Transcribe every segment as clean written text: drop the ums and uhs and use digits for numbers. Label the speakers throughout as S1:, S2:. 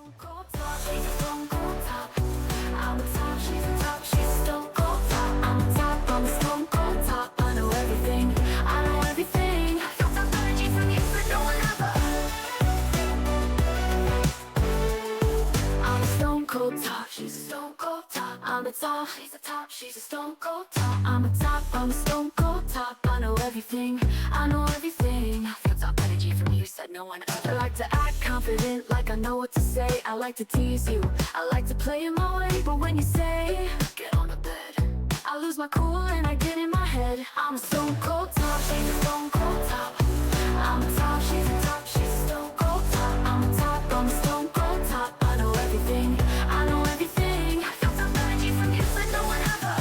S1: stone cold top, she's a stone cold top. I'm a top, she's a top, she's a stone cold top. I'm a top, I'm a stone cold top. I know everything, I know everything. Feel top energy from you, but no one ever. I'm a stone cold top, she's a stone cold top. I'm a top, she's a top, she's a stone cold top. I'm a top, I'm a stone cold top. I know everything, I know everything. Feel top energy from you, said no one ever. I like to act confident, like I know what to say. I like to tease you, I like to play in my way. But when you say, get on the bed, I lose my cool and I get in my head. I'm a stone cold top, she's a stone cold top. I'm a top, she's a top, she's a stone cold top. I'm a top, I'm a stone cold top. I know everything, I know everything. I feel some energy from you, but no one ever.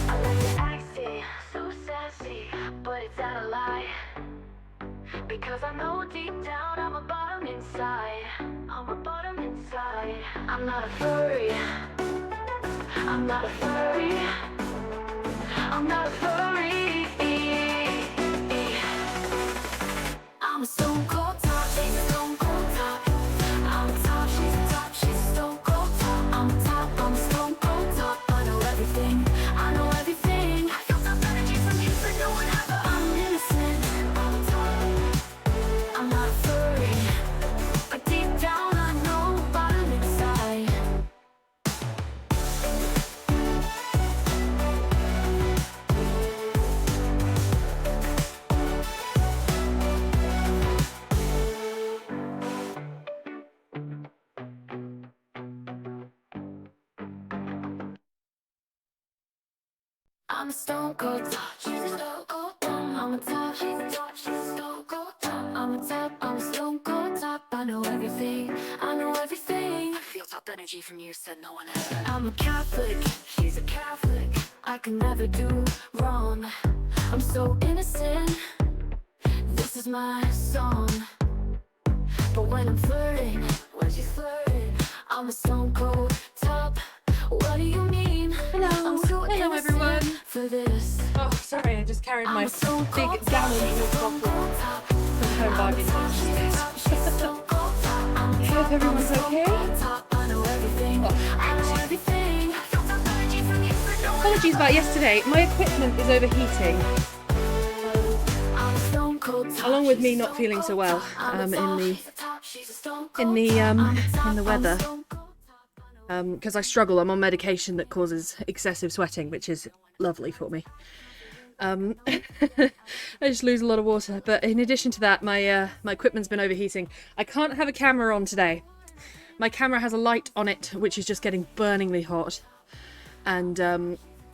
S1: I like to act it, so sassy, but it's out of lie. Because I know deep down I'm a bottom inside. I'm a bottom inside. I'm not a furry. I'm not a furry. I'm not a furry. I'm a stone cold top, she's a stone cold top. I'm a top, she's a top, she's a stone cold top. I'm a top, I'm a stone cold top. I know everything, I know everything. I feel some energy from you, but no one ever. I'm innocent, I'm a top. I'm not a furry, but deep down I know bottom inside. I'm a stone cold top, she's a stone cold top. I'm a top, she's a top, she's a stone cold top. I'm a top, I'm a stone cold top. I know everything, I know everything. I feel top energy from you, said no one ever. I'm a Catholic, she's a Catholic. I can never do wrong. I'm so innocent, this is my song. But when I'm flirting, when she's flirting, I'm a stone cold top. What do you mean?
S2: Hello.
S1: I'm so
S2: Hello,
S1: innocent
S2: everyone.
S1: for this.
S2: Oh, sorry, I just carried my
S1: I'm a stone
S2: big
S1: cold top,
S2: gallon
S1: she's a
S2: of
S1: stone
S2: bottle
S1: cold top.
S2: from home
S1: I'm a
S2: bargain
S1: top, she's a top, she's a stone cold top. I'm a
S2: I
S1: top,
S2: hope everyone's
S1: I'm a stone
S2: okay.
S1: cold top. I know everything, I know everything. I feel some energy from you, but no one
S2: Apologies about yesterday. My equipment is overheating,
S1: I'm a stone cold top,
S2: along with
S1: she's
S2: me
S1: a
S2: not
S1: stone
S2: feeling so
S1: cold
S2: well
S1: top. I'm a
S2: in
S1: top,
S2: the
S1: she's a top, she's a stone
S2: in
S1: cold
S2: the
S1: top. I'm a top,
S2: in the
S1: I'm a
S2: weather.
S1: stone cold top. I know
S2: Because I struggle. I'm on medication that causes excessive sweating, which is lovely for me. I just lose a lot of water. But in addition to that, my equipment's been overheating. I can't have a camera on today. My camera has a light on it, which is just getting burningly hot. And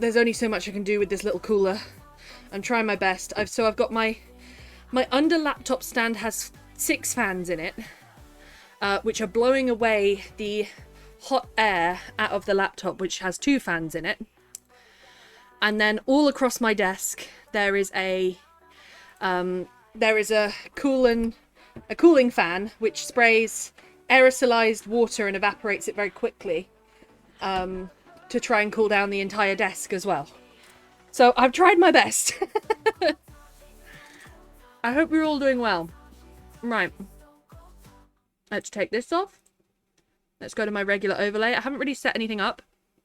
S2: there's only so much I can do with this little cooler. I'm trying my best. I've got my under laptop stand has 6 fans in it, which are blowing away the hot air out of the laptop, which has 2 fans in it. And then all across my desk there is a cooling fan which sprays aerosolized water and evaporates it very quickly to try and cool down the entire desk as well. So I've tried my best. I hope you're all doing well. Right. Let's take this off. Let's go to my regular overlay. I haven't really set anything up.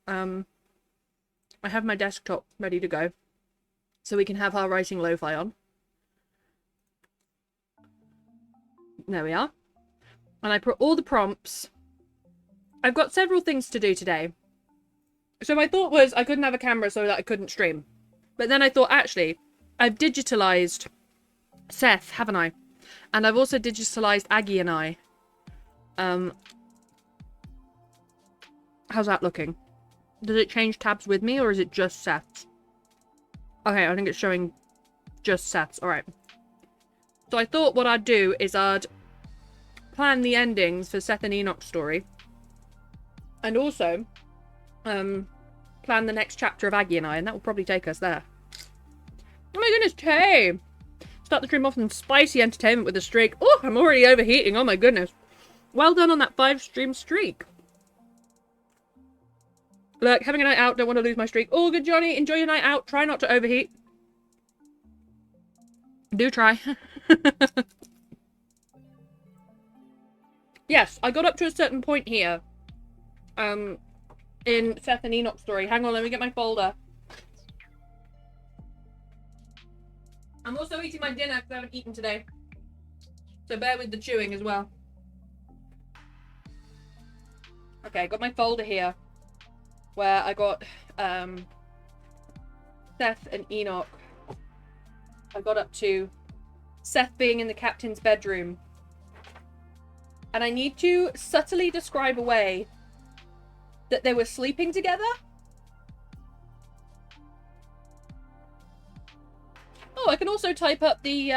S2: I have my desktop ready to go, so we can have our writing lo-fi on. There we are. And I put all the prompts. I've got several things to do today. So my thought was I couldn't have a camera so that I couldn't stream. But then I thought, actually, I've digitalized Seth, haven't I? And I've also digitalized Aggie and I. How's that looking? Does it change tabs with me, or is it just Seth's? Okay, I think it's showing just Seth's. Alright. So I thought what I'd do is I'd plan the endings for Seth and Enoch's story. And also, plan the next chapter of Aggie and I, and that will probably take us there. Oh my goodness, Tay! Start the stream off in spicy entertainment with a streak. Oh, I'm already overheating. Oh my goodness. Well done on that 5-stream streak. Look, having a night out, don't want to lose my streak. Oh, good, Johnny. Enjoy your night out. Try not to overheat. Do try. Yes, I got up to a certain point here. In Seth and Enoch's story. Hang on, let me get my folder. I'm also eating my dinner because I haven't eaten today. So bear with the chewing as well. Okay, I got my folder here. Where I got Seth and Enoch. I got up to Seth being in the captain's bedroom. And I need to subtly describe a way that they were sleeping together. Oh, I can also type up the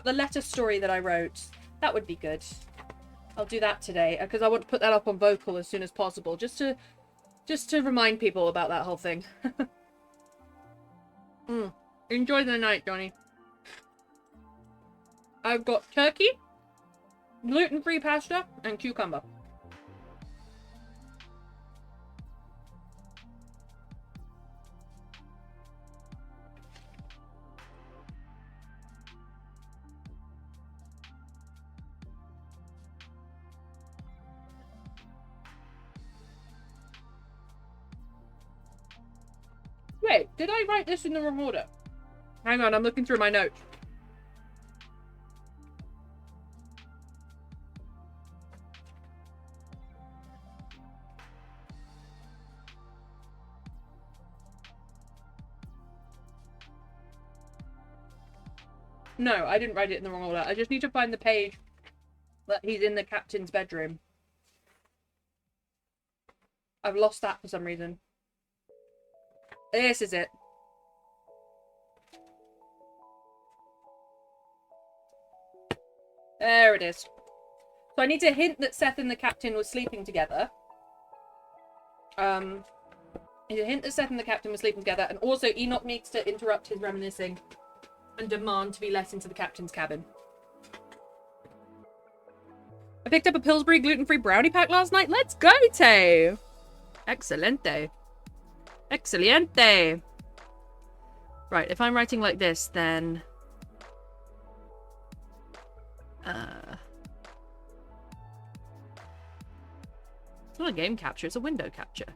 S2: letter story that I wrote. That would be good. I'll do that today because I want to put that up on Vocal as soon as possible, just to remind people about that whole thing. Enjoy the night, Johnny. I've got turkey, gluten-free pasta, and cucumber. Wait, did I write this in the wrong order? Hang on, I'm looking through my notes. No, I didn't write it in the wrong order. I just need to find the page that he's in the captain's bedroom. I've lost that for some reason. This is it. There it is. So I need to hint that Seth and the captain were sleeping together. I need to hint that Seth and the captain were sleeping together, and also Enoch needs to interrupt his reminiscing and demand to be let into the captain's cabin. I picked up a Pillsbury gluten-free brownie pack last night. Let's go, Tay! Excelente. Excelente! Right, if I'm writing like this, then... It's not a game capture, it's a window capture.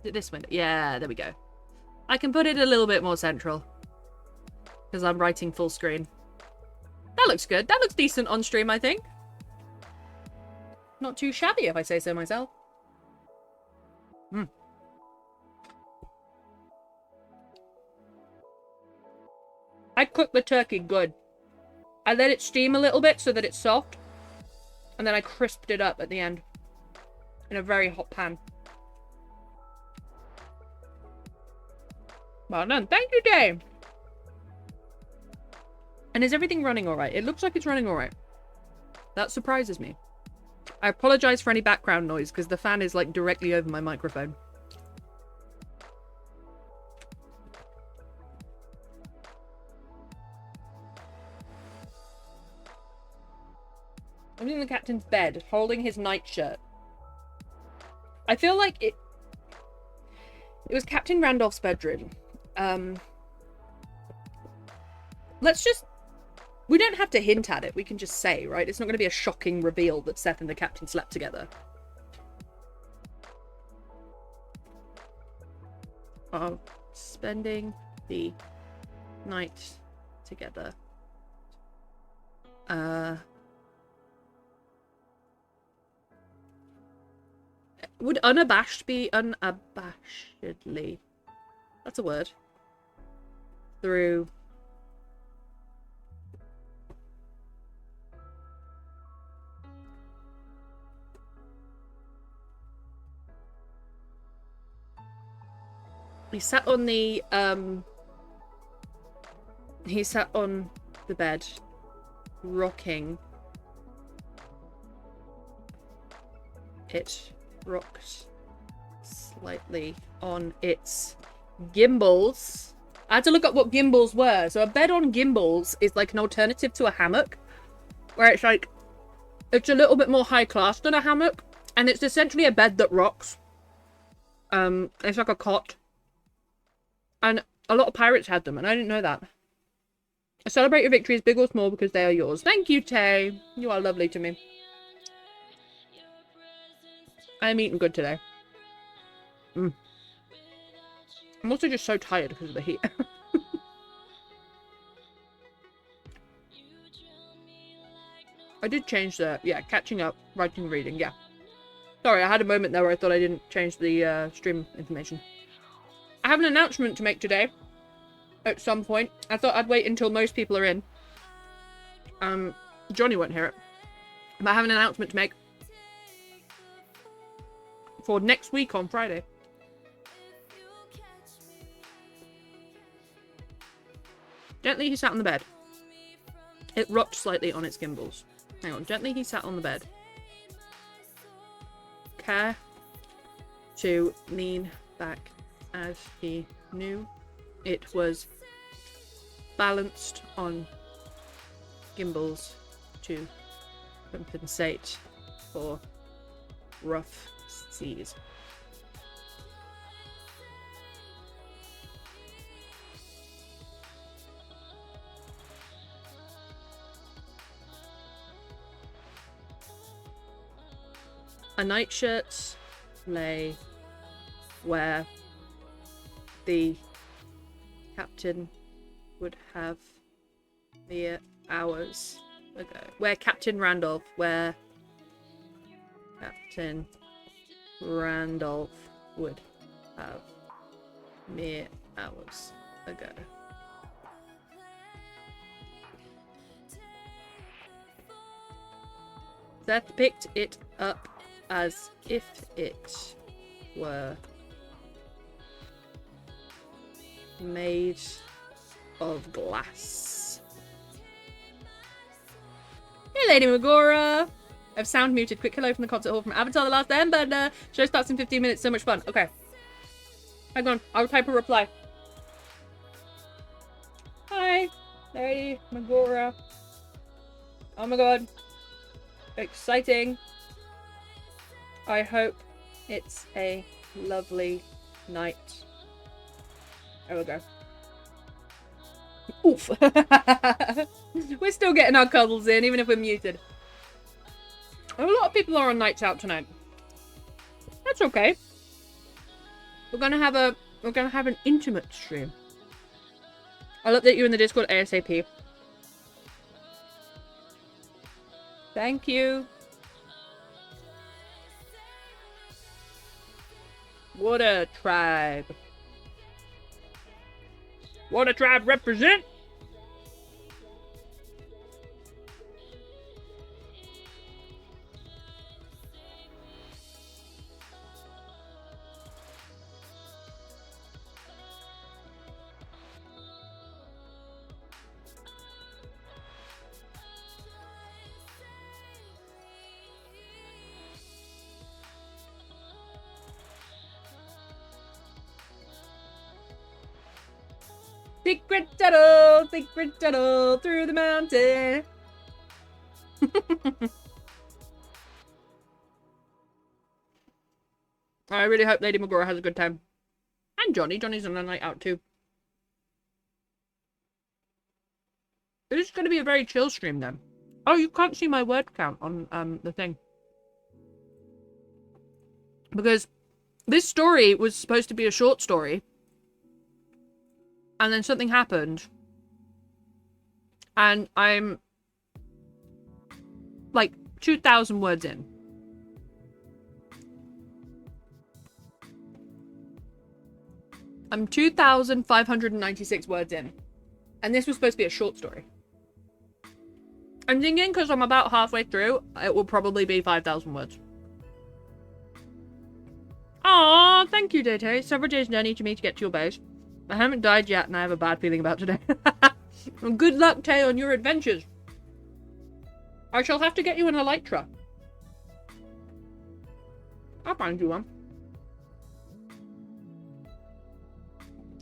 S2: Is it this window? Yeah, there we go. I can put it a little bit more central. Because I'm writing full screen. That looks good. That looks decent on stream, I think. Not too shabby, if I say so myself. I cooked the turkey good. I let it steam a little bit so that it's soft. And then I crisped it up at the end. In a very hot pan. Well done. Thank you, Dave. And is everything running alright? It looks like it's running alright. That surprises me. I apologize for any background noise because the fan is like directly over my microphone. I'm in the captain's bed, holding his nightshirt. I feel like it was Captain Randolph's bedroom. We don't have to hint at it. We can just say, right? It's not going to be a shocking reveal that Seth and the captain slept together. Spending the night together. Would unabashed be unabashedly? That's a word. Through... He sat on the bed, rocking. It rocked slightly on its gimbals. I had to look up what gimbals were. So a bed on gimbals is like an alternative to a hammock, where it's like, it's a little bit more high class than a hammock, and it's essentially a bed that rocks. It's like a cot. And a lot of pirates had them, and I didn't know that. Celebrate your victories, big or small, because they are yours. Thank you, Tay. You are lovely to me. I'm eating good today. I'm also just so tired because of the heat. I did change the... Yeah, catching up, writing, reading, yeah. Sorry, I had a moment there where I thought I didn't change the stream information. I have an announcement to make today. At some point. I thought I'd wait until most people are in. Johnny won't hear it. But I have an announcement to make. For next week on Friday. Gently he sat on the bed. It rocked slightly on its gimbals. Hang on. Gently he sat on the bed. Care to lean back as he knew it was balanced on gimbals to compensate for rough seas. A nightshirt lay where the captain would have mere hours ago. Where Captain Randolph would have mere hours ago. Seth picked it up as if it were made of glass. Hey, Lady Magora! I've sound muted. Quick hello from the concert hall from Avatar: The Last Airbender. Show starts in 15 minutes. So much fun. Okay. Hang on. I'll type a reply. Hi, Lady Magora. Oh my god. Exciting. I hope it's a lovely night. There we go. Oof. We're still getting our cuddles in, even if we're muted. A lot of people are on nights out tonight. That's okay. We're gonna have an intimate stream. I'll update you in the Discord ASAP. Thank you. What a tribe. What a tribe represent. Secret tunnel through the mountain. I really hope Lady Magora has a good time. And Johnny. Johnny's on a night out too. This is going to be a very chill stream then. Oh, you can't see my word count on the thing. Because this story was supposed to be a short story. And then something happened. And I'm like 2,000 words in. I'm 2,596 words in. And this was supposed to be a short story. I'm thinking because I'm about halfway through, it will probably be 5,000 words. Aww, thank you, Daytay. Several days journey to me to get to your base. I haven't died yet and I have a bad feeling about today. And good luck, Tay, on your adventures. I shall have to get you an elytra. I'll find you one.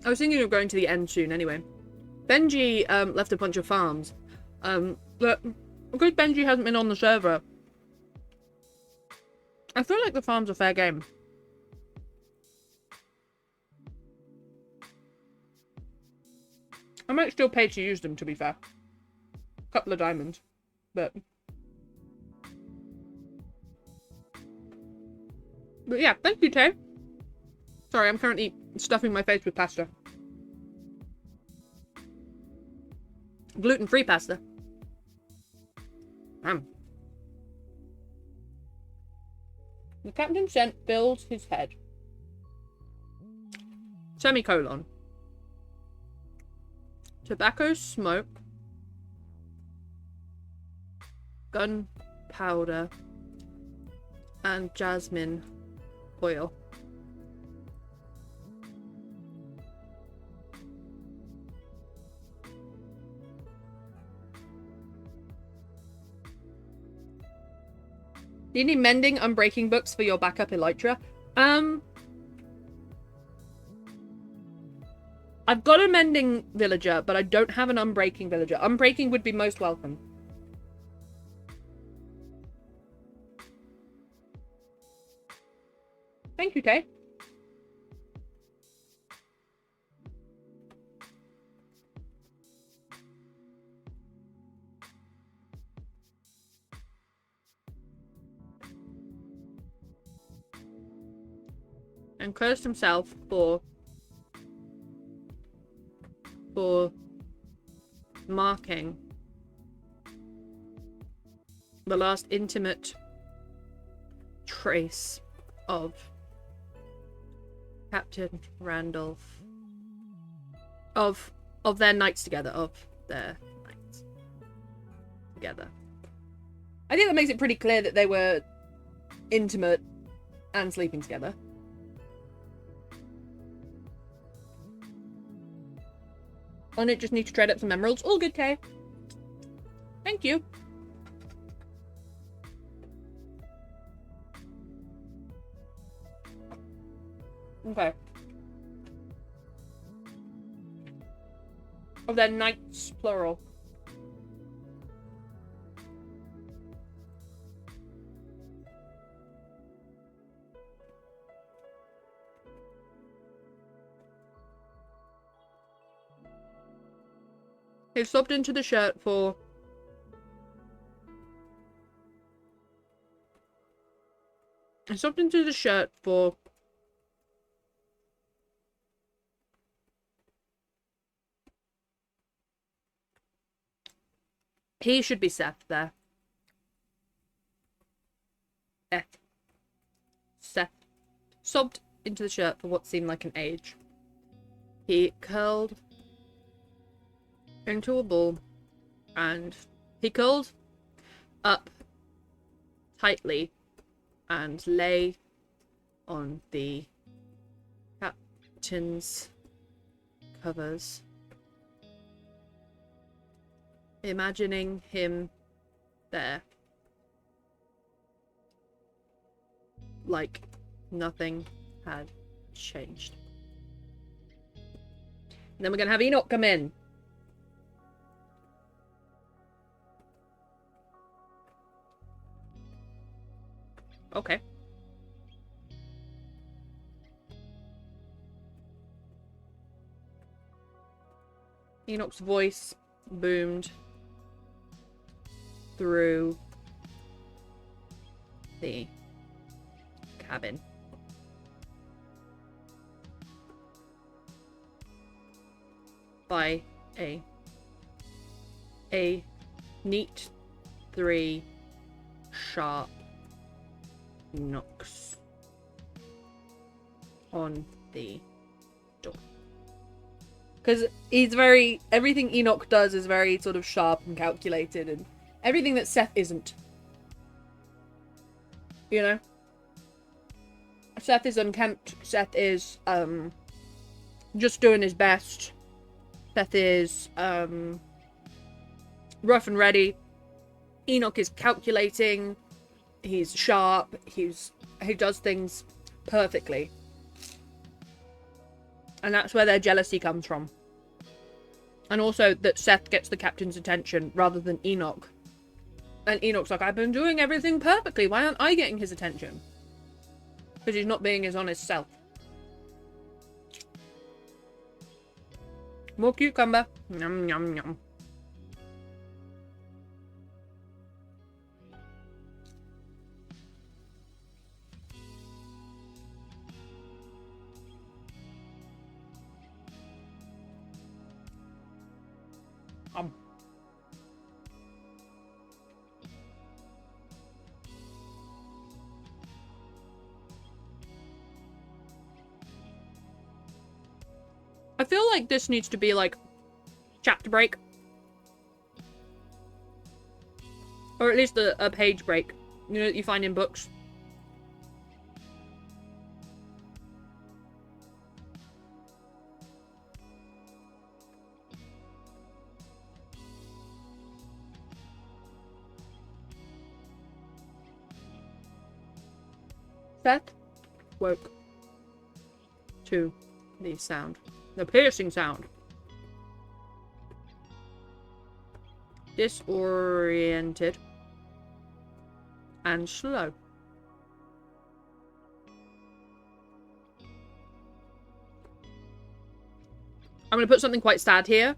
S2: I was thinking of going to the end soon anyway. Benji left a bunch of farms. But because Benji hasn't been on the server, I feel like the farms are fair game. I might still pay to use them, to be fair. Couple of diamonds. But yeah, thank you, Tay. Sorry, I'm currently stuffing my face with pasta. Gluten-free pasta. The captain sent fills his head. Semicolon. Tobacco smoke. Gunpowder. And jasmine oil. Do you need mending unbreaking books for your backup elytra? I've got a mending villager, but I don't have an unbreaking villager. Unbreaking would be most welcome. Thank you, Tay. And cursed himself for marking the last intimate trace of Captain Randolph, of their nights together, I think that makes it pretty clear that they were intimate and sleeping together. On it, just need to trade up some emeralds. All good, Tay. Thank you. Okay. Of their knights, plural. They've subbed into the shirt for he should be Seth there. Seth sobbed into the shirt for what seemed like an age. He curled into a ball and he curled up tightly and lay on the captain's covers, imagining him there, like nothing had changed. And then we're gonna have Enoch come in. Okay. Enoch's voice boomed through the cabin. By a neat 3 sharp knocks on the door. Because everything Enoch does is very sort of sharp and calculated, and everything that Seth isn't. You know? Seth is unkempt. Seth is, just doing his best. Seth is, rough and ready. Enoch is calculating. He's sharp. He does things perfectly. And that's where their jealousy comes from. And also that Seth gets the captain's attention rather than Enoch. And Enoch's like, I've been doing everything perfectly. Why aren't I getting his attention? Because he's not being his honest self. More cucumber. Yum, yum, yum. I feel like this needs to be like chapter break. Or at least a page break. You know that you find in books. Seth woke to the sound. The piercing sound. Disoriented. And slow. I'm going to put something quite sad here.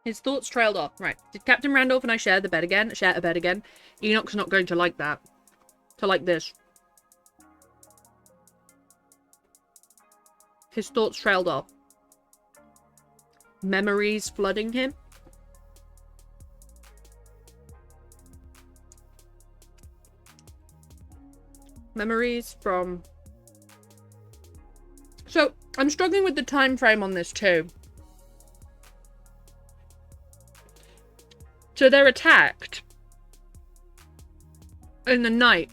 S2: His thoughts trailed off. Right. Did Captain Randolph and I share the bed again? Share a bed again? Enoch's not going to like that. To like this. His thoughts trailed off. Memories flooding him. Memories from... So, I'm struggling with the time frame on this too. So they're attacked in the night.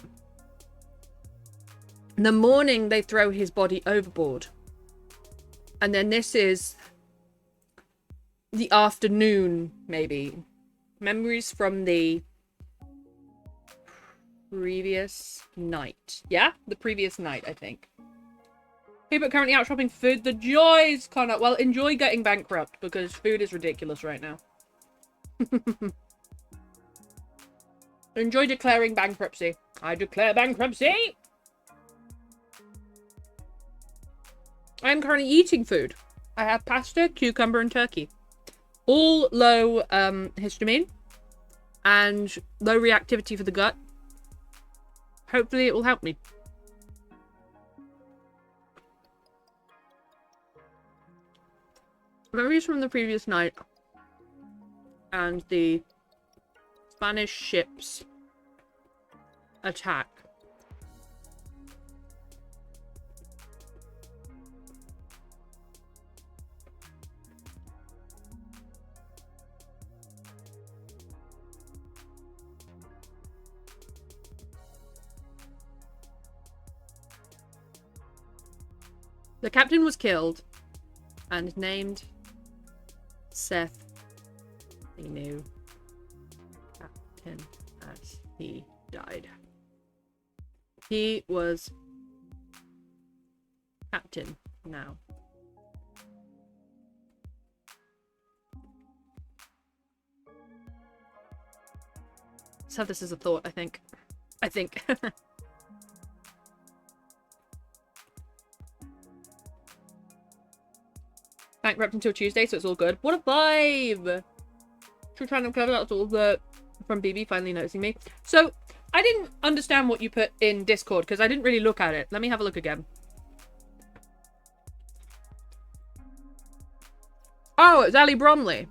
S2: In the morning, they throw his body overboard. And then this is the afternoon, maybe. Memories from the previous night. Yeah? The previous night, I think. People are currently out shopping food. The joys, Connor. Well, enjoy getting bankrupt because food is ridiculous right now. Enjoy declaring bankruptcy. I declare bankruptcy! I am currently eating food. I have pasta, cucumber, and turkey. All low histamine and low reactivity for the gut. Hopefully it will help me. Memories from the previous night and the Spanish ships attack. The captain was killed and named Seth. He knew Captain as he died. He was captain now. Let's have this as a thought, I think. Bankrupt until Tuesday, so it's all good. What a vibe! True Channel Clever, that's all from BB finally noticing me. So, I didn't understand what you put in Discord, because I didn't really look at it. Let me have a look again. Oh, it's Ali Bromley.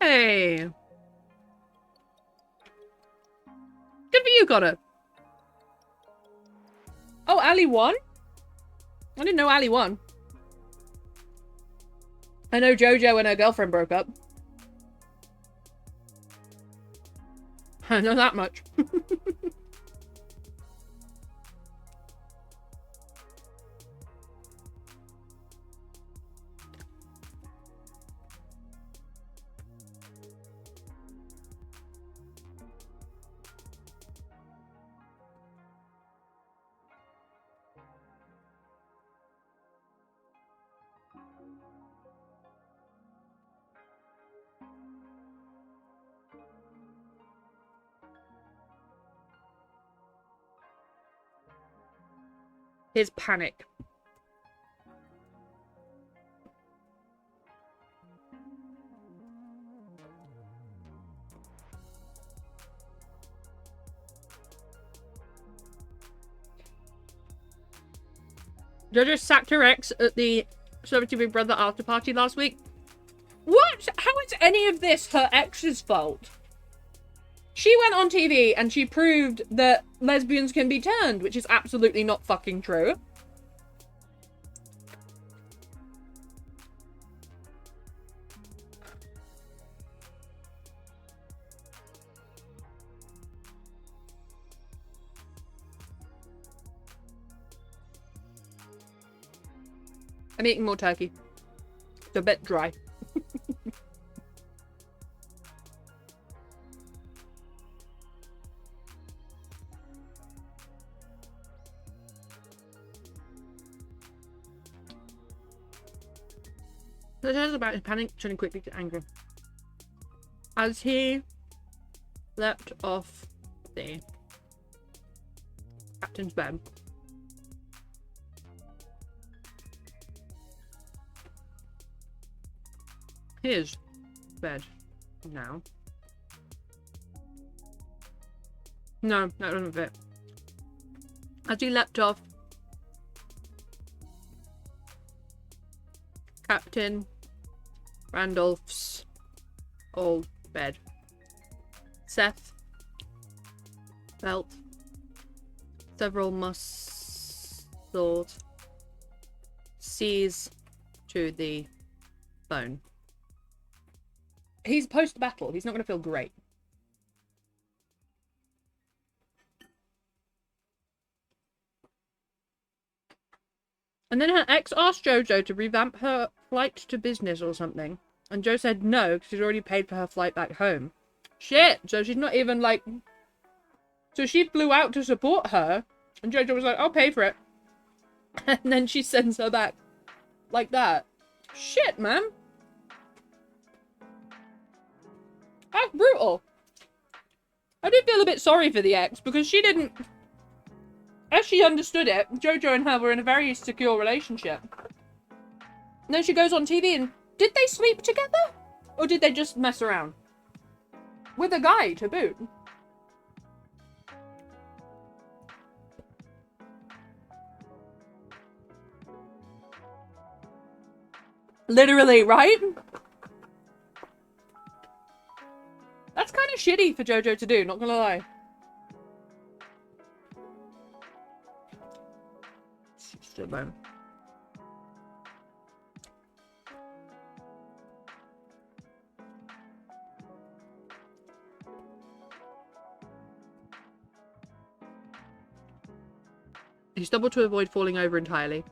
S2: Hey. Good for you, Connor. Oh, Ali won? I didn't know Ali won. I know JoJo and her girlfriend broke up. I know that much. Here's Panic. JoJo sacked her ex at the Celebrity Big Brother after party last week. What? How is any of this her ex's fault? She went on TV and she proved that lesbians can be turned, which is absolutely not fucking true. I'm eating more turkey. It's a bit dry. So it about his panic turning quickly to anger. As he leapt off the captain's bed, his bed now. No, that doesn't fit. As he leapt off Captain Randolph's old bed, Seth felt several muscles seize to the bone. He's post-battle. He's not going to feel great. And then her ex asked JoJo to revamp her flight to business or something. And Jo said no, because she's already paid for her flight back home. Shit! So she's not even like... So she flew out to support her. And JoJo was like, I'll pay for it. And then she sends her back. Like that. Shit, man. That's brutal. I did feel a bit sorry for the ex, because she didn't... As she understood it, JoJo and her were in a very secure relationship. And then she goes on TV and... Did they sleep together? Or did they just mess around? With a guy, to boot. Literally, right? That's kind of shitty for JoJo to do, not gonna lie. Still bone. He stumbled to avoid falling over entirely.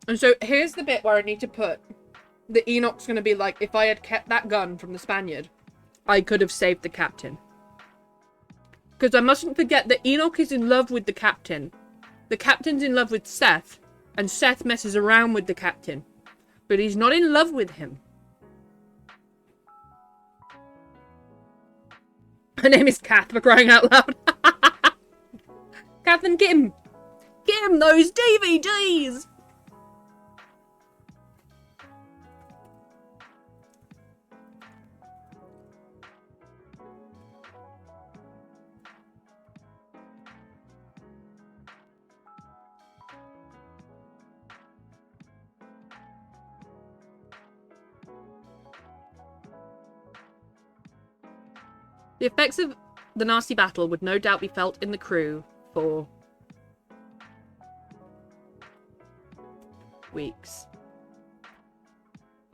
S2: And so here's the bit where I need to put that Enoch's going to be like, if I had kept that gun from the Spaniard, I could have saved the captain. Because I mustn't forget that Enoch is in love with the captain. The captain's in love with Seth. And Seth messes around with the captain. But he's not in love with him. Her name is Kath, for crying out loud. Kath and get him. Get him those DVDs. The effects of the nasty battle would no doubt be felt in the crew for weeks.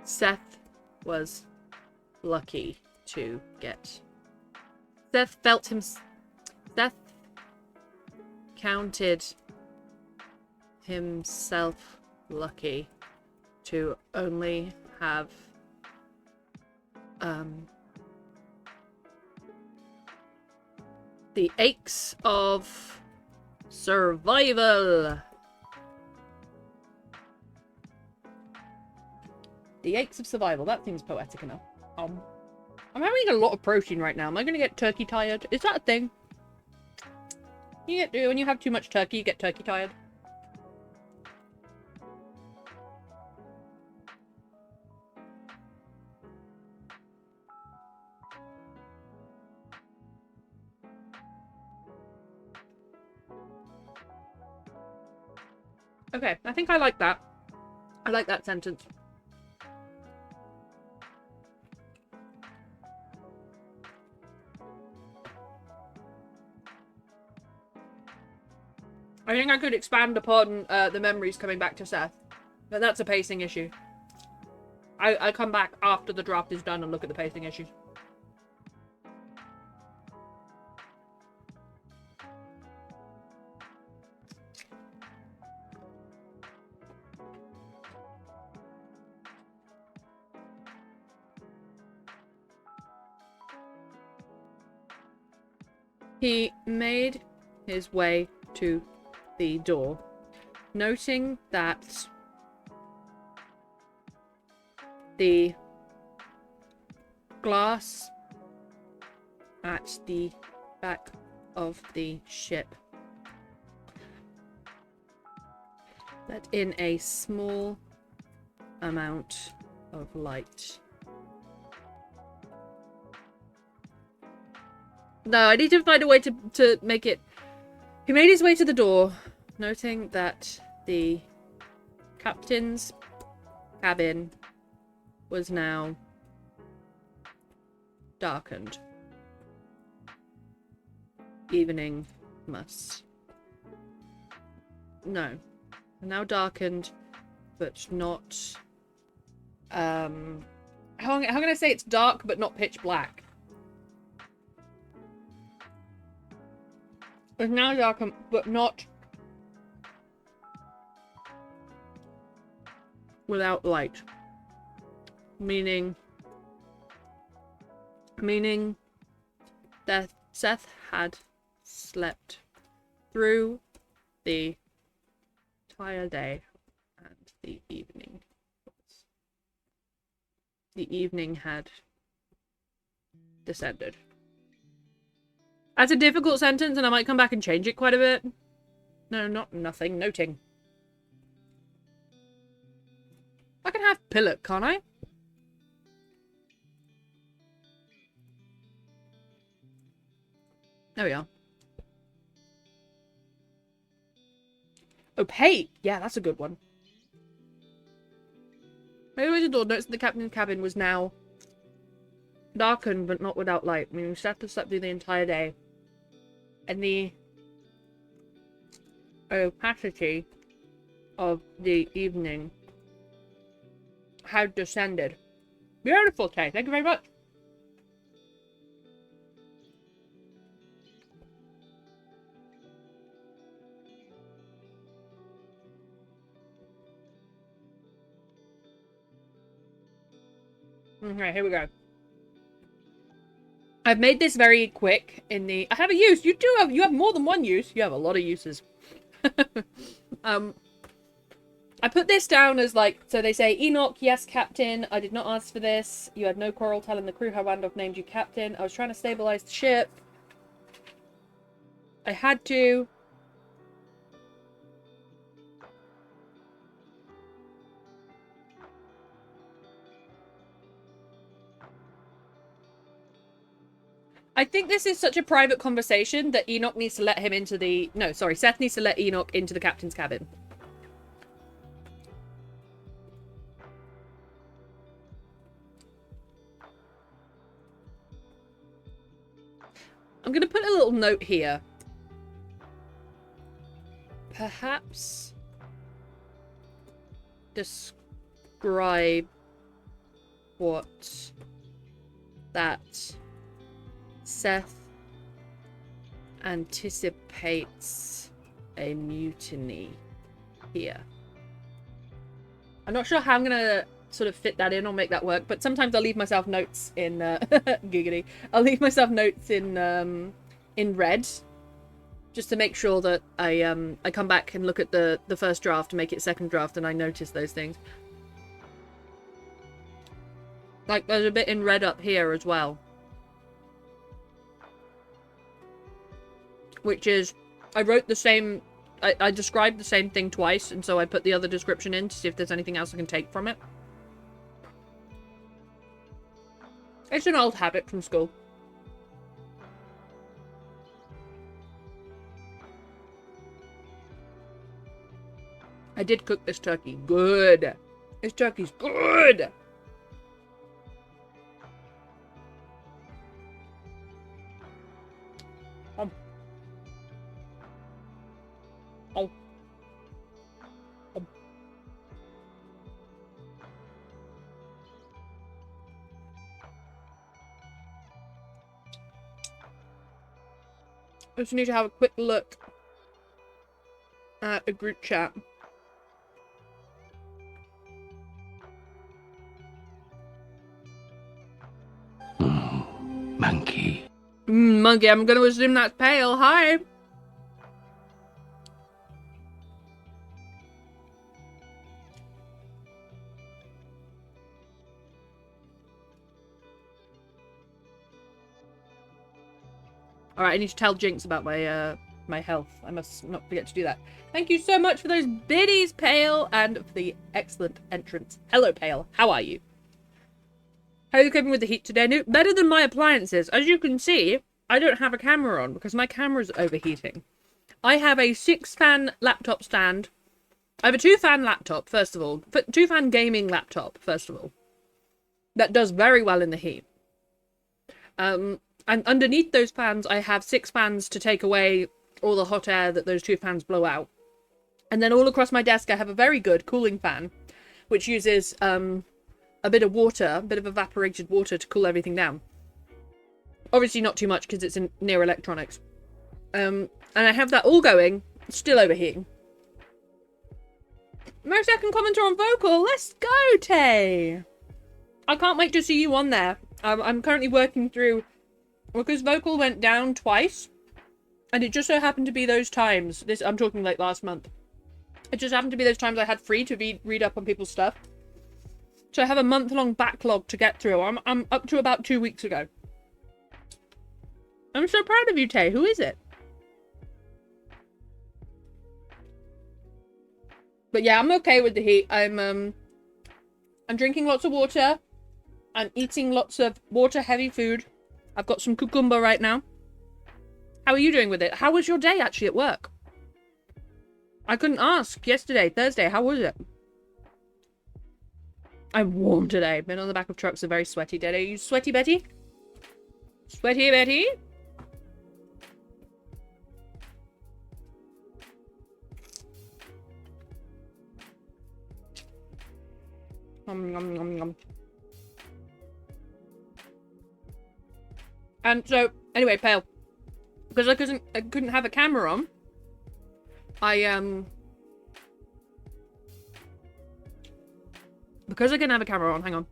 S2: Seth was lucky to get. Seth counted himself lucky to only have the aches of survival. The aches of survival. That seems poetic enough. I'm having a lot of protein right now. Am I going to get turkey tired? Is that a thing? When you have too much turkey, you get turkey tired. Okay, I think I like that. I like that sentence. I think I could expand upon the memories coming back to Seth. But that's a pacing issue. I come back after the draft is done and look at the pacing issues. He made his way to the door, noting that the glass at the back of the ship let in a small amount of light. No, I need to find a way to make it. He made his way to the door, noting that the captain's cabin was now darkened. Evening must. No. Now darkened, but not. How can I say it's dark but not pitch black? It's now darkened, but not without light. Meaning that Seth had slept through the entire day and the evening. The evening had descended. That's a difficult sentence, and I might come back and change it quite a bit. No, not nothing. Noting. I can have pillock, can't I? There we are. Opaque. Yeah, that's a good one. Maybe the door notes that the captain's cabin was now darkened, but not without light. Meaning Seth had slept through the entire day. And the opacity of the evening had descended. Beautiful, Tay. Thank you very much. Okay, here we go. I've made this very quick in the... I have a use. You have more than one use. You have a lot of uses. I put this down as like, so they say, Enoch, yes, Captain. I did not ask for this. You had no quarrel telling the crew how Randolph named you Captain. I was trying to stabilize the ship. I had to. I think this is such a private conversation that Enoch needs to let him into the... No, sorry. Seth needs to let Enoch into the captain's cabin. I'm going to put a little note here. Perhaps describe what that Seth anticipates a mutiny here. I'm not sure how I'm gonna sort of fit that in or make that work, but sometimes I'll leave myself notes in giggity. I'll leave myself notes in red, just to make sure that I come back and look at the first draft and make it second draft, and I notice those things. Like, there's a bit in red up here as well, which is, I wrote the same, I described the same thing twice, and so I put the other description in to see if there's anything else I can take from it. It's an old habit from school. I did cook this turkey. Good. This turkey's good. Oh. I just need to have a quick look at a group chat.
S3: Monkey.
S2: Monkey, I'm gonna assume that's pale. Hi. Alright, I need to tell Jinx about my my health. I must not forget to do that. Thank you so much for those biddies, Pale, and for the excellent entrance. Hello, Pale. How are you? How are you coping with the heat today? No, better than my appliances. As you can see, I don't have a camera on because my camera's overheating. I have a 6-fan laptop stand. I have a 2-fan laptop, first of all. 2-fan gaming laptop, first of all. That does very well in the heat. And underneath those fans, I have 6 fans to take away all the hot air that those 2 fans blow out. And then all across my desk, I have a very good cooling fan, which uses a bit of water, a bit of evaporated water to cool everything down. Obviously not too much because it's near electronics. And I have that all going, still overheating. My second commenter on Vocal. Let's go, Tay! I can't wait to see you on there. I'm currently working through, because Vocal went down twice, and it just so happened to be those times. I'm talking like last month. It just happened to be those times I had free to read up on people's stuff. So I have a month-long backlog to get through. I'm up to about 2 weeks ago. I'm so proud of you, Tay. Who is it? But yeah, I'm okay with the heat. I'm drinking lots of water. I'm eating lots of water-heavy food. I've got some cucumber right now. How are you doing with it? How was your day, actually, at work? I couldn't ask yesterday, Thursday. How was it? I'm warm today. Been on the back of trucks. A very sweaty day. Are you sweaty, Betty? Sweaty, Betty? Nom, nom, nom, nom. And so, anyway, Pale. Because I couldn't have a camera on. Because I couldn't have a camera on, hang on.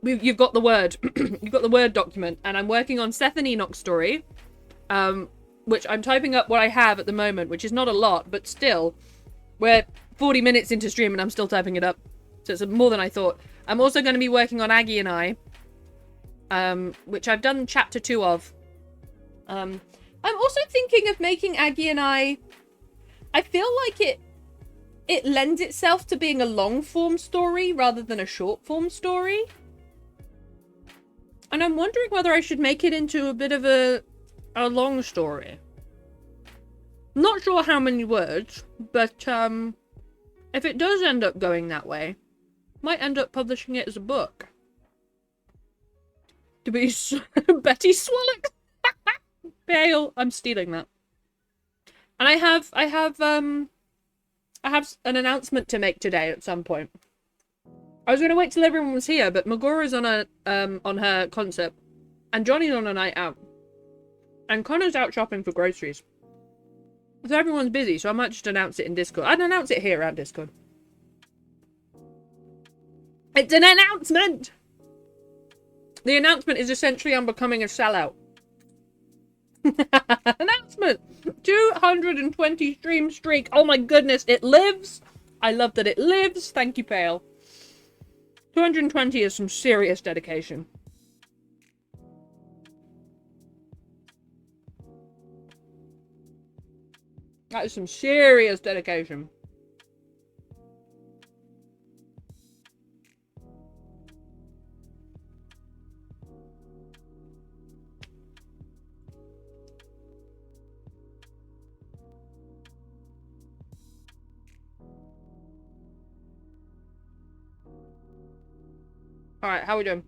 S2: You've got the Word. You've got the Word document. And I'm working on Seth and Enoch's story. Which I'm typing up what I have at the moment, which is not a lot, but still. We're 40 minutes into stream and I'm still typing it up. So it's more than I thought. I'm also going to be working on Aggie and I. Which I've done chapter 2 of. I'm also thinking of making Aggie and I feel like it lends itself to being a long-form story rather than a short-form story. And I'm wondering whether I should make it into a bit of a long story. Not sure how many words, but if it does end up going that way, might end up publishing it as a book. To be Betty Swallow. Pale. I'm stealing that. And I have an announcement to make today at some point. I was going to wait till everyone was here, but Magora's on her concert, and Johnny's on a night out, and Connor's out shopping for groceries. So everyone's busy, so I might just announce it in Discord. I'd announce it here around Discord. It's an announcement! The announcement is essentially I'm becoming a sellout. Announcement! 220 stream streak. Oh my goodness, it lives! I love that it lives. Thank you, Pale. 220 is some serious dedication. That is some serious dedication. Alright, how are we doing?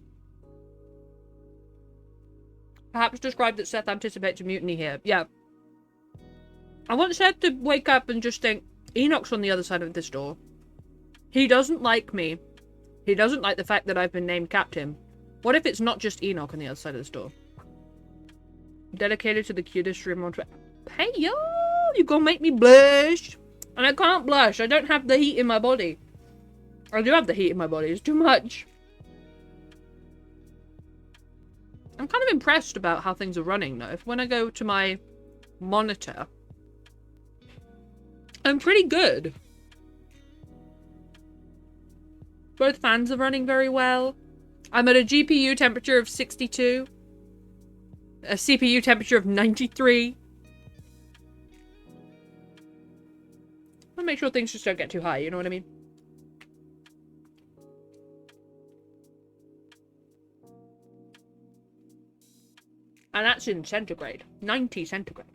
S2: Perhaps describe that Seth anticipates a mutiny here. Yeah. I want Seth to wake up and just think, Enoch's on the other side of this door. He doesn't like me. He doesn't like the fact that I've been named captain. What if it's not just Enoch on the other side of this door? Dedicated to the cutest stream on Twitter. Hey, yo! You gonna make me blush? And I can't blush. I don't have the heat in my body. I do have the heat in my body. It's too much. I'm kind of impressed about how things are running, though. When I go to my monitor, I'm pretty good. Both fans are running very well. I'm at a GPU temperature of 62. A CPU temperature of 93. I'll make sure things just don't get too high, you know what I mean? And that's in centigrade. 90 centigrade.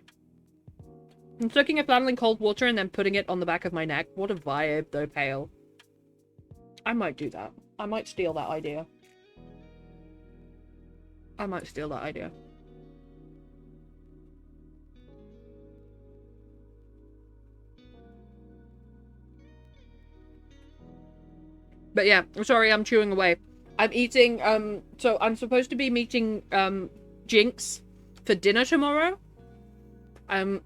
S2: I'm soaking a flannel in cold water and then putting it on the back of my neck. What a vibe, though, Pale. I might do that. I might steal that idea. I might steal that idea. But yeah, sorry, I'm chewing away. I'm eating, so I'm supposed to be meeting, Jinx for dinner tomorrow. And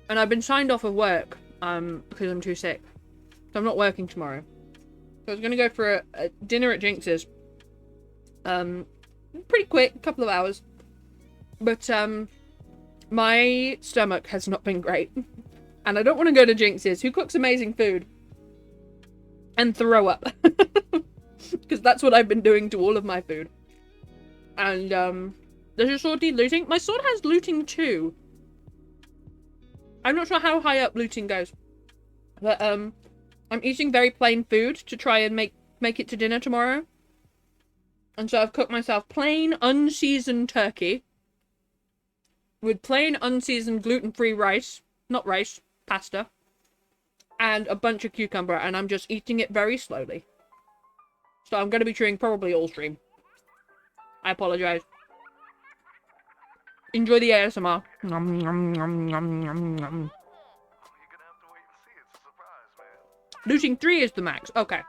S2: I've been signed off of work, because I'm too sick. So I'm not working tomorrow. So I was gonna go for a dinner at Jinx's. Pretty quick, a couple of hours. But, my stomach has not been great. And I don't want to go to Jinx's, who cooks amazing food. And throw up. Because that's what I've been doing to all of my food. And, does your sword need looting? My sword has looting too. I'm not sure how high up looting goes. But, I'm eating very plain food to try and make it to dinner tomorrow. And so I've cooked myself plain, unseasoned turkey. With plain, unseasoned, gluten-free rice. Not rice, pasta. And a bunch of cucumber. And I'm just eating it very slowly. So I'm going to be chewing probably all stream. I apologize. Enjoy the ASMR. Nom, nom, nom, nom, nom, nom. Looting 3 is the max. Okay.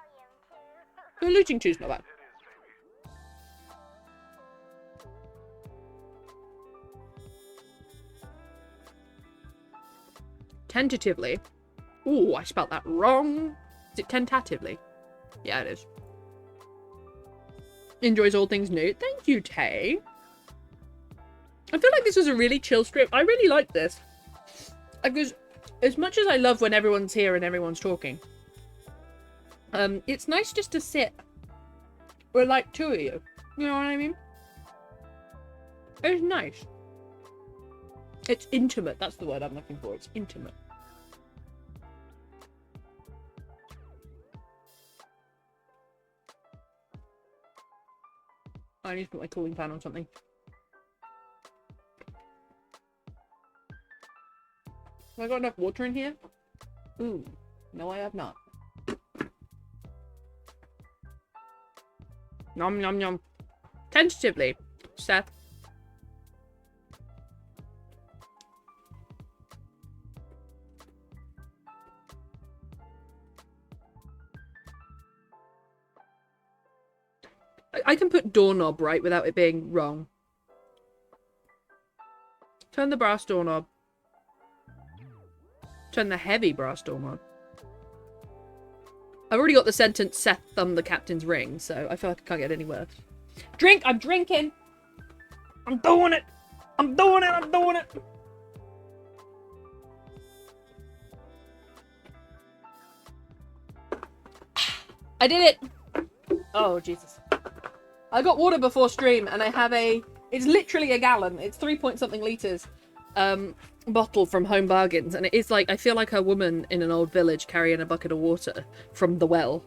S2: So looting 2 is not bad. Tentatively. Ooh, I spelled that wrong. Is it tentatively? Yeah, it is. Enjoys all things new. Thank you, Tay. I feel like this was a really chill script. I really like this. Because as much as I love when everyone's here and everyone's talking, it's nice just to sit with like 2 of you. You know what I mean? It's nice. It's intimate. That's the word I'm looking for. It's intimate. I need to put my cooling fan on something. Have I got enough water in here? Ooh, no I have not. Nom nom nom. Tentatively, Seth. I can put doorknob right without it being wrong. Turn the brass doorknob. Turn the heavy brass doorknob. I've already got the sentence, Seth thumbed the captain's ring, so I feel like I can't get any worse. Drink! I'm drinking! I'm doing it! I'm doing it! I'm doing it! I did it! Oh, Jesus. I got water before stream, and I have it's literally a gallon. It's 3-point-something litres. Bottle from Home Bargains, and it is like, I feel like a woman in an old village carrying a bucket of water from the well.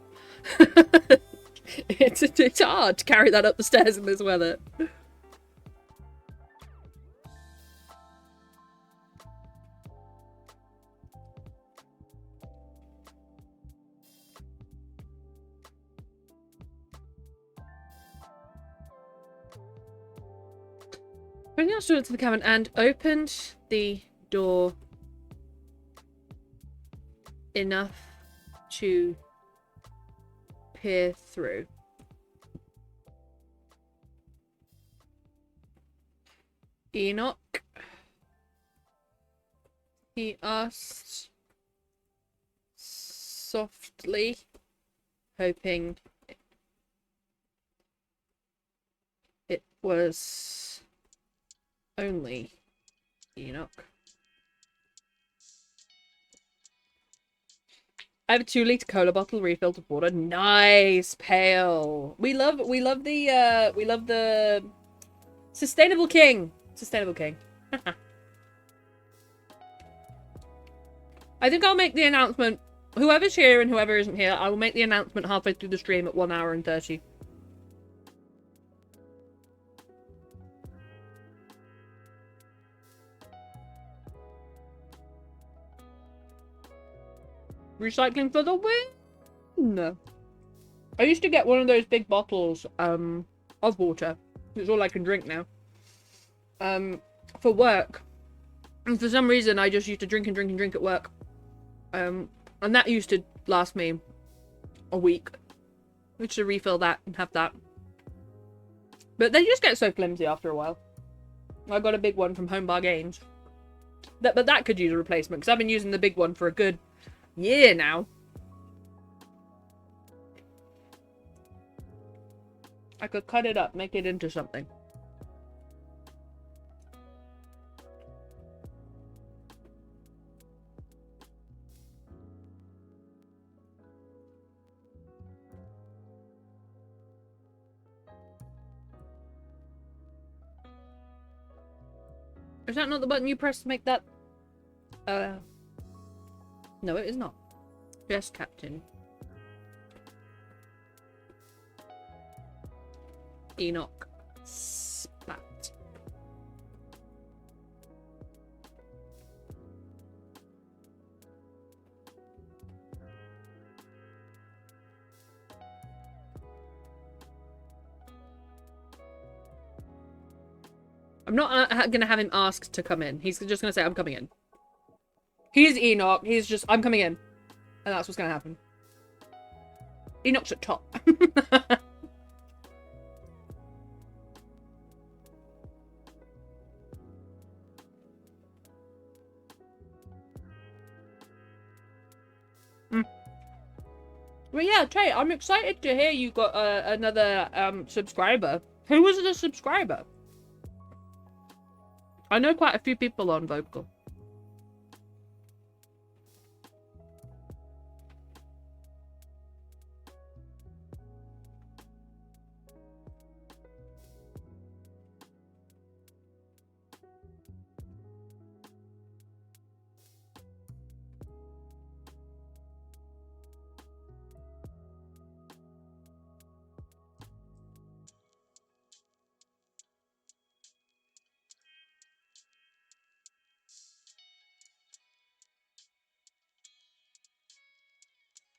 S2: It's hard to carry that up the stairs in this weather. Bring your student to the cabin and opened the door enough to peer through. Enoch, he asked softly, hoping it was only Enoch. I have a 2-litre cola bottle refilled with water. Nice, pale. We love the Sustainable King. Sustainable King. I think I'll make the announcement. Whoever's here and whoever isn't here, I will make the announcement halfway through the stream at 1 hour and 30. Recycling for the win! I used to get one of those big bottles of water. It's all I can drink now. For work. And for some reason, I just used to drink and drink and drink at work. And that used to last me a week. I used to refill that and have that. But they just get so flimsy after a while. I got a big one from Home Bargains. But that could use a replacement, because I've been using the big one for a good year now. I could cut it up, make it into something. Is that not the button you press to make that? No, it is not. Yes, Captain. Enoch spat. I'm not gonna have him asked to come in. He's just gonna say, I'm coming in. He's Enoch. He's just, I'm coming in. And that's what's gonna happen. Enoch's at top. Well, yeah, Trey, I'm excited to hear you got another subscriber. Who was the subscriber? I know quite a few people on Vocal.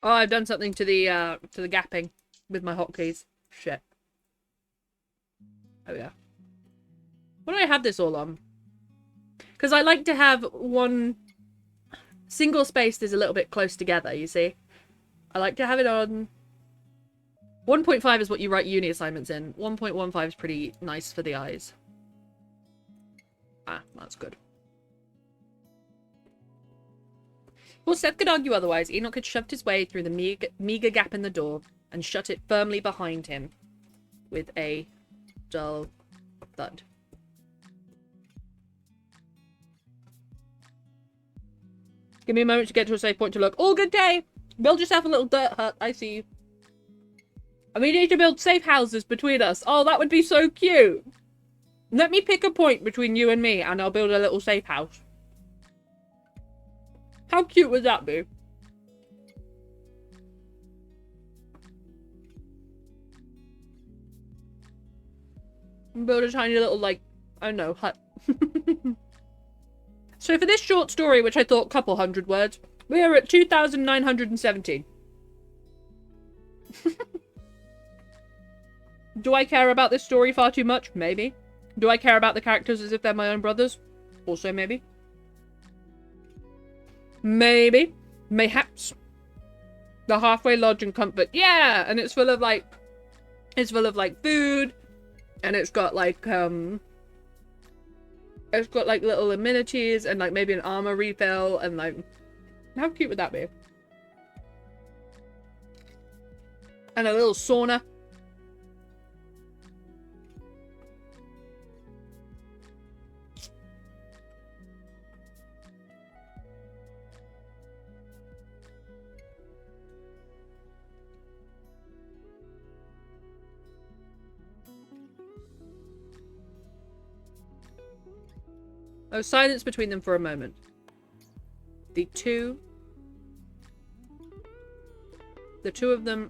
S2: Oh, I've done something to the gapping with my hotkeys. Shit. Oh yeah. What do I have this all on? Because I like to have one single spaced is a little bit close together, you see? I like to have it on 1.5 is what you write uni assignments in. 1.15 is pretty nice for the eyes. Ah, that's good. Well, Seth could argue otherwise. Enoch had shoved his way through the meager gap in the door and shut it firmly behind him with a dull thud. Give me a moment to get to a safe point to look. All good day! Build yourself a little dirt hut. I see you. And we need to build safe houses between us. Oh, that would be so cute. Let me pick a point between you and me and I'll build a little safe house. How cute would that be? Build a tiny little, like, I don't know, hut. So for this short story, which I thought couple hundred words, we are at 2,917. Do I care about this story far too much? Maybe. Do I care about the characters as if they're my own brothers? Also maybe. Maybe. Mayhaps. The halfway lodge and comfort. Yeah! And it's full of like food. And it's got like little amenities and like maybe an armor refill and like, how cute would that be? And a little sauna. Oh, silence between them for a moment. The two of them,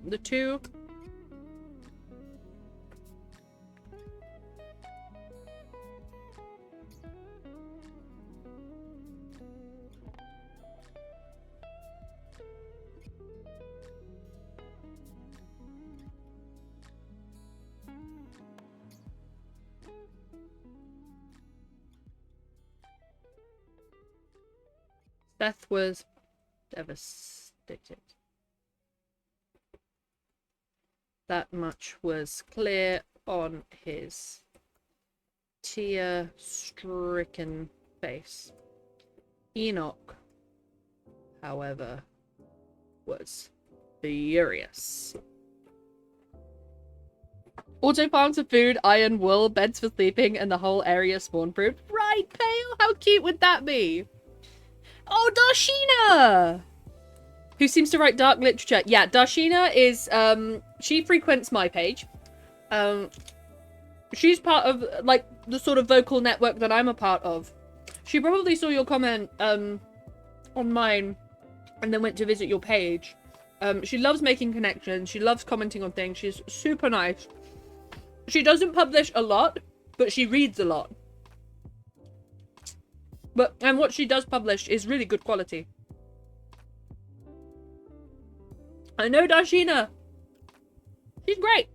S2: Seth was devastated. That much was clear on his tear-stricken face. Enoch, however, was furious. Auto farms for food, iron, wool, beds for sleeping, and the whole area spawn-proof. Right, Pale? How cute would that be? Oh, Darshina! Who seems to write dark literature. Yeah, Darshina is, she frequents my page. She's part of, like, the sort of vocal network that I'm a part of. She probably saw your comment, on mine, and then went to visit your page. She loves making connections. She loves commenting on things. She's super nice. She doesn't publish a lot, but she reads a lot. And what she does publish is really good quality. I know Darshina. She's great.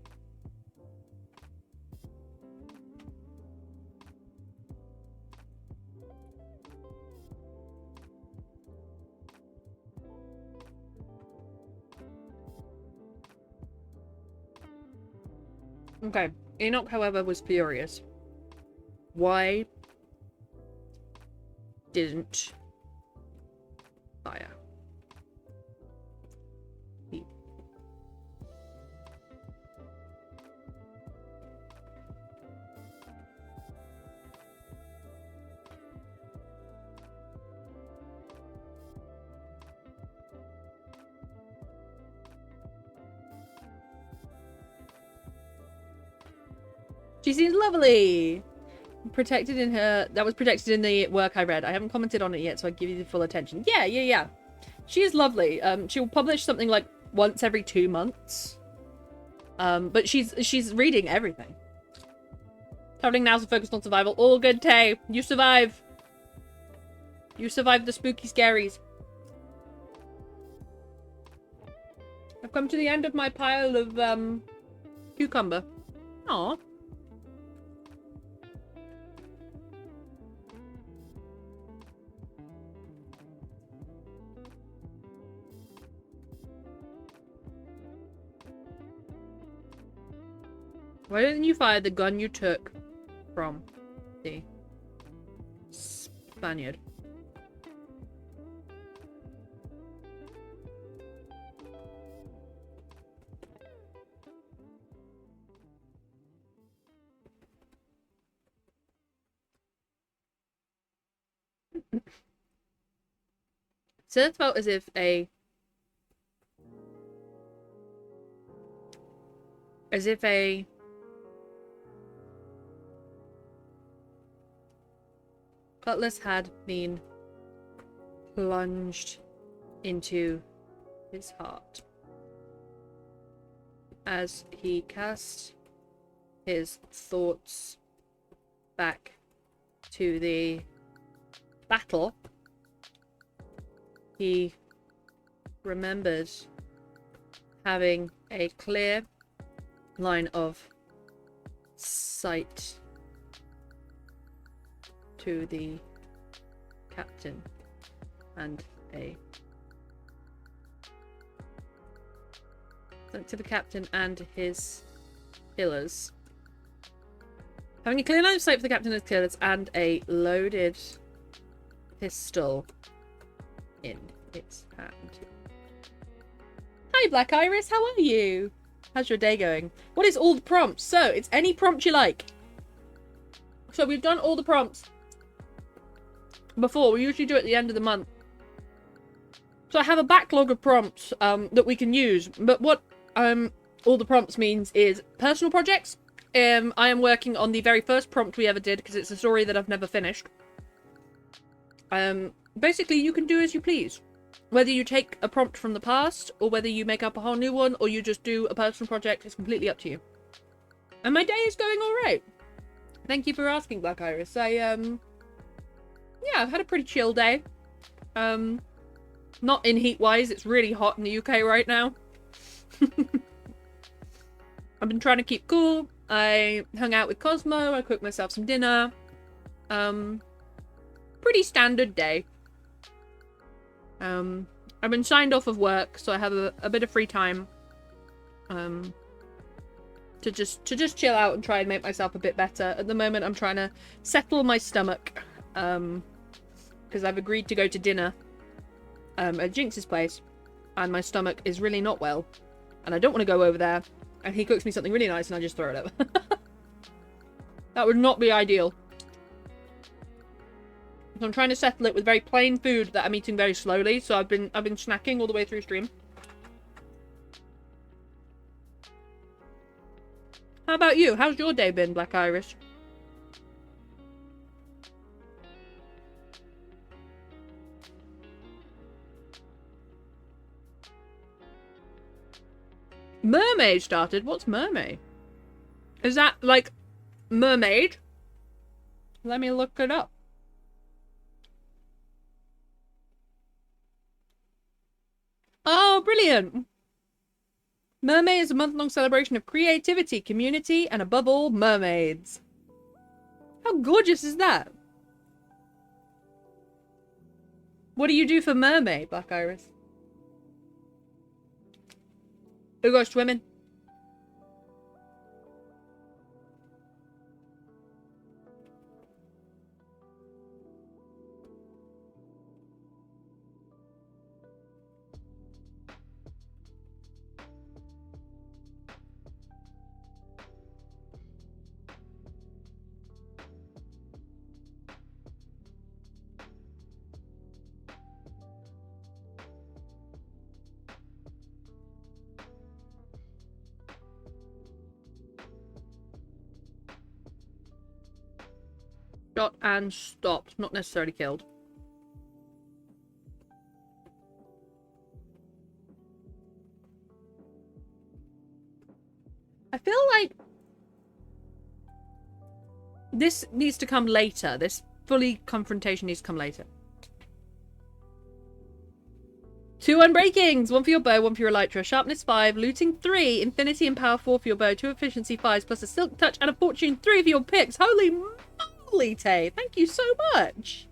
S2: Okay. Enoch, however, was furious. Why didn't fire? She seems lovely. Protected in her... That was protected in the work I read. I haven't commented on it yet, so I give you the full attention. Yeah. She is lovely. She'll publish something like once every 2 months. But she's reading everything. Traveling now is focused on survival. All good, Tay. You survive. You survived the spooky scaries. I've come to the end of my pile of, cucumber. Aw. Why didn't you fire the gun you took from the Spaniard? So it felt as if a cutlass had been plunged into his heart as he cast his thoughts back to the battle. He remembered having a clear line of sight to the captain and his pillars. Having a clear line of sight for the captain and his pillars and a loaded pistol in its hand. Hi Black Iris, how are you? How's your day going? What is all the prompts? So, it's any prompt you like. So we've done all the prompts before. We usually do it at the end of the month. So I have a backlog of prompts that we can use. But what all the prompts means is personal projects. I am working on the very first prompt we ever did because it's a story that I've never finished. Basically, you can do as you please. Whether you take a prompt from the past, or whether you make up a whole new one, or you just do a personal project, it's completely up to you. And my day is going alright. Thank you for asking, Black Iris. Yeah, I've had a pretty chill day. Not in heat-wise, it's really hot in the UK right now. I've been trying to keep cool. I hung out with Cosmo, I cooked myself some dinner. Pretty standard day. I've been signed off of work, so I have a bit of free time to just chill out and try and make myself a bit better. At the moment, I'm trying to settle my stomach because I've agreed to go to dinner at Jinx's place, and my stomach is really not well, and I don't want to go over there. And he cooks me something really nice, and I just throw it up. That would not be ideal. So I'm trying to settle it with very plain food that I'm eating very slowly. So I've been snacking all the way through stream. How about you? How's your day been, Black Iris? Mermaid started? What's mermaid? Is that like mermaid? Let me look it up. Oh, brilliant! Mermaid is a month-long celebration of creativity, community, and above all, mermaids. How gorgeous is that? What do you do for mermaid, Black Iris? Who goes swimming? Shot and stopped, not necessarily killed. I feel like this needs to come later. This fully confrontation needs to come later. 2 unbreakings! 1 for your bow, 1 for your elytra. Sharpness 5, looting 3, infinity and power 4 for your bow, 2 efficiency 5s, plus a silk touch and a fortune 3 for your picks. Holy moly, Tay! Thank you so much!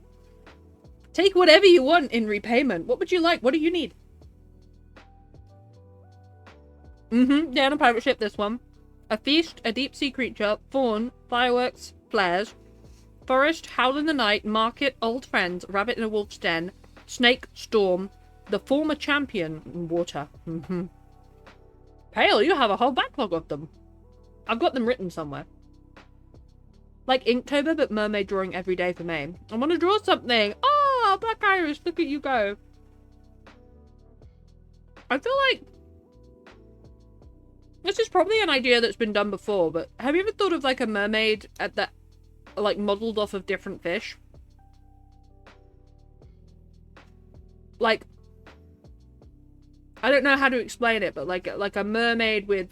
S2: Take whatever you want in repayment. What would you like? What do you need? Yeah, on a pirate ship, this one. A feast, a deep-sea creature, fawn, fireworks, flares, forest, howl in the night, market, old friends, rabbit in a wolf's den, snake, storm, the former champion, water. Pale, you have a whole backlog of them. I've got them written somewhere. Like Inktober, but mermaid drawing every day for May. I want to draw something. Oh, Black Iris, look at you go. I feel like this is probably an idea that's been done before, but have you ever thought of like a mermaid at that, like modeled off of different fish? Like, I don't know how to explain it, but like a mermaid with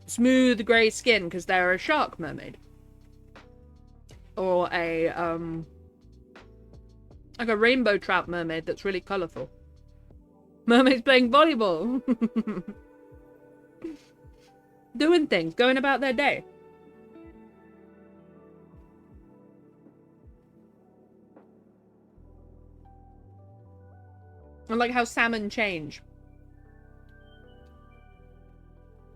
S2: smooth grey skin because they're a shark mermaid, or a like a rainbow trout mermaid that's really colourful. Mermaids playing volleyball. Doing things, going about their day. And like how salmon change.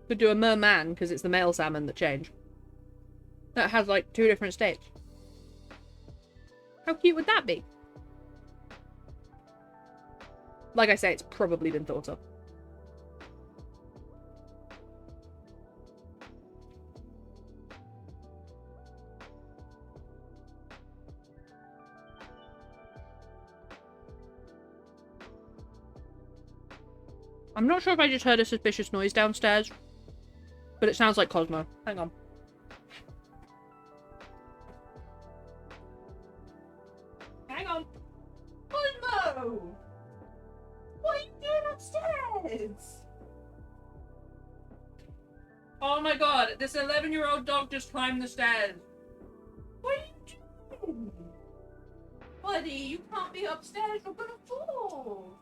S2: Could do a merman because it's the male salmon that change. That has like 2 different states. How cute would that be? Like I say, it's probably been thought of. I'm not sure if I just heard a suspicious noise downstairs, but it sounds like Cosmo. Hang on. Hang on. Cosmo! What are you doing upstairs? Oh my god, this 11-year-old dog just climbed the stairs. What are you doing? Buddy, you can't be upstairs, you're gonna fall.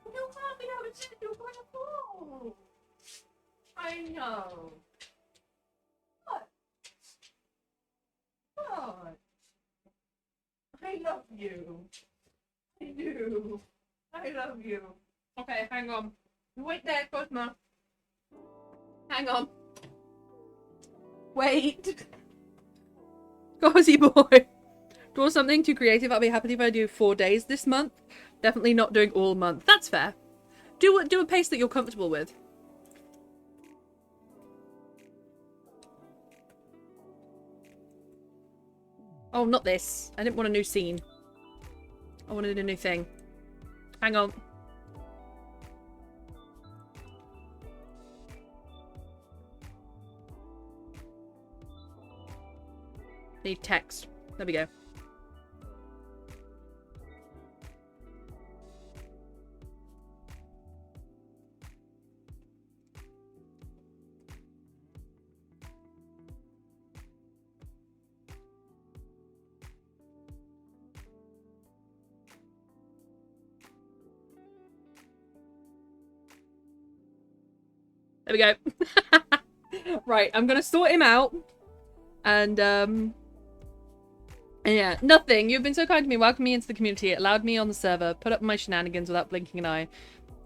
S2: You can't be upstairs, you're gonna fall. I know. What? What? I love you. I do. I love you. Okay, hang on. Wait there, Cosmo. Hang on. Wait. Cozy boy. Draw something too creative. I'll be happy if I do 4 days this month. Definitely not doing all month. That's fair. Do a pace that you're comfortable with. Oh, not this. I didn't want a new scene. I wanted a new thing. Hang on. Need text. There we go. There we go. Right, I'm gonna sort him out. And, yeah, nothing. You've been so kind to me, welcomed me into the community, it allowed me on the server, put up my shenanigans without blinking an eye.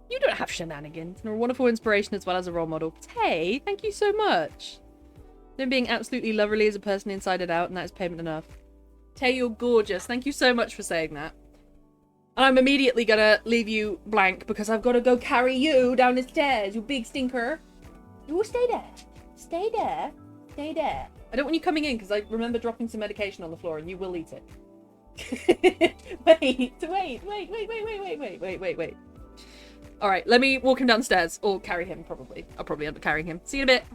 S2: You don't have shenanigans. You're a wonderful inspiration as well as a role model. Tay, thank you so much. You're being absolutely lovely as a person inside and out, and that is payment enough. Tay, you're gorgeous. Thank you so much for saying that. And I'm immediately gonna leave you blank because I've got to go carry you down the stairs, you big stinker. You will stay there. Stay there. Stay there. I don't want you coming in because I remember dropping some medication on the floor and you will eat it. Wait. Alright, let me walk him downstairs. Or carry him, probably. I'll probably end up carrying him. See you in a bit.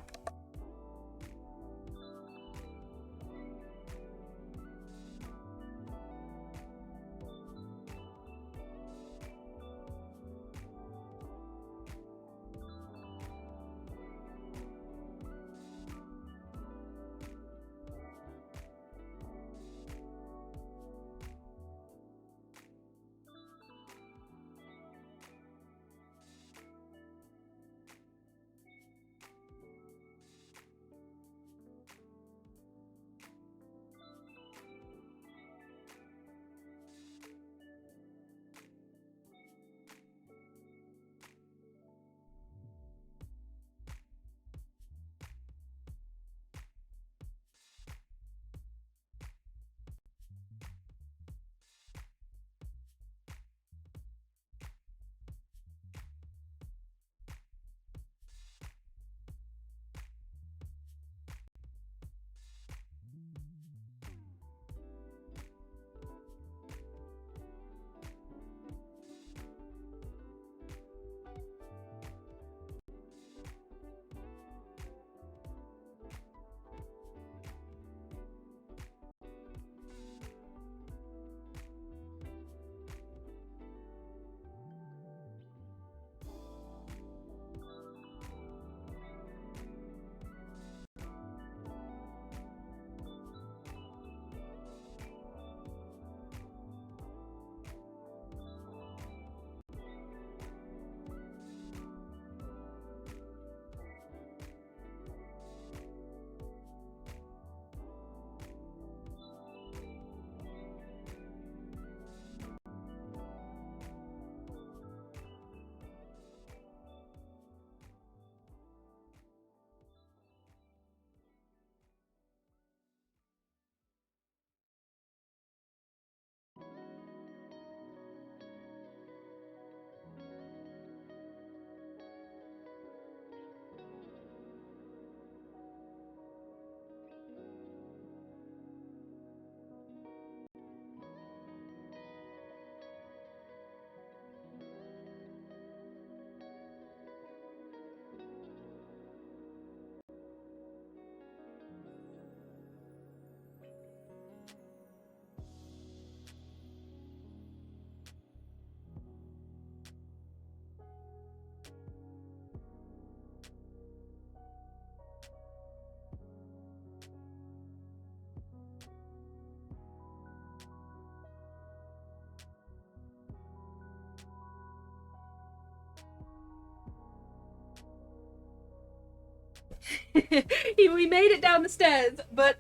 S2: we made it down the stairs, but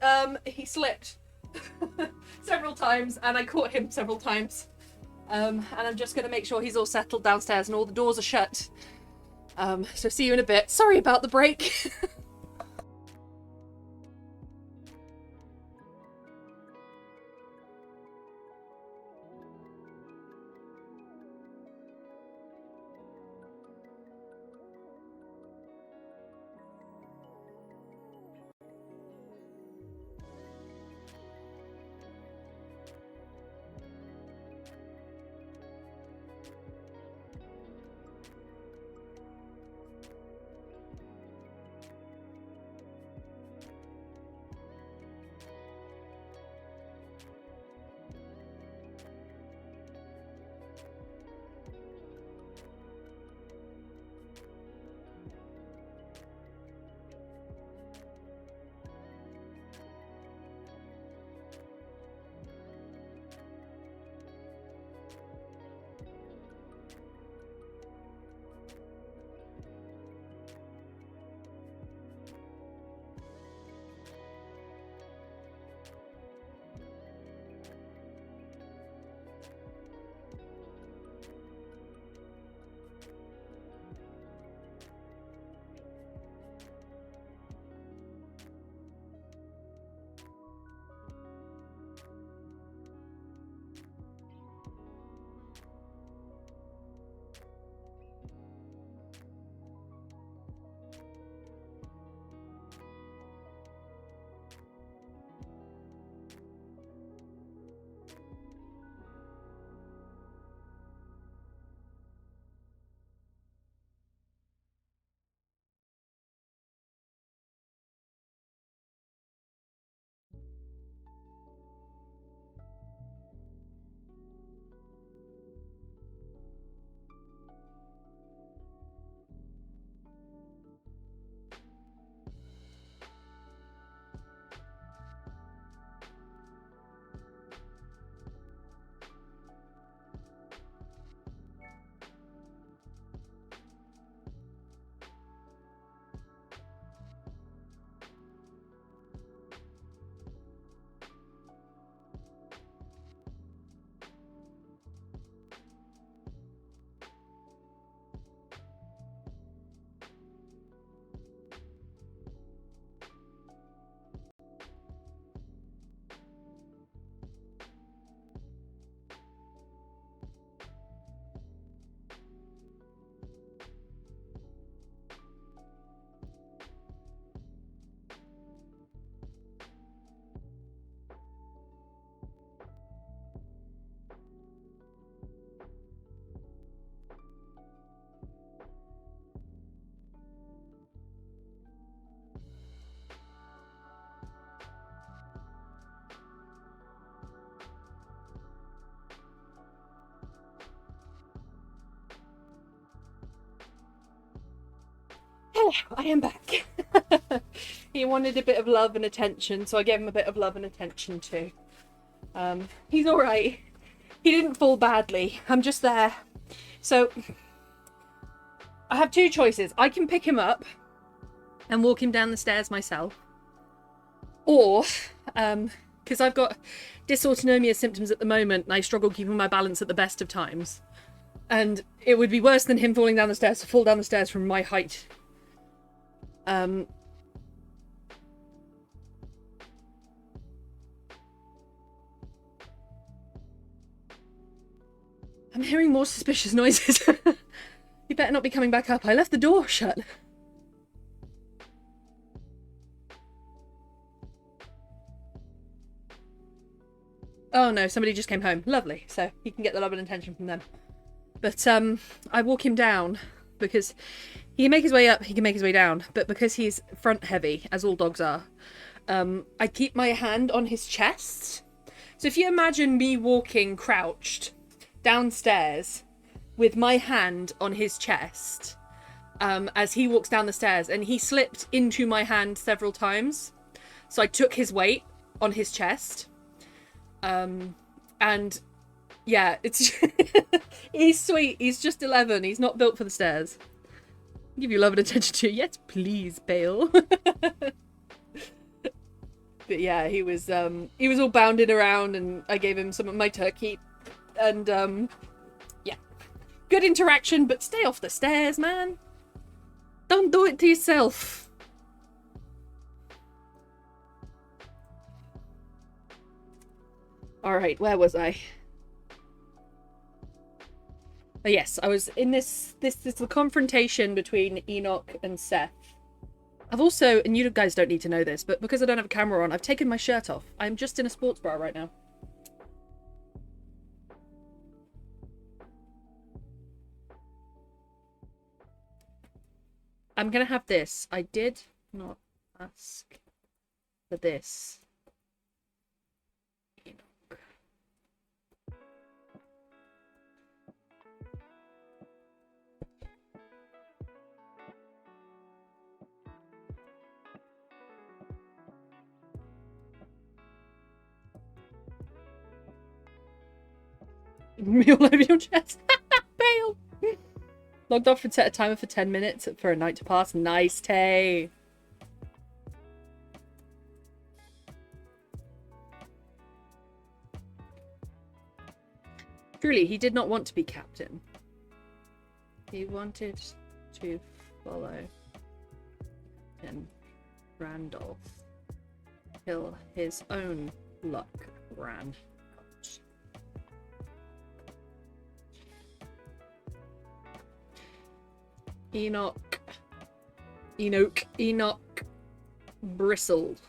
S2: he slipped several times, and I caught him several times. And I'm just going to make sure he's all settled downstairs and all the doors are shut. So see you in a bit. Sorry about the break. Hello, I am back. He wanted a bit of love and attention, so I gave him a bit of love and attention too. He's alright. He didn't fall badly. I'm just there. So, I have two choices. I can pick him up and walk him down the stairs myself. Or, because I've got dysautonomia symptoms at the moment and I struggle keeping my balance at the best of times. And it would be worse than him falling down the stairs to fall down the stairs from my height. I'm hearing more suspicious noises. You better not be coming back up. I left the door shut. Oh no, somebody just came home. Lovely. So he can get the love and attention from them. But I walk him down because he can make his way up, he can make his way down. But because he's front heavy, as all dogs are, I keep my hand on his chest. So if you imagine me walking crouched downstairs with my hand on his chest as he walks down the stairs, and he slipped into my hand several times. So I took his weight on his chest. And yeah, it's he's sweet. He's just 11. He's not built for the stairs. Give you love and attention too. Yes, please, Bale. But yeah, he was all bounded around, and I gave him some of my turkey, and yeah, good interaction. But stay off the stairs, man. Don't do it to yourself. All right, where was I? Oh, yes, I was in this the confrontation between Enoch and Seth. I've also, and you guys don't need to know this, but because I don't have a camera on, I've taken my shirt off. I'm just in a sports bra right now. I'm gonna have this. I did not ask for this. Enoch. Me all over your chest. Bale. Logged off and set a timer for 10 minutes for a night to pass. Nice, Tay. Truly, he did not want to be captain. He wanted to follow Captain Randolph till his own luck ran out. Enoch bristled.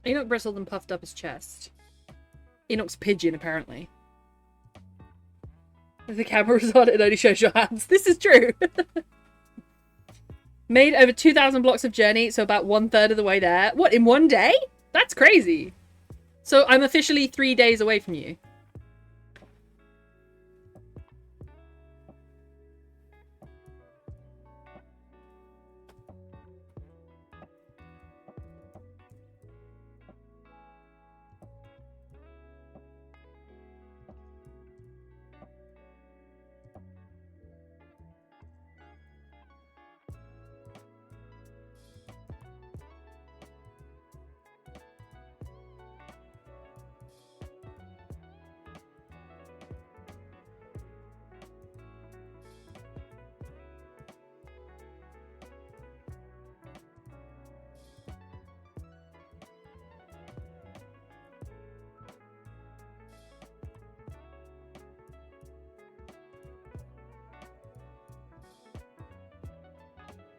S2: Enoch bristled and puffed up his chest. Enoch's pigeon, apparently. If the camera is on, it only shows your hands. This is true. Made over 2,000 blocks of journey, so about 1/3 of the way there. What, in one day? That's crazy. So I'm officially 3 days away from you.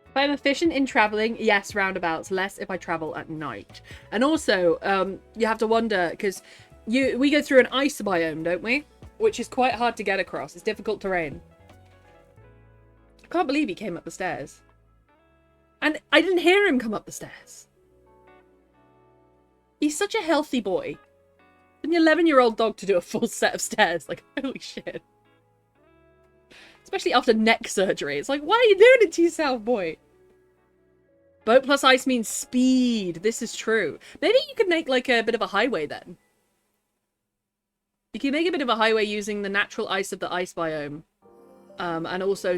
S2: If I'm efficient in traveling, yes, roundabouts. Less if I travel at night. And also, you have to wonder, because we go through an ice biome, don't we? Which is quite hard to get across. It's difficult terrain. I can't believe he came up the stairs. And I didn't hear him come up the stairs. He's such a healthy boy. An 11-year-old dog to do a full set of stairs. Like, holy shit. Especially after neck surgery. It's like, why are you doing it to yourself, boy? Boat plus ice means speed. This is true. Maybe you could make like a bit of a highway then. You can make a bit of a highway using the natural ice of the ice biome. And also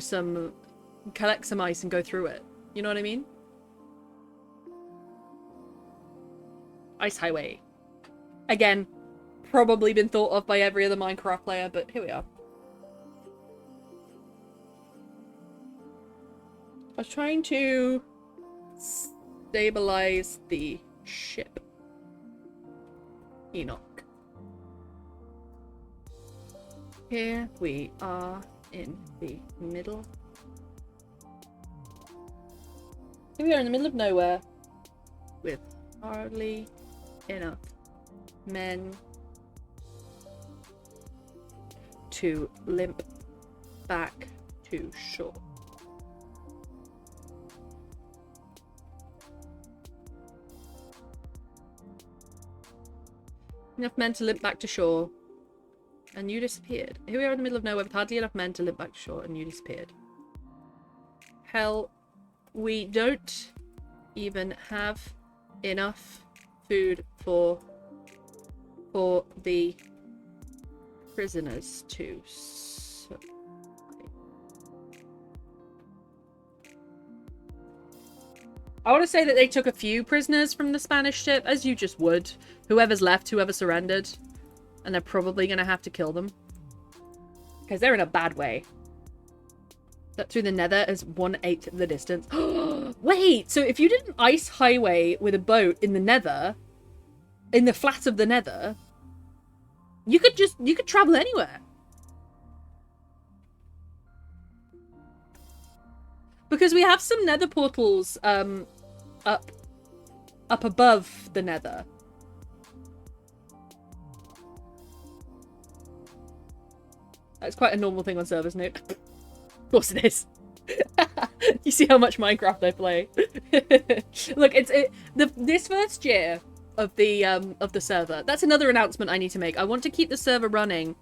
S2: collect some ice and go through it. You know what I mean? Ice highway. Again, probably been thought of by every other Minecraft player, but here we are. I was trying to stabilize the ship. Enoch. Here we are in the middle. Here we are in the middle of nowhere with hardly enough men to limp back to shore. Enough men to limp back to shore, and you disappeared. Here we are in the middle of nowhere with hardly enough men to limp back to shore, and you disappeared. Hell, we don't even have enough food for the prisoners to survive. I want to say that they took a few prisoners from the Spanish ship, as you just would. Whoever's left, whoever surrendered. And they're probably going to have to kill them. Because they're in a bad way. That through the nether is 1/8 of the distance. Wait, so if you did an ice highway with a boat in the nether, in the flat of the nether, you could travel anywhere. Because we have some nether portals up above the nether. That's quite a normal thing on servers, Note. Of course it is. You see how much Minecraft I play. Look, this first year of the server. That's another announcement I need to make. I want to keep the server running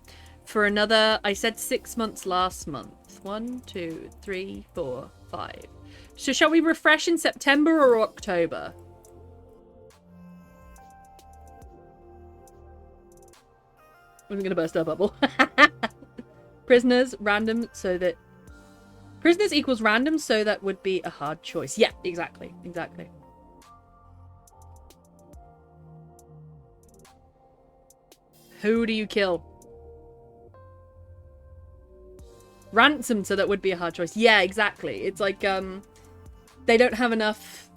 S2: for another, I said 6 months last month. 1, 2, 3, 4, 5. So shall we refresh in September or October? I'm gonna burst our bubble. Prisoners, random, so that... Prisoners equals random, so that would be a hard choice. Yeah, exactly. Exactly. Who do you kill? Ransom, so that would be a hard choice. Yeah, exactly. It's like, they don't have enough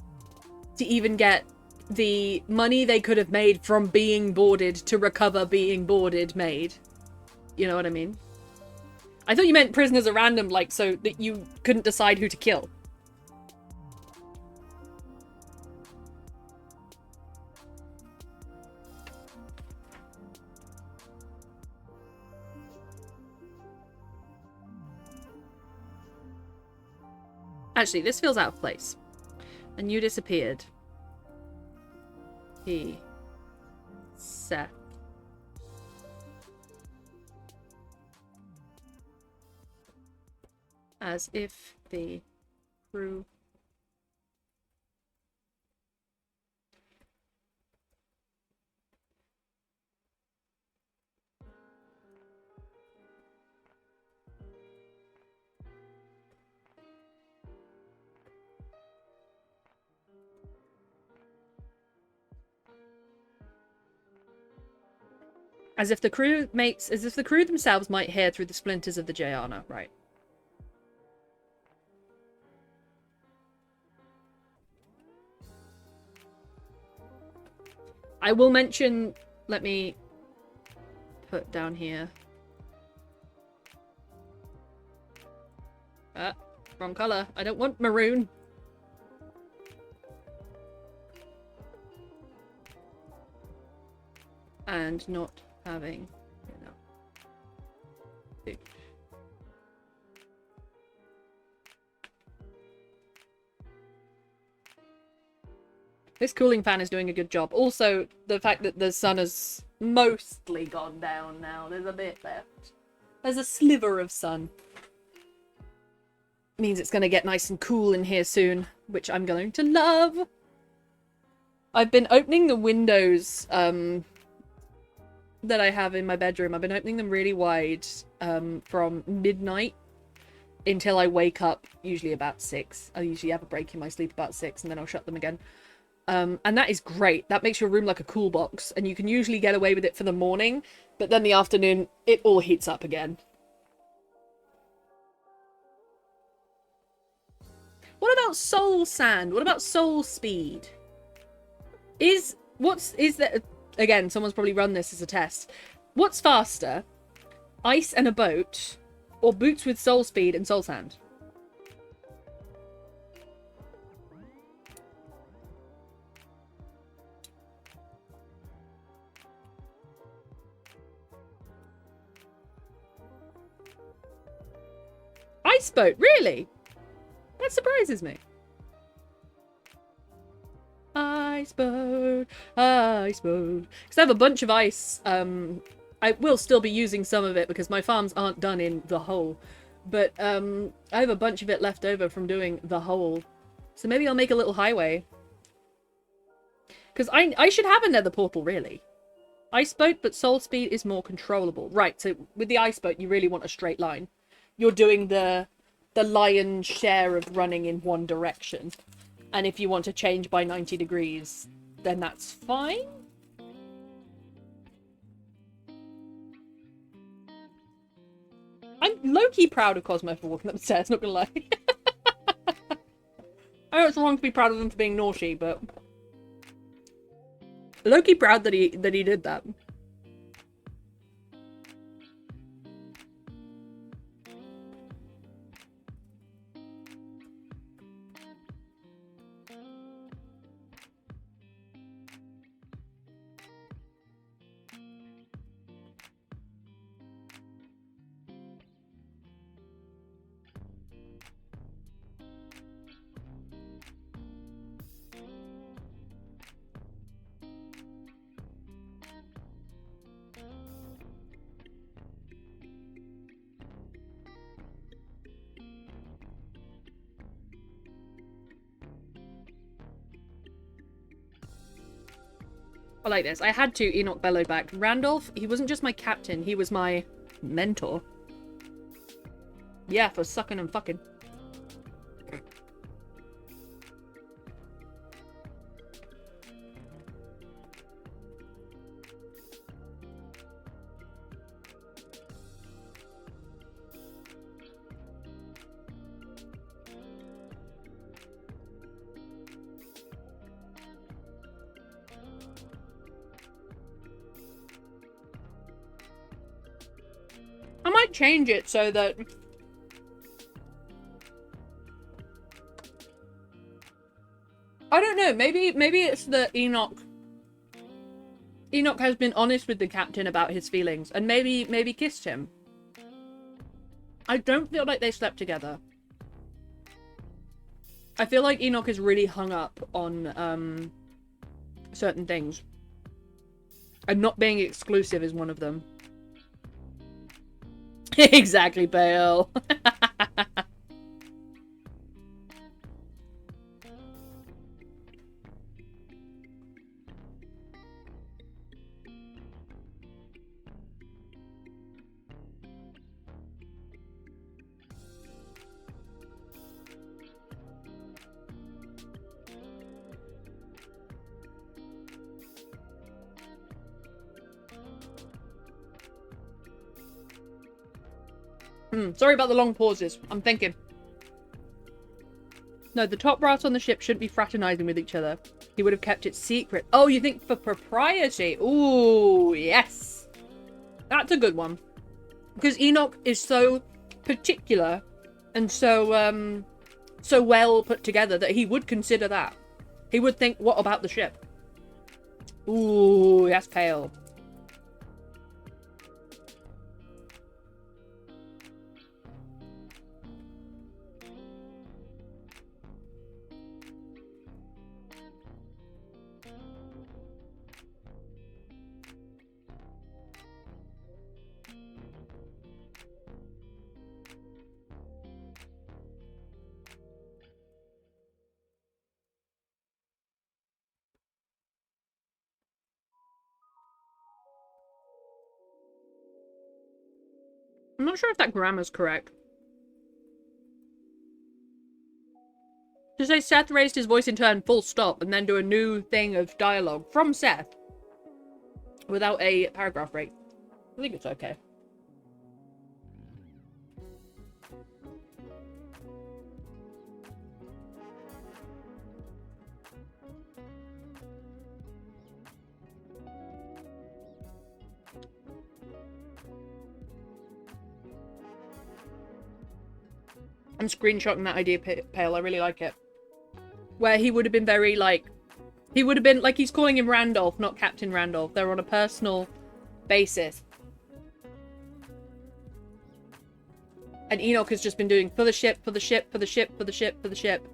S2: to even get the money they could have made from being boarded to recover being boarded made. You know what I mean? I thought you meant prisoners are random, like, so that you couldn't decide who to kill. Actually, this feels out of place. And you disappeared. He... Seth. As if the crew... As if the crew themselves might hear through the splinters of the Jayana, right? I will mention, let me put down here. Wrong color. I don't want maroon. And not having enough food. This cooling fan is doing a good job. Also, the fact that the sun has mostly gone down now. There's a bit left. There's a sliver of sun. Means it's going to get nice and cool in here soon, which I'm going to love. I've been opening the windows that I have in my bedroom. I've been opening them really wide from midnight until I wake up, usually about 6. I usually have a break in my sleep about 6, and then I'll shut them again. And that is great. That makes your room like a cool box, and you can usually get away with it for the morning, but then the afternoon, it all heats up again. What about soul sand? What about soul speed? Is that... Again, someone's probably run this as a test. What's faster? Ice and a boat, or boots with soul speed and soul sand? Ice boat, really? That surprises me. Ice boat, ice boat. Because I have a bunch of ice. I will still be using some of it because my farms aren't done in the hole. But I have a bunch of it left over from doing the hole. So maybe I'll make a little highway. Because I should have a nether portal, really. Ice boat, but soul speed is more controllable. Right, so with the ice boat, you really want a straight line. You're doing the lion's share of running in one direction. And if you want to change by 90 degrees, then that's fine. I'm low-key proud of Cosmo for walking upstairs, not gonna lie. I know it's wrong to be proud of him for being naughty, but low-key proud that he did that. I like this. I had to Enoch bellowed back. Randolph, he wasn't just my captain, he was my mentor. Yeah, for sucking and fucking. I might change it so that I don't know, maybe it's that Enoch has been honest with the captain about his feelings and maybe kissed him. I don't feel like they slept together. I feel like Enoch is really hung up on certain things. And not being exclusive is one of them. Exactly, Bale. Sorry about the long pauses. I'm thinking. No, the top brass on the ship shouldn't be fraternizing with each other. He would have kept it secret. Oh, you think for propriety? Ooh, yes. That's a good one. Because Enoch is so particular and so so well put together that he would consider that. He would think, what about the ship? Ooh, that's pale. I'm not sure if that grammar's correct. To say Seth raised his voice in turn, full stop, and then do a new thing of dialogue from Seth without a paragraph break. I think it's okay. I'm screenshotting that idea, Pale. I really like it. Where he would have been very, like... He would have been, like, he's calling him Randolph, not Captain Randolph. They're on a personal basis. And Enoch has just been doing for the ship, for the ship, for the ship, for the ship, for the ship.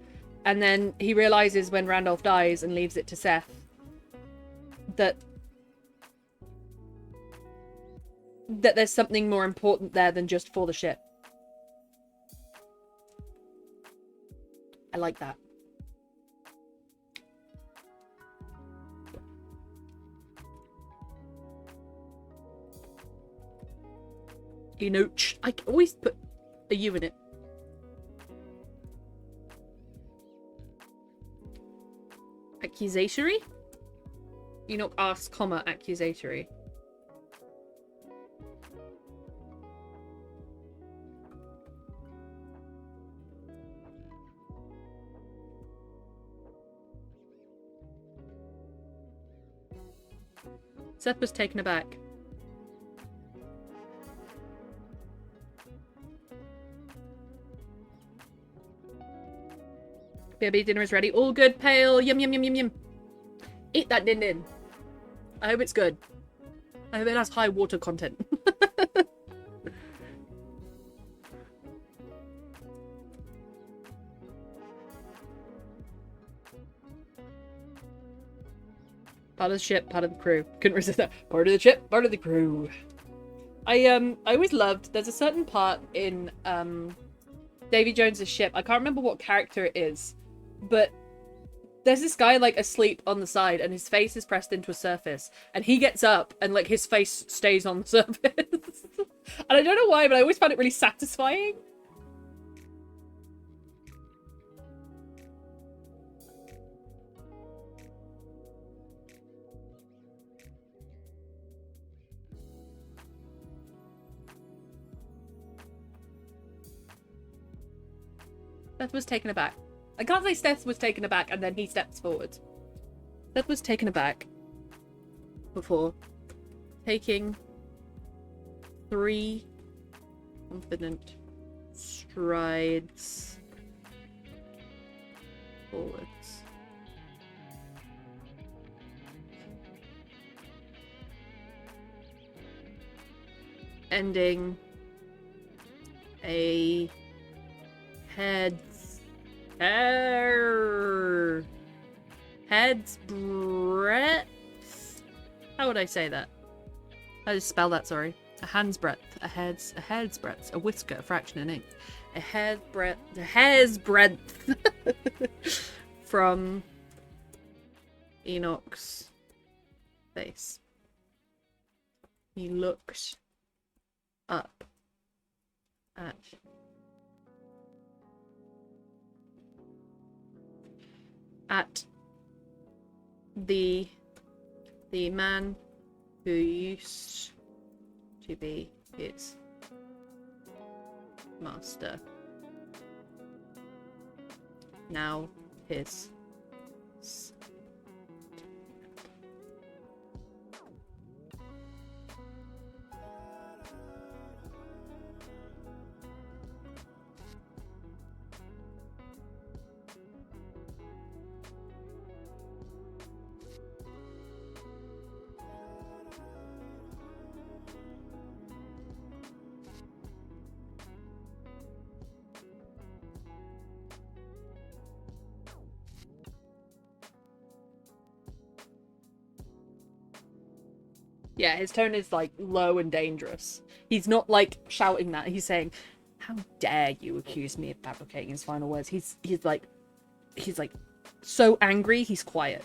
S2: And then he realizes when Randolph dies and leaves it to Seth that there's something more important there than just for the ship. I like that. Enoch. I always put a U in it. Accusatory? Enoch asks, comma, accusatory. Seth was taken aback. Baby, dinner is ready. All good, Pale. Yum, yum, yum, yum, yum. Eat that din din. I hope it's good. I hope it has high water content. Part of the ship, part of the crew. Couldn't resist that. Part of the ship, part of the crew. I always loved, there's a certain part in Davy Jones's ship. I can't remember what character it is, but there's this guy like asleep on the side and his face is pressed into a surface and he gets up and like his face stays on the surface. And I don't know why, but I always found it really satisfying. Seth was taken aback. I can't say Seth was taken aback and then he steps forward. Seth was taken aback before taking 3 confident strides forwards. Ending a head's breadth. How would I say that? How do I spell that? Sorry. A hand's breadth. A hair's breadth. A whisker. A fraction. An eighth. A hair's breadth from Enoch's face. He looked up at the man who used to be his master, now his Yeah, his tone is like low and dangerous. He's not like shouting that. He's saying, "How dare you accuse me of fabricating?" His final words. He's like so angry. He's quiet.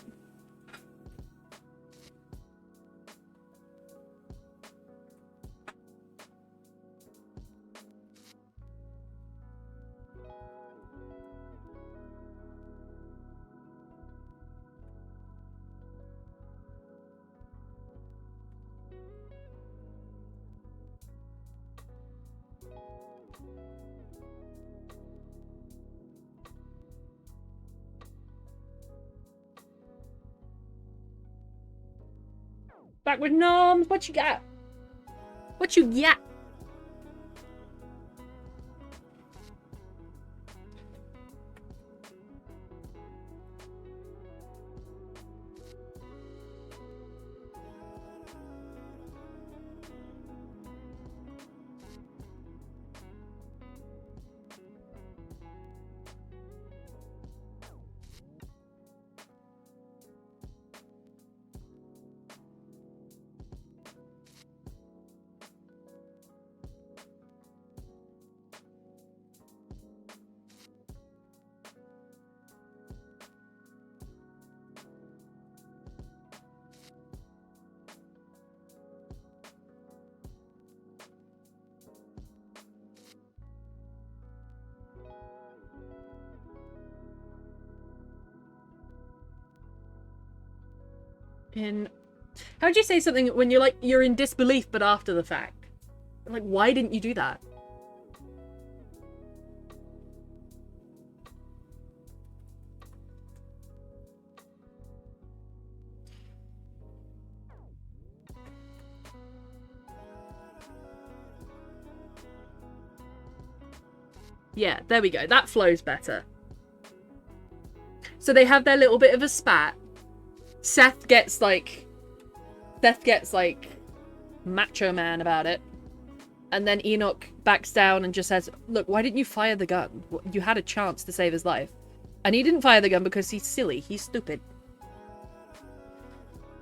S2: Back with Noms. What you got? What you got? In... How'd you say something when you're like, you're in disbelief but after the fact? Like, why didn't you do that? Yeah, there we go. That flows better. So they have their little bit of a spat. Seth gets like macho man about it. And then Enoch backs down and just says, look, why didn't you fire the gun? You had a chance to save his life. And he didn't fire the gun because he's silly. He's stupid.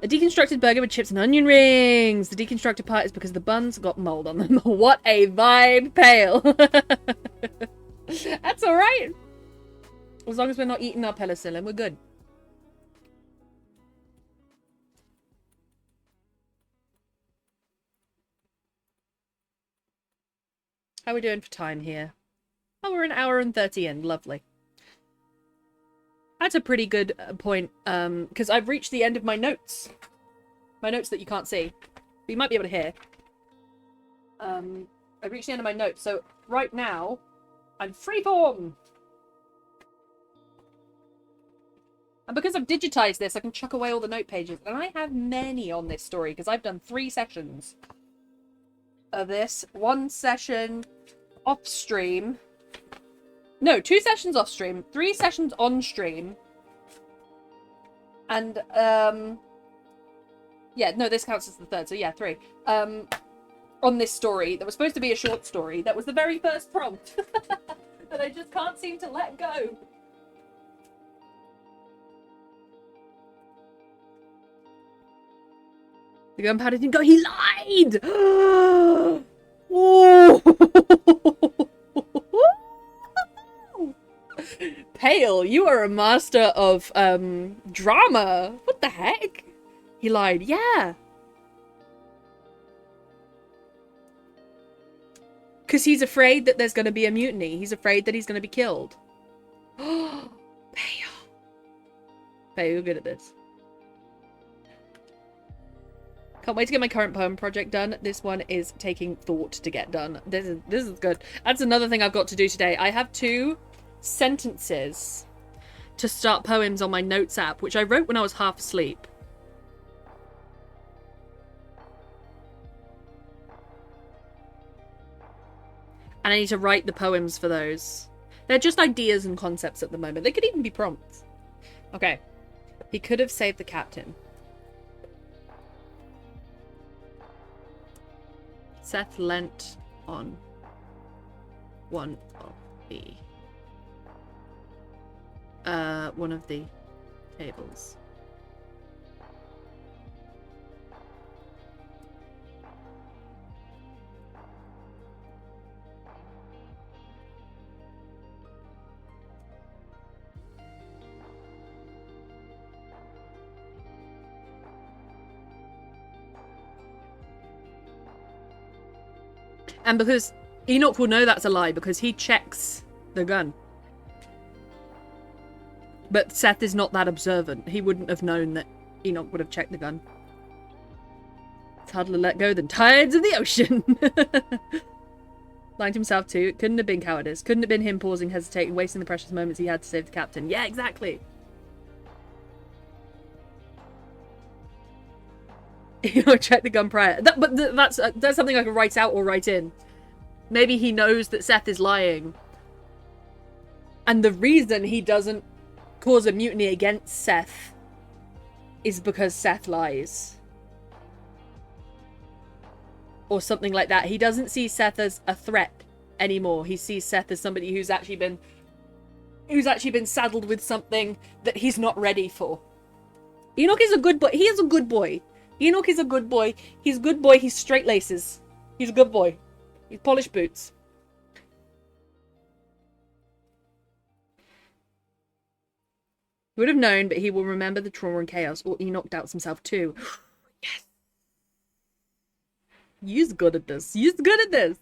S2: A deconstructed burger with chips and onion rings. The deconstructed part is because the buns got mold on them. What a vibe, Pale. That's alright. As long as we're not eating our penicillin, we're good. How are we doing for time here? Oh, we're an hour and 30 in. Lovely. That's a pretty good point, because I've reached the end of my notes. My notes that you can't see. But you might be able to hear. I've reached the end of my notes, so right now, I'm freeform! And because I've digitized this, I can chuck away all the note pages. And I have many on this story, because I've done 3 sessions of this. 1 session off stream. No, 2 sessions off stream. 3 sessions on stream. And, yeah, no, this counts as the 3rd, so yeah, 3. On this story, that was supposed to be a short story. That was the very first prompt. That I just can't seem to let go. The gunpowder didn't go. He lied! Oh! Pale, you are a master of drama. What the heck? He lied. Yeah. Because he's afraid that there's going to be a mutiny. He's afraid that he's going to be killed. Pale. Pale, you're good at this. Can't wait to get my current poem project done. This one is taking thought to get done. This is good. That's another thing I've got to do today. I have 2 sentences to start poems on my notes app, which I wrote when I was half asleep. And I need to write the poems for those. They're just ideas and concepts at the moment. They could even be prompts. Okay. He could have saved the captain. Seth leant on one of the tables. And because Enoch will know that's a lie because he checks the gun. But Seth is not that observant. He wouldn't have known that Enoch would have checked the gun. It's harder to let go than tides of the ocean. Lying to himself too. It couldn't have been cowardice. Couldn't have been him pausing, hesitating, wasting the precious moments he had to save the captain. Yeah, exactly. Enoch checked the gun prior. But that's something I can write out or write in. Maybe he knows that Seth is lying. And the reason he doesn't cause a mutiny against Seth is because Seth lies. Or something like that. He doesn't see Seth as a threat anymore. He sees Seth as somebody who's actually been saddled with something that he's not ready for. Enoch is a good boy. He is a good boy. Enoch is a good boy. He's a good boy. He's straight laces. He's a good boy. He's polished boots. He would have known, but he will remember the trauma and chaos. Or Enoch doubts himself too. Yes. You're good at this. You're good at this.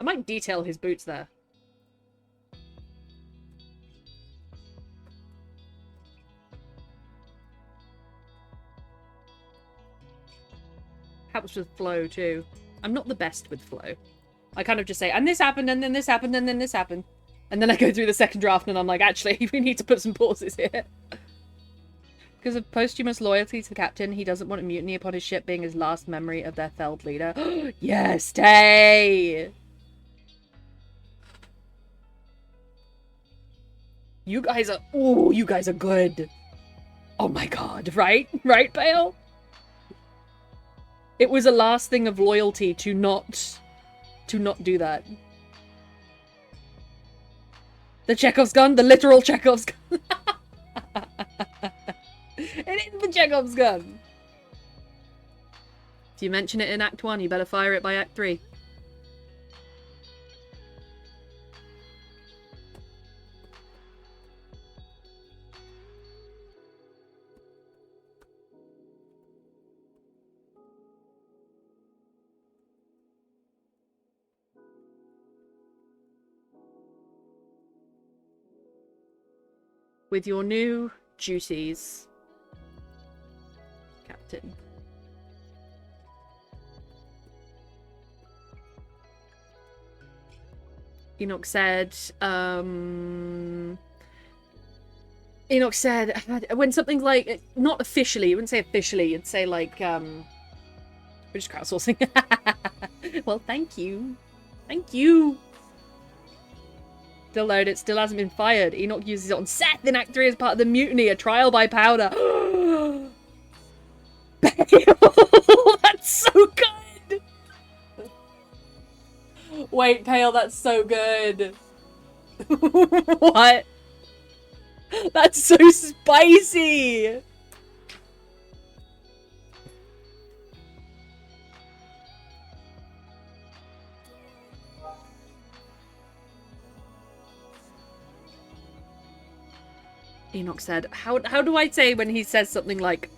S2: might detail his boots there. Helps with flow too. I'm not the best with flow. I kind of just say, and this happened, and then this happened, and then this happened. And then I go through the second draft and I'm like, actually, we need to put some pauses here. Because of posthumous loyalty to the captain, he doesn't want a mutiny upon his ship being his last memory of their felled leader. Yes, stay! You guys are... Ooh, you guys are good. Oh my god, right? Right, Pale? It was a last thing of loyalty to not do that. The Chekhov's gun? The literal Chekhov's gun. It is the Chekhov's gun. If you mention it in Act 1, you better fire it by Act 3. With your new duties, Captain. Enoch said, when something's like, not officially, you wouldn't say officially, you'd say like, we're just crowdsourcing. Well, thank you. Thank you. Still loaded, it still hasn't been fired. Enoch uses it on Seth in Act 3 as part of the mutiny, a trial by powder. That's so good! Wait, Pale, that's so good. What? That's so spicy! Enoch said, how do I say when he says something like...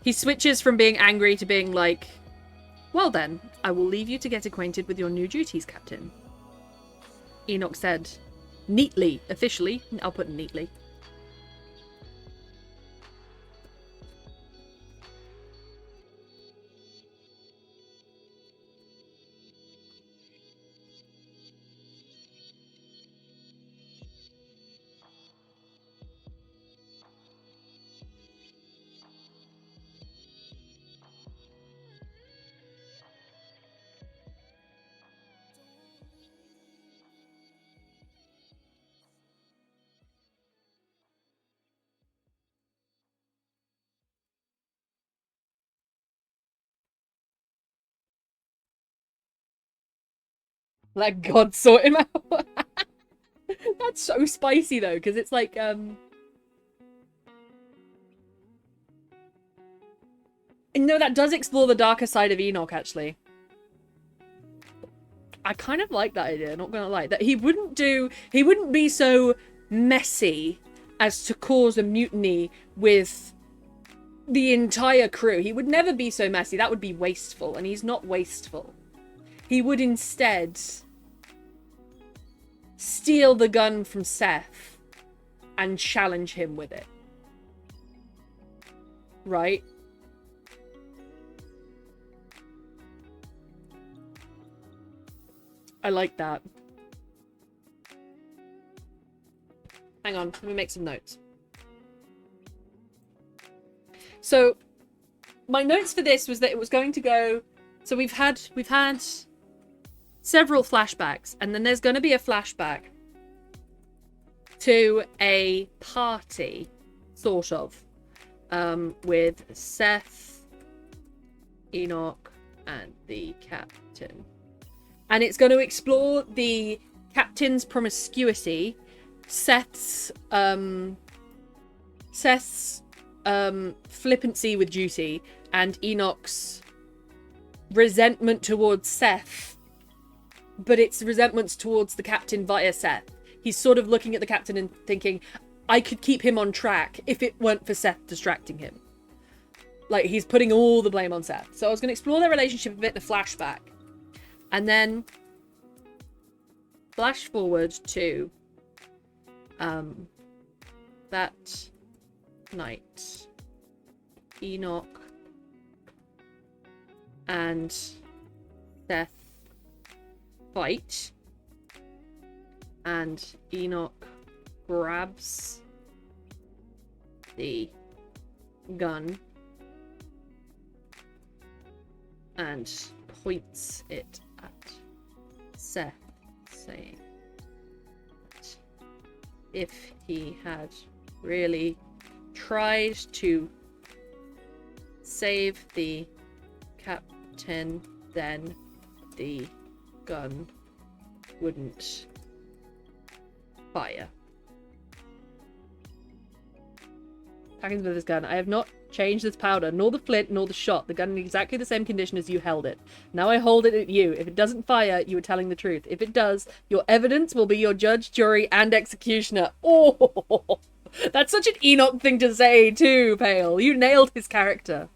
S2: He switches from being angry to being like, well then, I will leave you to get acquainted with your new duties, Captain. Enoch said, neatly, officially, I'll put neatly. Let God sort him out. That's so spicy though, because it's like, no, that does explore the darker side of Enoch, actually. I kind of like that idea, not gonna lie. That he wouldn't be so messy as to cause a mutiny with the entire crew. He would never be so messy. That would be wasteful, and he's not wasteful. He would instead steal the gun from Seth and challenge him with it. Right? I like that. Hang on, let me make some notes. So, my notes for this was that it was going to go... So we've had several flashbacks, and then there's going to be a flashback to a party, sort of, with Seth, Enoch, and the captain. And it's going to explore the captain's promiscuity, Seth's flippancy with duty, and Enoch's resentment towards Seth. But it's resentments towards the captain via Seth. He's sort of looking at the captain and thinking, I could keep him on track if it weren't for Seth distracting him. Like, he's putting all the blame on Seth. So I was going to explore their relationship a bit in a flashback. And then flash forward to that night. Enoch and Seth fight. And Enoch grabs the gun and points it at Seth, saying that if he had really tried to save the captain, then the gun wouldn't fire. Packing with this gun. I have not changed this powder, nor the flint, nor the shot. The gun in exactly the same condition as you held it. Now I hold it at you. If it doesn't fire, you are telling the truth. If it does, your evidence will be your judge, jury, and executioner. Oh, that's such an Enoch thing to say too, Pale. You nailed his character.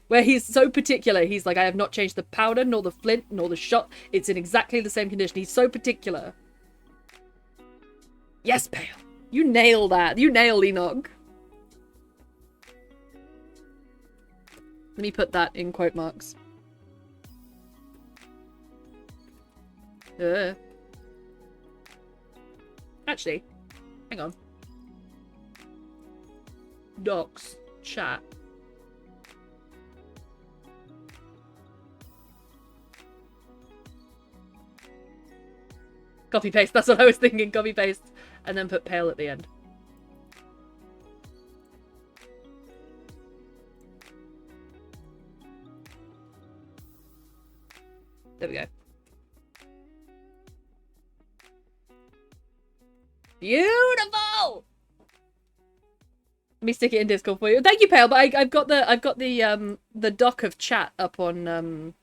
S2: Where he's so particular. He's like, I have not changed the powder, nor the flint, nor the shot. It's in exactly the same condition. He's so particular. Yes, Pale. You nail that. You nailed Enoch. Let me put that in quote marks. Actually, hang on. Docs, chat. Copy paste, that's what I was thinking. Copy paste. And then put Pale at the end. There we go. Beautiful. Let me stick it in Discord for you. Thank you, Pale. But I've got the doc of chat up on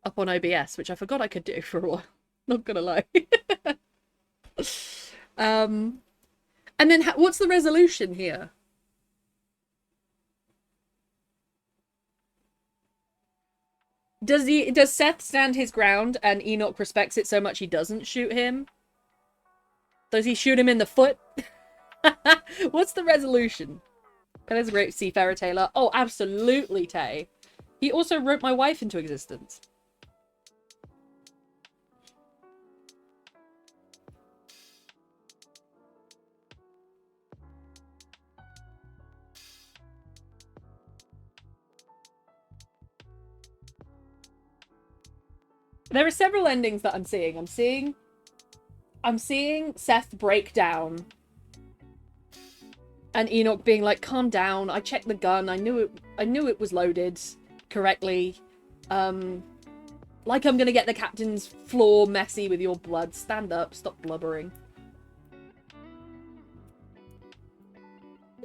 S2: OBS, which I forgot I could do for a while. Not gonna lie. And then what's the resolution here? Does Seth stand his ground and Enoch respects it so much he doesn't shoot him? Does he shoot him in the foot? What's the resolution? That is a great seafarer, Taylor. Oh, absolutely, Tay. He also wrote my wife into existence. There are several endings that I'm seeing. I'm seeing Seth break down. And Enoch being like, calm down. I checked the gun. I knew it was loaded correctly. Like I'm gonna get the captain's floor messy with your blood. Stand up. Stop blubbering.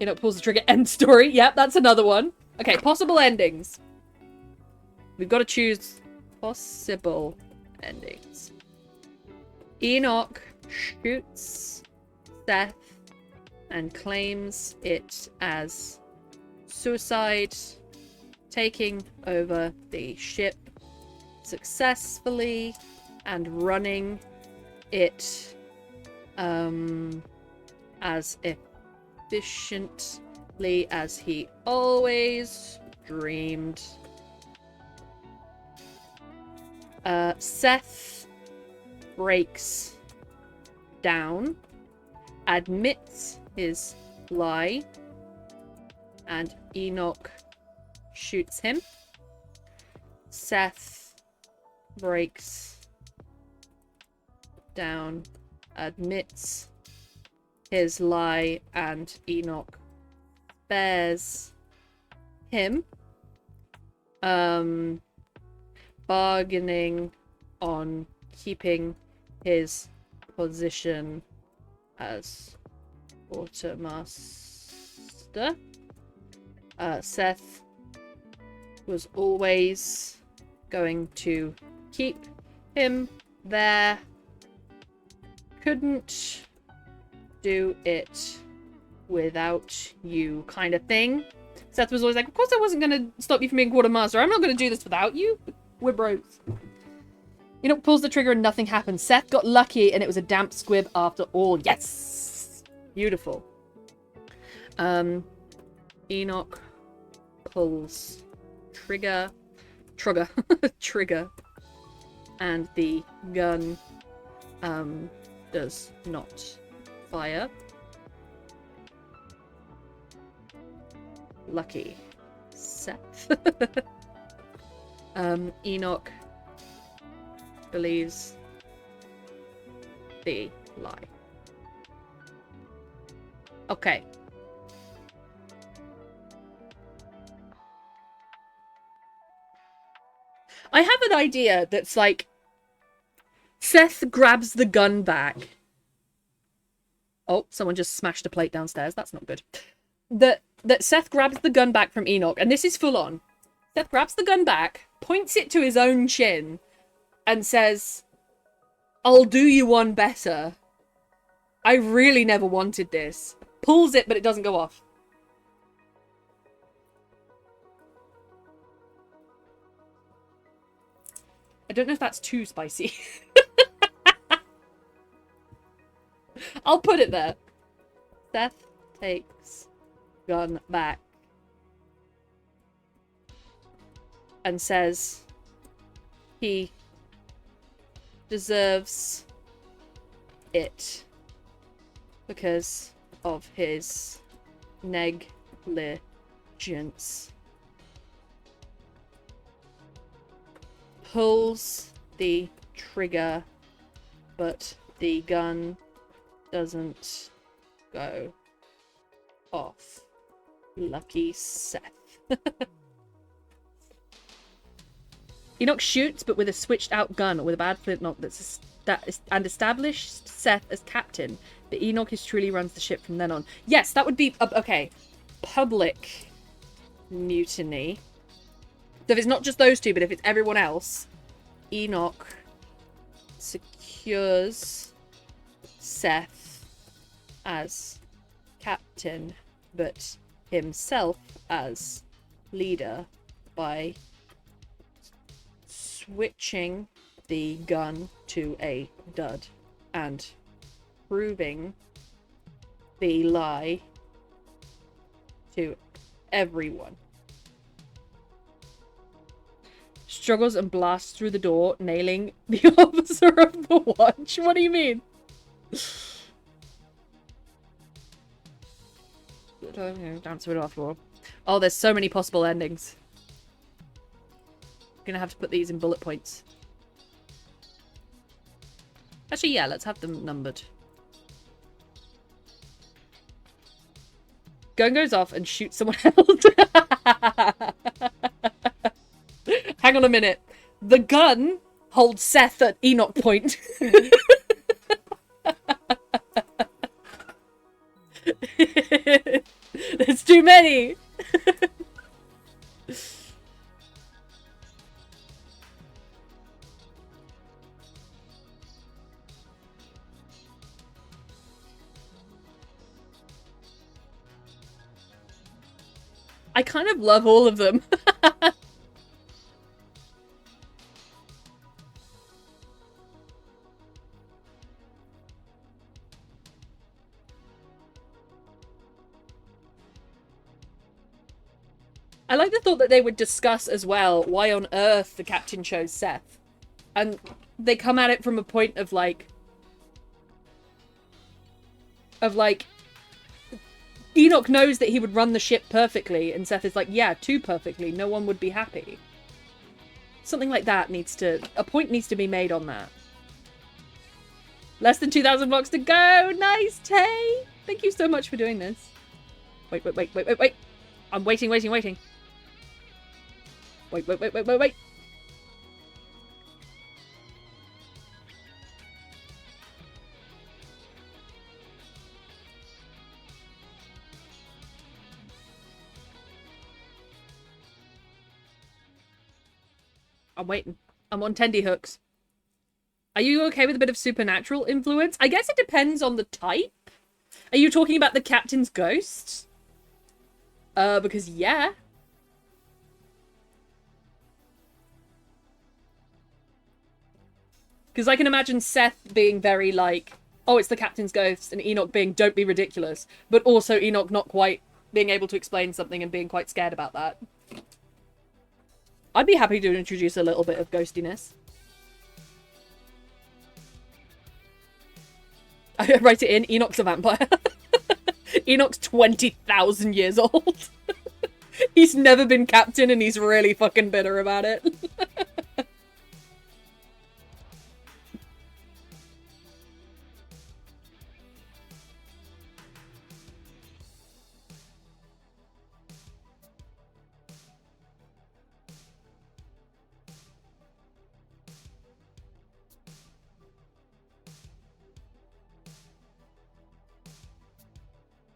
S2: Enoch pulls the trigger. End story. Yep, that's another one. Okay, possible endings. We've got to choose possible endings. Enoch shoots Seth and claims it as suicide, taking over the ship successfully and running it as efficiently as he always dreamed. Seth breaks down, admits his lie, and Enoch shoots him. Seth breaks down, admits his lie, and Enoch spares him. Bargaining on keeping his position as quartermaster. Seth was always going to keep him there. Couldn't do it without you, kind of thing. Seth was always like, of course I wasn't going to stop you from being quartermaster. I'm not going to do this without you. We're bros. Enoch pulls the trigger and nothing happens. Seth got lucky and it was a damp squib after all. Yes! Beautiful. Enoch pulls trigger. And the gun does not fire. Lucky Seth. Enoch believes the lie. Okay. I have an idea that's like Seth grabs the gun back. Oh, someone just smashed a plate downstairs. That's not good. That Seth grabs the gun back from Enoch, and this is full on. Seth grabs the gun back, points it to his own chin, and says, "I'll do you one better. I really never wanted this." Pulls it, but it doesn't go off. I don't know if that's too spicy. I'll put it there. Seth takes gun back and says he deserves it because of his negligence. Pulls the trigger, but the gun doesn't go off. Lucky Seth. Enoch shoots, but with a switched out gun or with a bad flintlock and established Seth as captain. But Enoch is truly runs the ship from then on. Yes, that would be okay. Public mutiny. So if it's not just those two, but if it's everyone else, Enoch secures Seth as captain, but himself as leader by switching the gun to a dud and proving the lie to everyone. Struggles and blasts through the door, nailing the officer of the watch. What do you mean? Dance with off wall. Oh, there's so many possible endings. I'm gonna have to put these in bullet points. Actually, yeah, let's have them numbered. Gun goes off and shoots someone else. Hang on a minute. The gun holds Seth at Enoch point. There's too many. I kind of love all of them. I like the thought that they would discuss as well why on earth the captain chose Seth. And they come at it from a point of like... Enoch knows that he would run the ship perfectly, and Seth is like, yeah, too perfectly. No one would be happy. Something like that needs to... A point needs to be made on that. Less than 2,000 blocks to go! Nice, Tay! Thank you so much for doing this. Wait. I'm waiting. Wait. I'm waiting. I'm on tendy hooks. Are you okay with a bit of supernatural influence? I guess it depends on the type. Are you talking about the captain's ghost? Because yeah. Because I can imagine Seth being very like, oh, it's the captain's ghost, and Enoch being, don't be ridiculous. But also Enoch not quite being able to explain something and being quite scared about that. I'd be happy to introduce a little bit of ghostiness. I write it in, Enoch's a vampire. Enoch's 20,000 years old. He's never been captain and he's really fucking bitter about it.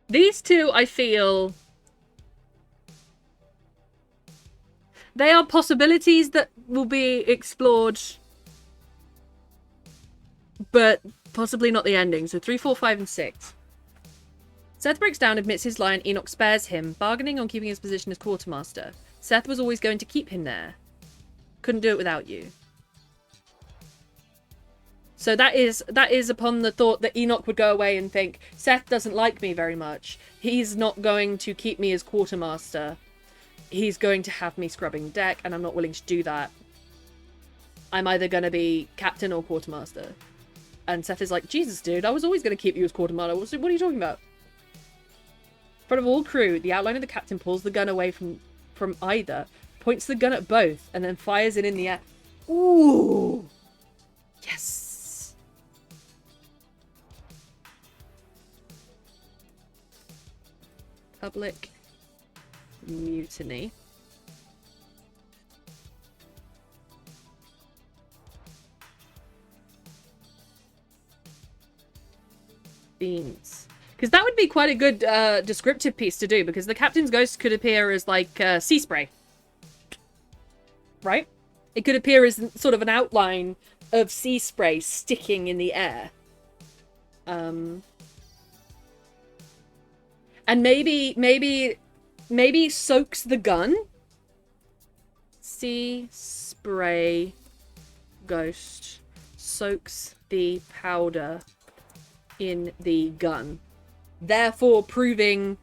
S2: These two, I feel... they are possibilities that will be explored, but possibly not the ending. So 3, 4, 5, and 6. Seth breaks down, admits his lie, and Enoch spares him, bargaining on keeping his position as quartermaster. Seth was always going to keep him there. Couldn't do it without you. So that is upon the thought that Enoch would go away and think, Seth doesn't like me very much. He's not going to keep me as quartermaster. He's going to have me scrubbing deck, and I'm not willing to do that. I'm either going to be captain or quartermaster. And Seth is like, Jesus, dude, I was always going to keep you as quartermaster. What are you talking about? In front of all crew, the outline of the captain pulls the gun away from either, points the gun at both, and then fires it in the air. Ooh! Yes! Public mutiny. Beans. Because that would be quite a good descriptive piece to do, because the captain's ghost could appear as like sea spray. Right? It could appear as sort of an outline of sea spray sticking in the air. And maybe soaks the gun. Sea spray ghost soaks the powder in the gun, therefore proving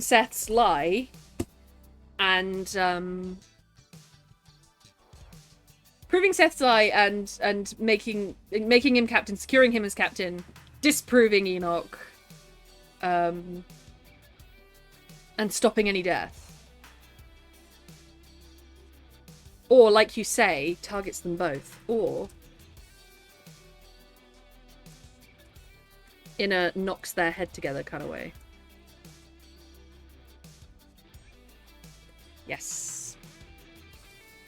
S2: Seth's lie, and making him captain, securing him as captain, disproving Enoch, and stopping any death. Or, like you say, targets them both. Or in a knocks their head together kind of way. Yes.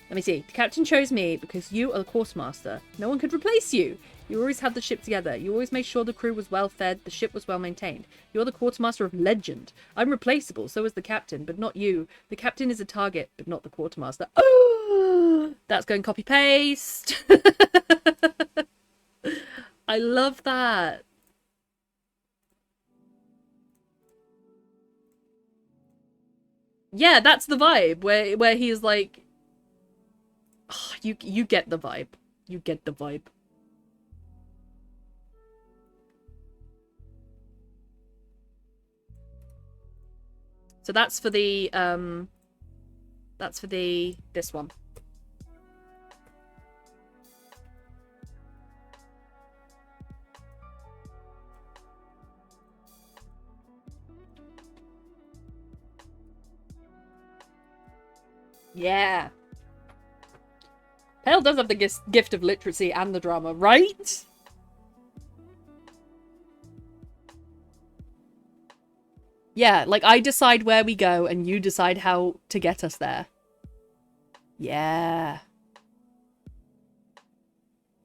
S2: Let me see. The captain chose me because you are the quartermaster. No one could replace you. You always had the ship together. You always made sure the crew was well fed, the ship was well maintained. You're the quartermaster of legend. I'm replaceable, so is the captain, but not you. The captain is a target, but not the quartermaster. Oh! That's going copy-paste. I love that. Yeah, that's the vibe, where he's like... Oh, you get the vibe. You get the vibe. So that's for the, this one. Yeah. Pale does have the gift of literacy and the drama, right? Yeah, like I decide where we go and you decide how to get us there. Yeah.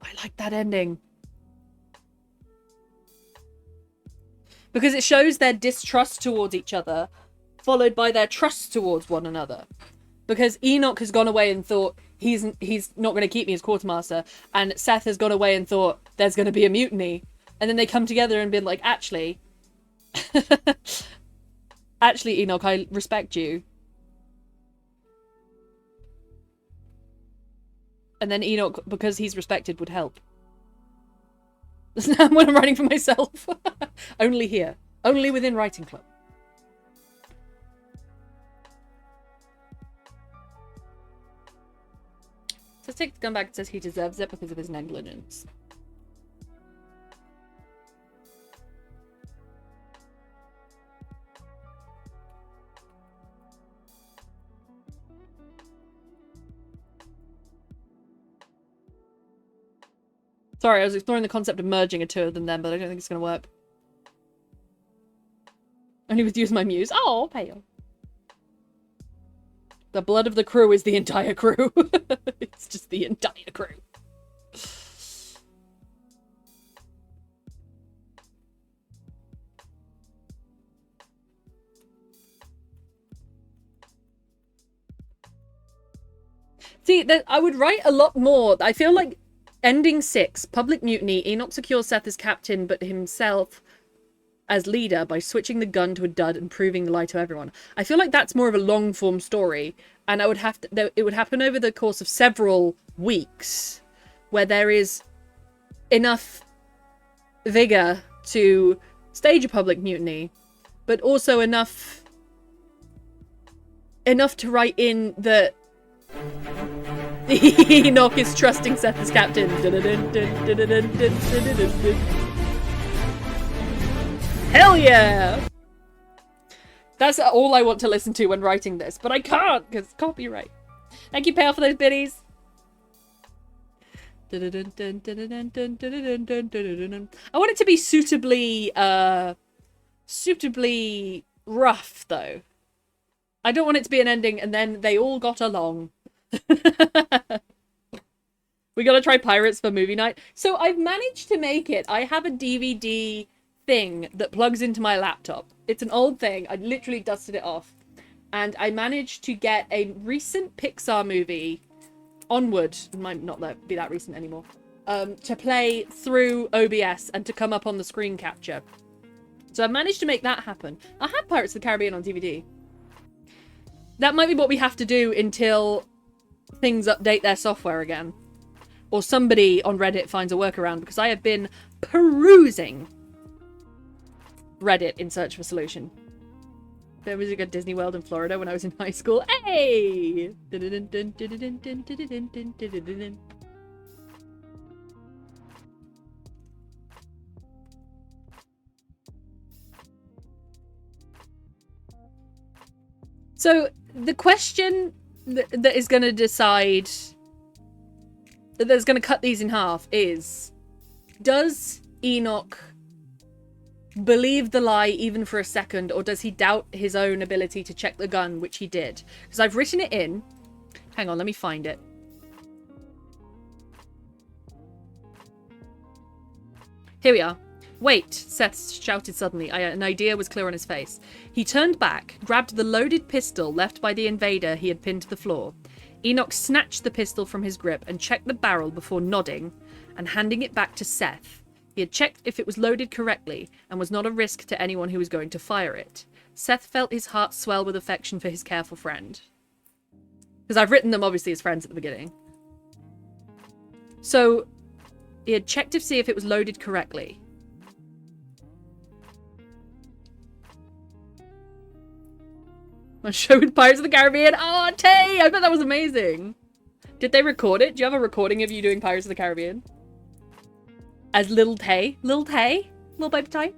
S2: I like that ending. Because it shows their distrust towards each other, followed by their trust towards one another. Because Enoch has gone away and thought he's not going to keep me as quartermaster, and Seth has gone away and thought there's going to be a mutiny, and then they come together and been like, actually Actually, Enoch, I respect you. And then Enoch, because he's respected, would help. Now when I'm writing for myself. Only here. Only within Writing Club. Says take the gun back and says he deserves it because of his negligence. Sorry, I was exploring the concept of merging a two of them then, but I don't think it's going to work. Only with use my muse. Oh, pale. The blood of the crew is the entire crew. It's just the entire crew. See, I would write a lot more. I feel like ending 6, public mutiny, Enoch secures Seth as captain, but himself as leader by switching the gun to a dud and proving the lie to everyone. I feel like that's more of a long-form story, and I would have to. It would happen over the course of several weeks, where there is enough vigor to stage a public mutiny, but also enough to write in that Enoch is trusting Seth as captain. Hell yeah! That's all I want to listen to when writing this, but I can't because it's copyright. Thank you, Pale, for those biddies. I want it to be suitably rough, though. I don't want it to be an ending and then they all got along. We gotta try Pirates for movie night. So I've managed to make it. I have a DVD thing that plugs into my laptop. It's an old thing. I literally dusted it off. And I managed to get a recent Pixar movie, Onward, it might not be that recent anymore, to play through OBS and to come up on the screen capture. So I managed to make that happen. I had Pirates of the Caribbean on DVD. That might be what we have to do until things update their software again. Or somebody on Reddit finds a workaround, because I have been perusing Reddit in search of a solution. There was a good Disney World in Florida when I was in high school. Hey! So the question that is going to decide, that's going to cut these in half is, does Enoch believe the lie even for a second, or does he doubt his own ability to check the gun, which he did? Because I've written it in. Hang on, let me find it. Here we are. Wait, Seth shouted suddenly. An idea was clear on his face. He turned back, grabbed the loaded pistol left by the invader he had pinned to the floor. Enoch snatched the pistol from his grip and checked the barrel before nodding and handing it back to Seth. He had checked if it was loaded correctly and was not a risk to anyone who was going to fire it. Seth felt his heart swell with affection for his careful friend. Because I've written them obviously as friends at the beginning. So, he had checked to see if it was loaded correctly. A show with Pirates of the Caribbean. Oh, Tay! I bet that was amazing. Did they record it? Do you have a recording of you doing Pirates of the Caribbean? As Little Tay? Little Tay? Little baby Tay?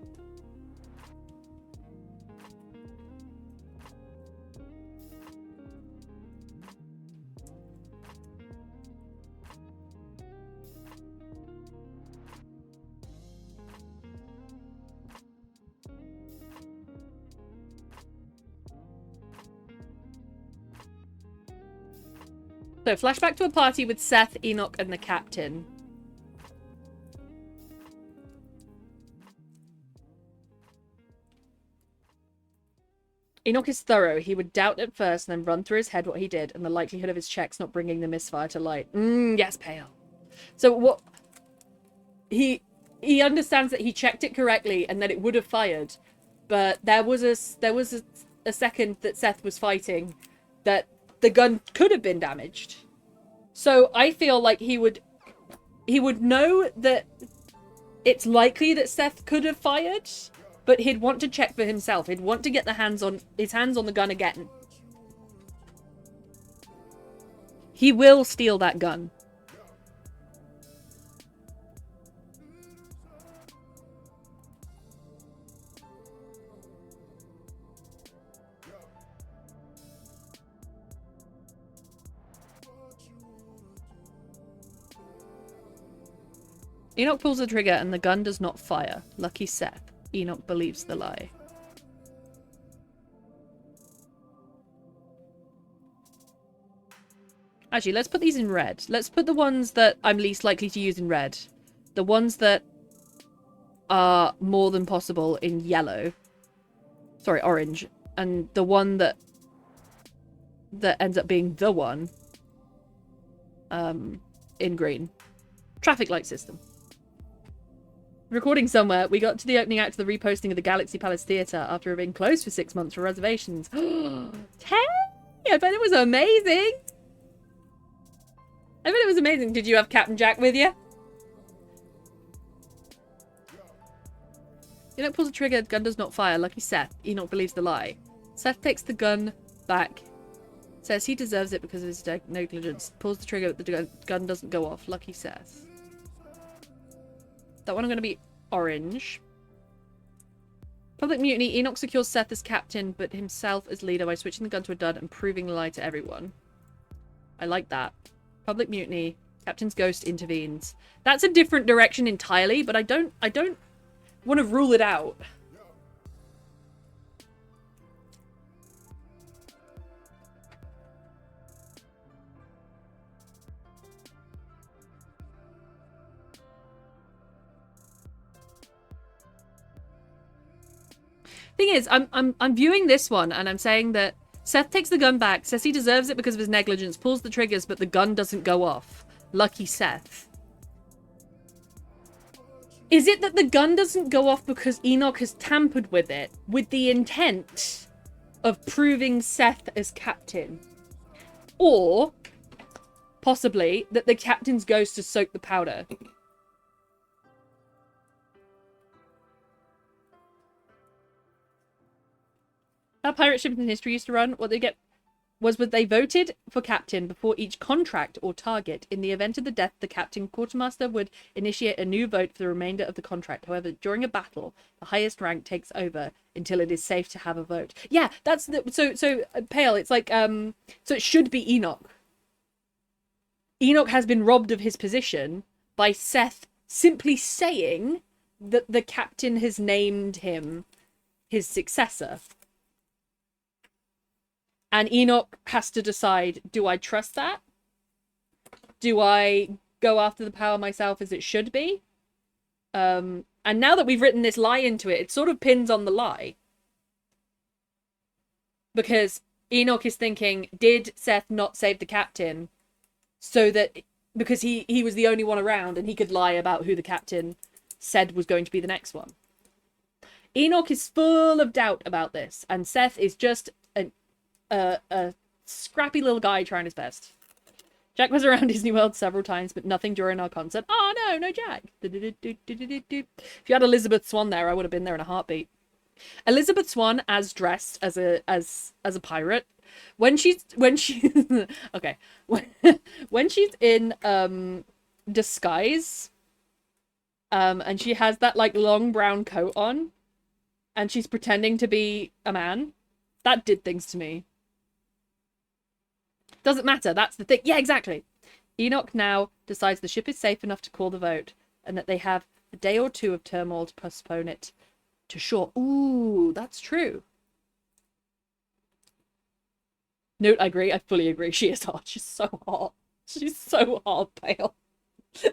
S2: So, flashback to a party with Seth, Enoch, and the captain. Enoch is thorough. He would doubt at first and then run through his head what he did and the likelihood of his checks not bringing the misfire to light. Yes, Pale. So what... He understands that he checked it correctly and that it would have fired. But there was a second that Seth was fighting that the gun could have been damaged. So I feel like he would know that it's likely that Seth could have fired, but he'd want to check for himself. He'd want to get his hands on the gun again. He will steal that gun. Enoch pulls the trigger and the gun does not fire. Lucky Seth. Enoch believes the lie. Actually, let's put these in red. Let's put the ones that I'm least likely to use in red. The ones that are more than possible in yellow. Sorry, orange. And the one that ends up being the one in green. Traffic light system. Recording somewhere, we got to the opening act of the reposting of the Galaxy Palace Theatre after it being closed for 6 months for reservations. Hey! I bet it was amazing! I bet it was amazing. Did you have Captain Jack with you? Enoch pulls the trigger, the gun does not fire. Lucky Seth. Enoch believes the lie. Seth takes the gun back. Says he deserves it because of his negligence. Pulls the trigger, but the gun doesn't go off. Lucky Seth. That one I'm going to be orange. Public mutiny. Enoch secures Seth as captain, but himself as leader by switching the gun to a dud and proving the lie to everyone. I like that. Public mutiny. Captain's ghost intervenes. That's a different direction entirely, but I don't want to rule it out. Thing is, I'm viewing this one and I'm saying that Seth takes the gun back, says he deserves it because of his negligence, pulls the triggers, but the gun doesn't go off. Lucky Seth. Is it that the gun doesn't go off because Enoch has tampered with it with the intent of proving Seth as captain? Or possibly that the captain's ghost has soaked the powder? How pirate ships in history used to run, what they get was when they voted for captain before each contract or target. In the event of the death, the captain quartermaster would initiate a new vote for the remainder of the contract. However, during a battle, the highest rank takes over until it is safe to have a vote. Yeah, that's the so Pale. It's like so it should be Enoch. Enoch has been robbed of his position by Seth simply saying that the captain has named him his successor. And Enoch has to decide, do I trust that? Do I go after the power myself as it should be? And now that we've written this lie into it, it sort of pins on the lie. Because Enoch is thinking, did Seth not save the captain? So that, because he was the only one around and he could lie about who the captain said was going to be the next one. Enoch is full of doubt about this. And Seth is just a scrappy little guy trying his best. Jack was around Disney World several times, but nothing during our concert. Oh, no Jack. If you had Elizabeth Swann there, I would have been there in a heartbeat. Elizabeth Swann as dressed as a pirate. When she's okay. When she's in disguise, and she has that like long brown coat on, and she's pretending to be a man, that did things to me. Doesn't matter, that's the thing. Yeah, exactly. Enoch now decides the ship is safe enough to call the vote, and that they have a day or two of turmoil to postpone it to shore. Ooh, that's true. Note, I agree. I fully agree. She is hot. She's so hot. She's so hot, Pale.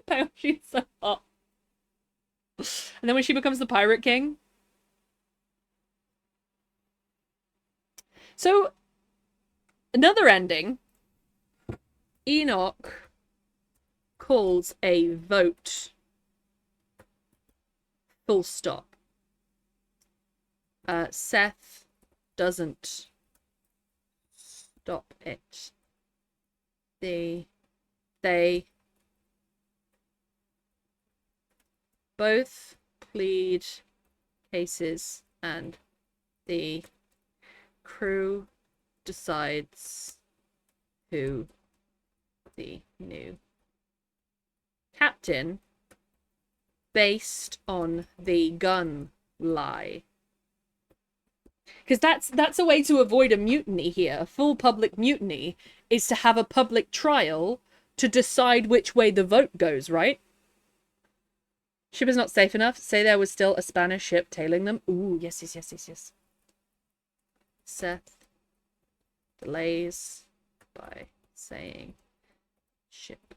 S2: Pale, she's so hot. And then when she becomes the Pirate King. So, another ending. Enoch calls a vote. Full stop. Seth doesn't stop it. They both plead cases and the crew decides who the new captain based on the gun lie. Because that's a way to avoid a mutiny here. A full public mutiny is to have a public trial to decide which way the vote goes, right? Ship is not safe enough. Say there was still a Spanish ship tailing them. Ooh, yes. Seth delays by saying ship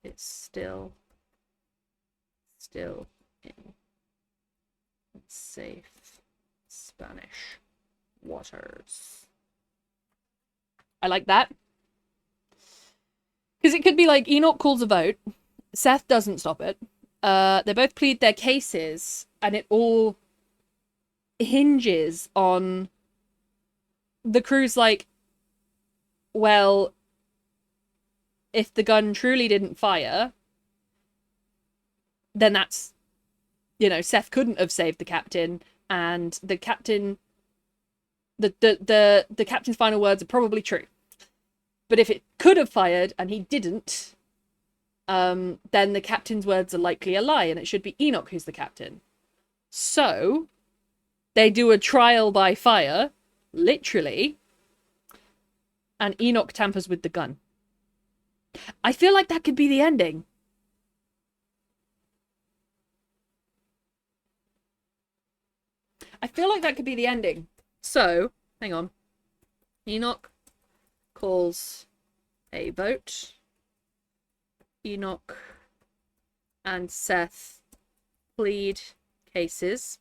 S2: is still in safe Spanish waters. I like that. Because it could be like Enoch calls a vote, Seth doesn't stop it. They both plead their cases, and it all hinges on the crew's like, well, if the gun truly didn't fire, then that's, you know, Seth couldn't have saved the captain, and the captain, the captain's final words are probably true. But if it could have fired and he didn't, then the captain's words are likely a lie, and it should be Enoch who's the captain. So they do a trial by fire, literally, and Enoch tampers with the gun. I feel like that could be the ending. I feel like that could be the ending. So, hang on. Enoch calls a vote. Enoch and Seth plead cases.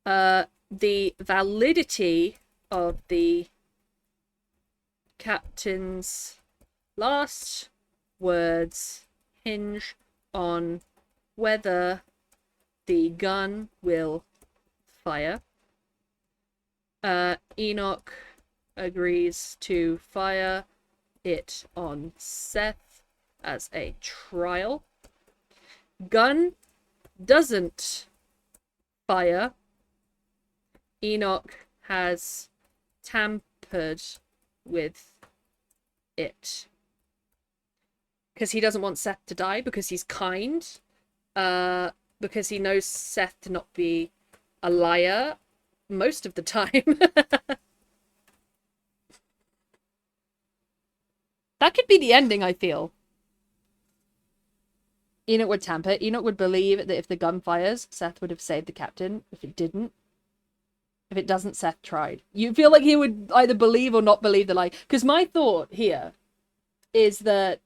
S2: The validity of the captain's last words hinge on whether the gun will fire. Enoch agrees to fire it on Seth as a trial. Gun doesn't fire. Enoch has tampered with it. Because he doesn't want Seth to die, because he's kind. Because he knows Seth to not be a liar most of the time. That could be the ending, I feel. Enoch would tamper. Enoch would believe that if the gun fires, Seth would have saved the captain. If it didn't. If it doesn't, Seth tried. You feel like he would either believe or not believe the lie. Because my thought here is that...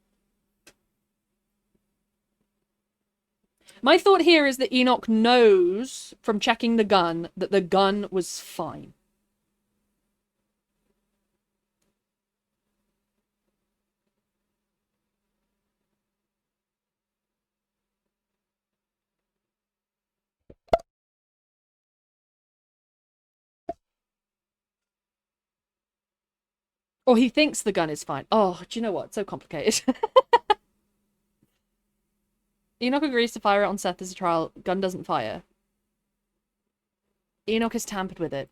S2: My thought here is that Enoch knows from checking the gun that the gun was fine. Or he thinks the gun is fine. Oh, do you know what? It's so complicated. Enoch agrees to fire it on Seth as a trial. Gun doesn't fire. Enoch has tampered with it.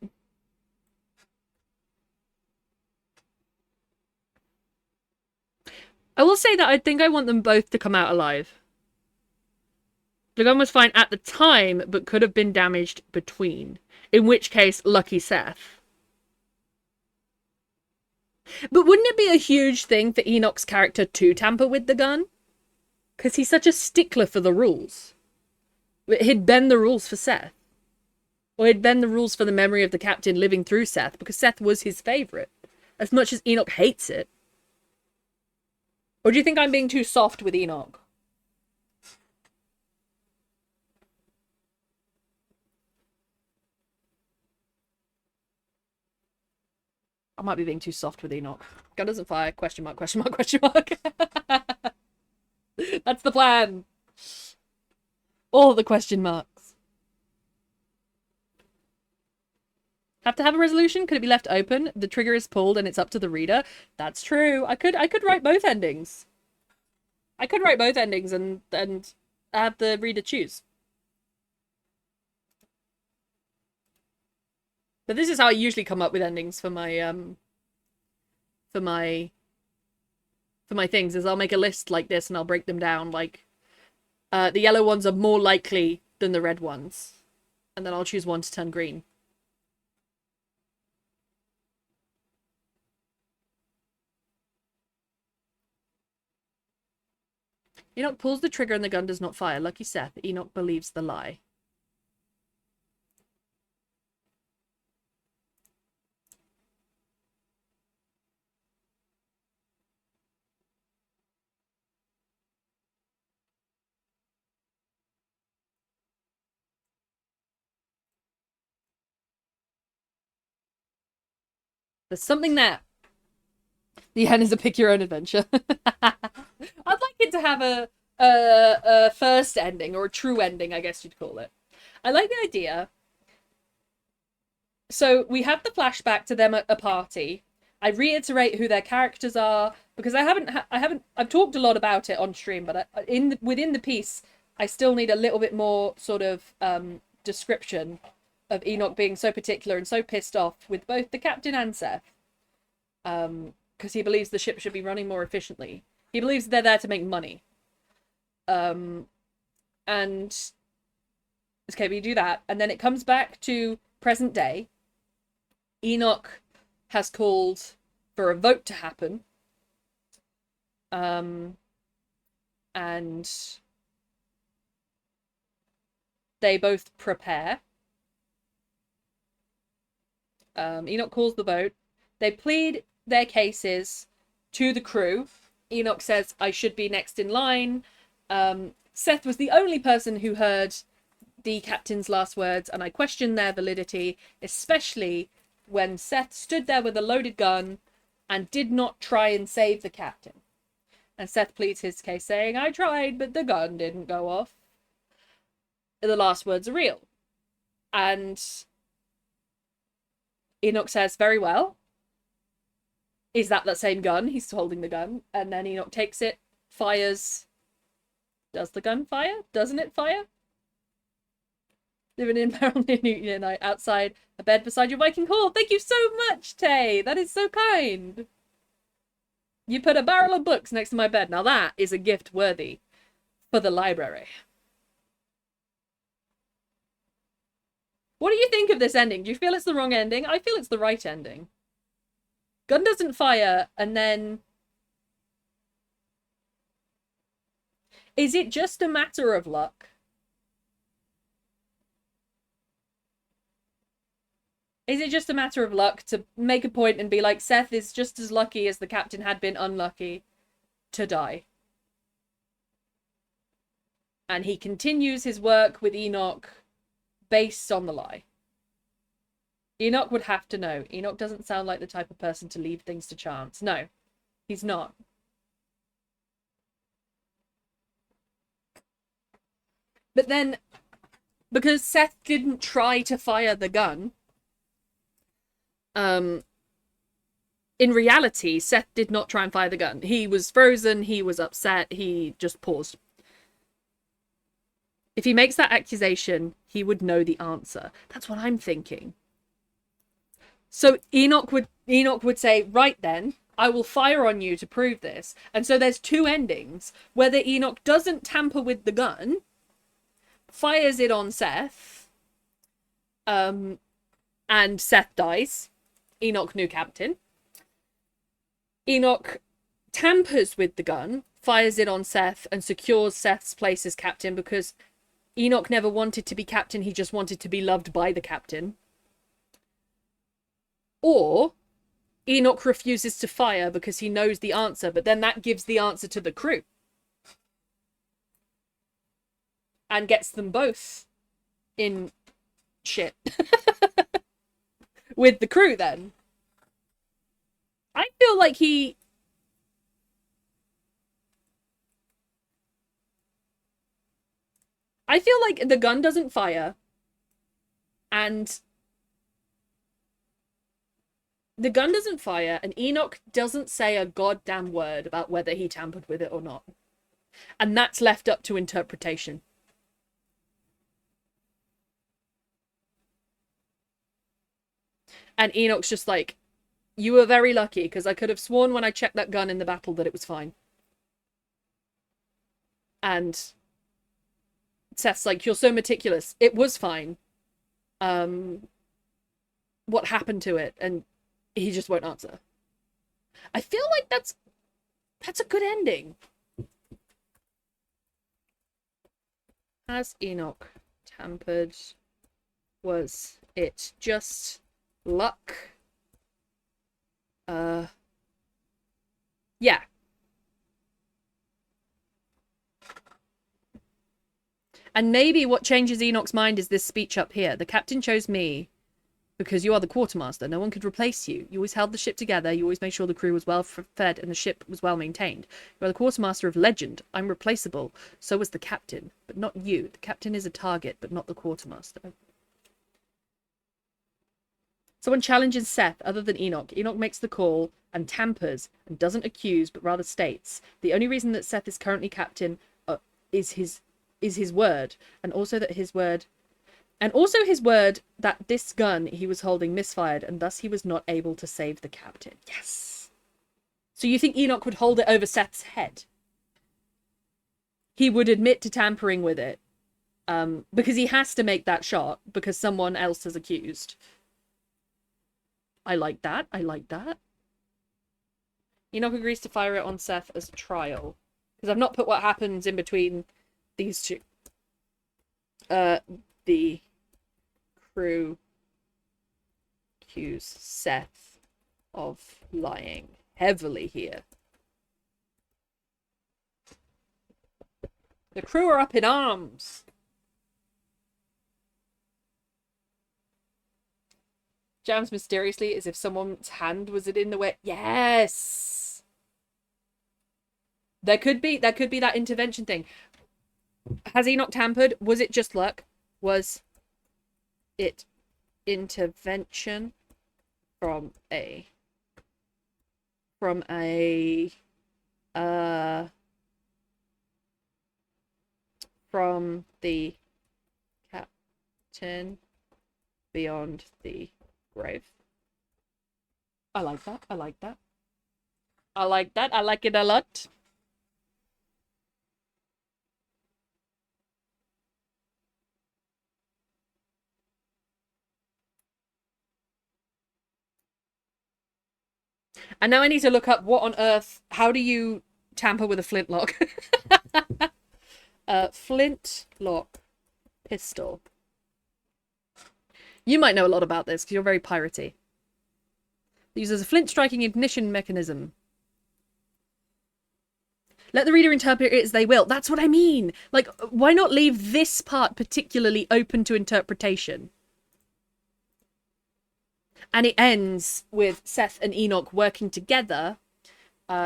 S2: I will say that I think I want them both to come out alive. The gun was fine at the time, but could have been damaged between. In which case, lucky Seth. But wouldn't it be a huge thing for Enoch's character to tamper with the gun? Because he's such a stickler for the rules. He'd bend the rules for Seth. Or he'd bend the rules for the memory of the captain living through Seth, because Seth was his favourite. As much as Enoch hates it. Or do you think I'm being too soft with Enoch? I might be being too soft with Enoch. Gun doesn't fire. Question mark, question mark, question mark. That's the plan. All the question marks. Have to have a resolution? Could it be left open? The trigger is pulled and it's up to the reader? That's true. I could write both endings. I could write both endings and have the reader choose. But this is how I usually come up with endings for my for my things, is I'll make a list like this and I'll break them down like the yellow ones are more likely than the red ones. And then I'll choose one to turn green. Enoch pulls the trigger and the gun does not fire. Lucky Seth. Enoch believes the lie. There's something there. The end is a pick your own adventure. I'd like it to have a first ending, or a true ending, I guess you'd call it. I like the idea. So we have the flashback to them at a party. I reiterate who their characters are because I've talked a lot about it on stream, but within the piece, I still need a little bit more sort of description of Enoch being so particular and so pissed off with both the captain and Seth. Because he believes the ship should be running more efficiently. He believes they're there to make money. And okay, we do that, and then it comes back to present day. Enoch has called for a vote to happen. And they both prepare. Enoch calls the vote. They plead their cases to the crew. Enoch says, I should be next in line. Seth was the only person who heard the captain's last words, and I question their validity, especially when Seth stood there with a loaded gun and did not try and save the captain. And Seth pleads his case, saying, I tried, but the gun didn't go off. The last words are real. And Enoch says, very well. Is that same gun? He's holding the gun. And then Enoch takes it, fires. Does the gun fire? Doesn't it fire? Living in barrel near Newton night outside a bed beside your Viking hall. Thank you so much, Tay. That is so kind. You put a barrel of books next to my bed. Now that is a gift worthy for the library. What do you think of this ending? Do you feel it's the wrong ending? I feel it's the right ending. Gun doesn't fire, and then... Is it just a matter of luck? Is it just a matter of luck to make a point and be like, Seth is just as lucky as the captain had been unlucky to die? And he continues his work with Enoch based on the lie. Enoch would have to know. Enoch doesn't sound like the type of person to leave things to chance. No, he's not. But then, because Seth didn't try to fire the gun, in reality, Seth did not try and fire the gun. He was frozen, he was upset, he just paused. If he makes that accusation, he would know the answer. That's what I'm thinking. So Enoch would say, right then, I will fire on you to prove this. And so there's two endings. Whether Enoch doesn't tamper with the gun, fires it on Seth, and Seth dies. Enoch, new captain. Enoch tampers with the gun, fires it on Seth, and secures Seth's place as captain because Enoch never wanted to be captain, he just wanted to be loved by the captain. Or Enoch refuses to fire because he knows the answer, but then that gives the answer to the crew. And gets them both in shit. With the crew, then. I feel like I feel like the gun doesn't fire. And the gun doesn't fire, and Enoch doesn't say a goddamn word about whether he tampered with it or not. And that's left up to interpretation. And Enoch's just like, you were very lucky, because I could have sworn when I checked that gun in the battle that it was fine. And Seth's like, you're so meticulous. It was fine. What happened to it? And he just won't answer. I feel like that's a good ending. Has Enoch tampered? Was it just luck? Yeah. And maybe what changes Enoch's mind is this speech up here. The captain chose me because you are the quartermaster. No one could replace you. You always held the ship together. You always made sure the crew was well fed and the ship was well maintained. You are the quartermaster of legend. I'm replaceable. So was the captain, but not you. The captain is a target, but not the quartermaster. Someone challenges Seth other than Enoch. Enoch makes the call and tampers and doesn't accuse, but rather states the only reason that Seth is currently captain is his word, and also his word that this gun he was holding misfired, and thus he was not able to save the captain. Yes. So you think Enoch would hold it over Seth's head? He would admit to tampering with it, because he has to make that shot because someone else has accused. I like that. I like that. Enoch agrees to fire it on Seth as a trial, because I've not put what happens in between these two. The crew accuse Seth of lying heavily here. The crew are up in arms. Jams mysteriously as if someone's hand was in the way. Yes. There could be that intervention thing. Has Enoch tampered? Was it just luck? Was it intervention from the captain beyond the grave? I like that. I like that. I like that. I like it a lot. And now I need to look up what on earth, how do you tamper with a flintlock? Flintlock pistol. You might know a lot about this because you're very piratey. It uses a flint striking ignition mechanism. Let the reader interpret it as they will. That's what I mean. Like, why not leave this part particularly open to interpretation? And it ends with Seth and Enoch working together.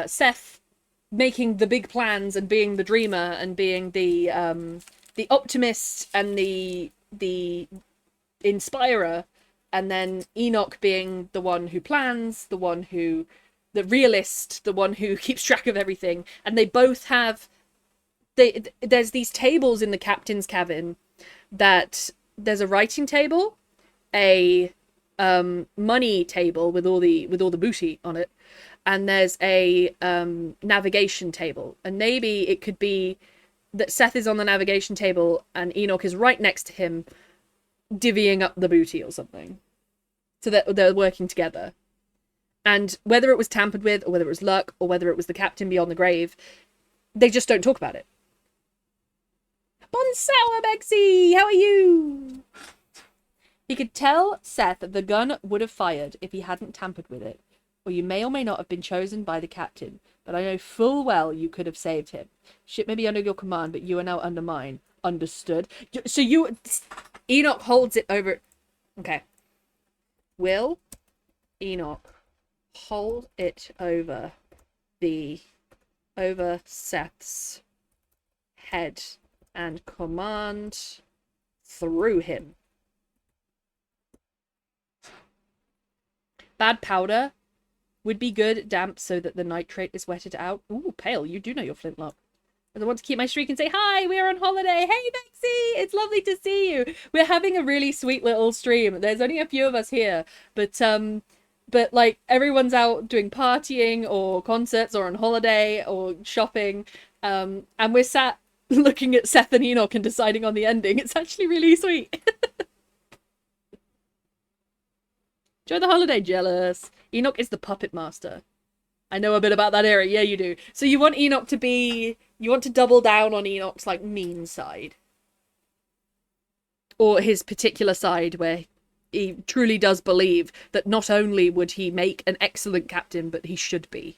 S2: Seth making the big plans and being the dreamer and being the optimist and the inspirer, and then Enoch being the one who plans, the realist, the one who keeps track of everything. And they both have there's these tables in the captain's cabin that there's a writing table, a money table with all the booty on it, and there's a navigation table. And maybe it could be that Seth is on the navigation table and Enoch is right next to him divvying up the booty or something, so that they're working together. And whether it was tampered with or whether it was luck or whether it was the captain beyond the grave, they just don't talk about it. Bon sour, Bexy! How are you? He could tell Seth that the gun would have fired if he hadn't tampered with it, or you may or may not have been chosen by the captain, but I know full well you could have saved him. Ship may be under your command, but you are now under mine. Understood? So Enoch holds it over... Okay. Will Enoch hold it over Seth's head and command through him? Bad powder would be good, damp, so that the nitrate is wetted out. Ooh, Pale, you do know your flintlock. I want to keep my streak and say, hi, we're on holiday. Hey, Bexy, it's lovely to see you. We're having a really sweet little stream. There's only a few of us here, but like everyone's out doing partying or concerts or on holiday or shopping. And we're sat looking at Seth and Enoch and deciding on the ending. It's actually really sweet. Enjoy the holiday, jealous. Enoch is the puppet master. I know a bit about that area. Yeah, you do. So you want Enoch to be... You want to double down on Enoch's, like, mean side. Or his particular side where he truly does believe that not only would he make an excellent captain, but he should be.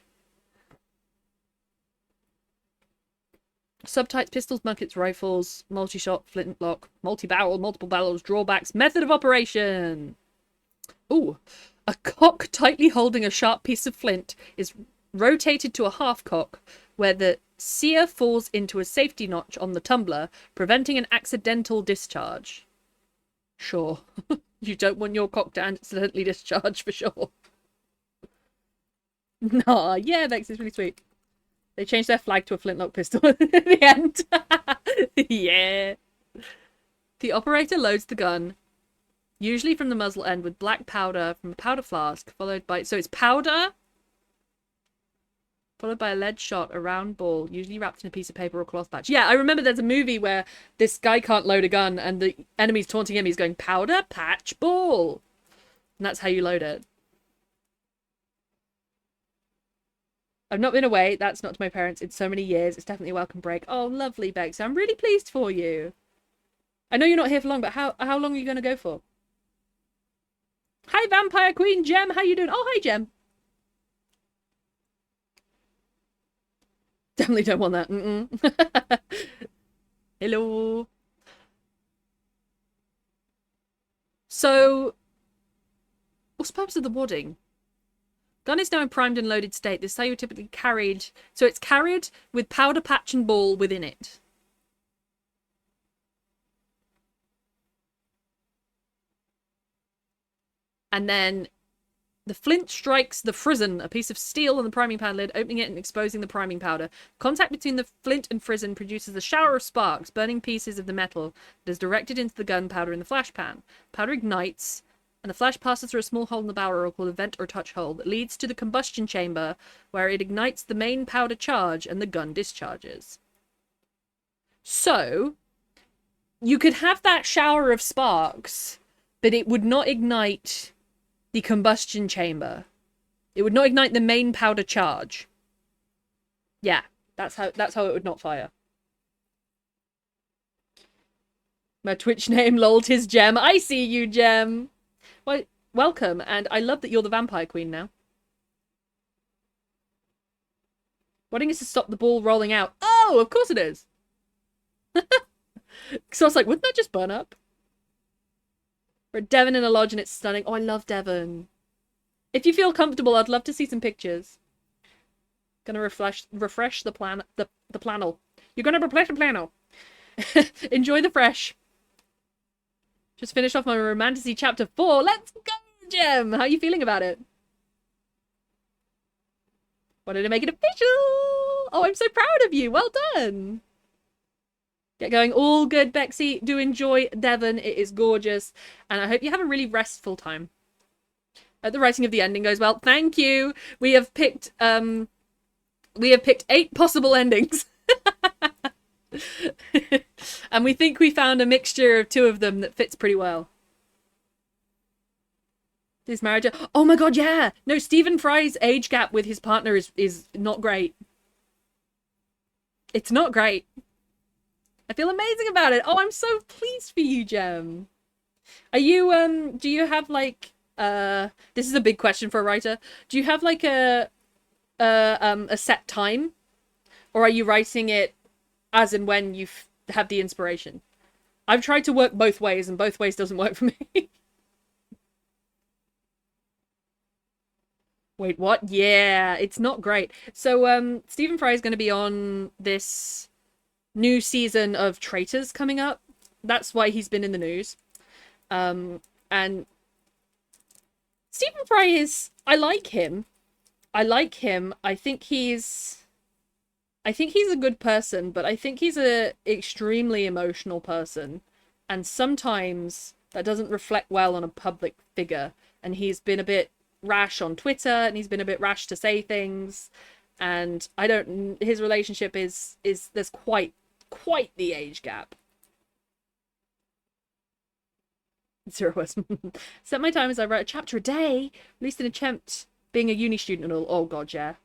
S2: Subtypes, pistols, muskets, rifles, multi-shot, flintlock, multi-barrel, multiple barrels, drawbacks, method of operation. Ooh. A cock tightly holding a sharp piece of flint is rotated to a half cock, where the sear falls into a safety notch on the tumbler, preventing an accidental discharge. Sure. You don't want your cock to accidentally discharge, for sure. Nah, yeah, Vex is really sweet. They changed their flag to a flintlock pistol at the end. Yeah. The operator loads the gun, usually from the muzzle end, with black powder from a powder flask, followed by... So it's powder, followed by a lead shot, a round ball, usually wrapped in a piece of paper or cloth patch. Yeah, I remember there's a movie where this guy can't load a gun and the enemy's taunting him. He's going, powder, patch, ball. And that's how you load it. I've not been away, that's not to my parents, in so many years. It's definitely a welcome break. Oh, lovely, Bex. I'm really pleased for you. I know you're not here for long, but how long are you going to go for? Hi, Vampire Queen Gem. How you doing? Oh, hi, Gem. Definitely don't want that. Hello. So, what's the purpose of the wadding? Gun is now in primed and loaded state. This is how you typically carried. So it's carried with powder patch and ball within it. And then the flint strikes the frizzen, a piece of steel on the priming pan lid, opening it and exposing the priming powder. Contact between the flint and frizzen produces a shower of sparks, burning pieces of the metal that is directed into the gunpowder in the flash pan. Powder ignites, and the flash passes through a small hole in the barrel called a vent or touch hole that leads to the combustion chamber, where it ignites the main powder charge and the gun discharges. So, you could have that shower of sparks, but it would not ignite the combustion chamber. It would not ignite the main powder charge. Yeah, that's how it would not fire. My Twitch name lolled his Gem. I see you, Gem. Well, welcome, and I love that you're the Vampire Queen now. Wadding is to stop the ball rolling out. Oh, of course it is. So I was like, wouldn't that just burn up? We're at Devon in a lodge and it's stunning. Oh, I love Devon. If you feel comfortable, I'd love to see some pictures. Gonna refresh the planel. You're gonna refresh the planel. Enjoy the fresh. Just finished off my Romantasy chapter 4. Let's go, Gem! How are you feeling about it? Wanted to make it official! Oh, I'm so proud of you. Well done. Get going. All good, Bexy. Do enjoy Devon. It is gorgeous. And I hope you have a really restful time. The writing of the ending goes well. Thank you. We have picked 8 possible endings. And we think we found a mixture of 2 of them that fits pretty well. His marriage. Oh my god, yeah! No, Stephen Fry's age gap with his partner is not great. It's not great. I feel amazing about it. Oh, I'm so pleased for you, Gem. Are you, do you have, like, this is a big question for a writer. Do you have, like, a set time? Or are you writing it as and when you have the inspiration? I've tried to work both ways, and both ways doesn't work for me. Wait, what? Yeah, it's not great. So, Stephen Fry is going to be on this new season of Traitors coming up. That's why he's been in the news. And Stephen Fry is... I like him. I like him. I think he's a good person, but I think he's a extremely emotional person. And sometimes that doesn't reflect well on a public figure. And he's been a bit rash on Twitter, and he's been a bit rash to say things. And I don't... His relationship is there's quite the age gap. Zero words. Set my time as I write a chapter a day, at least in attempt being a uni student and all. Oh god, yeah.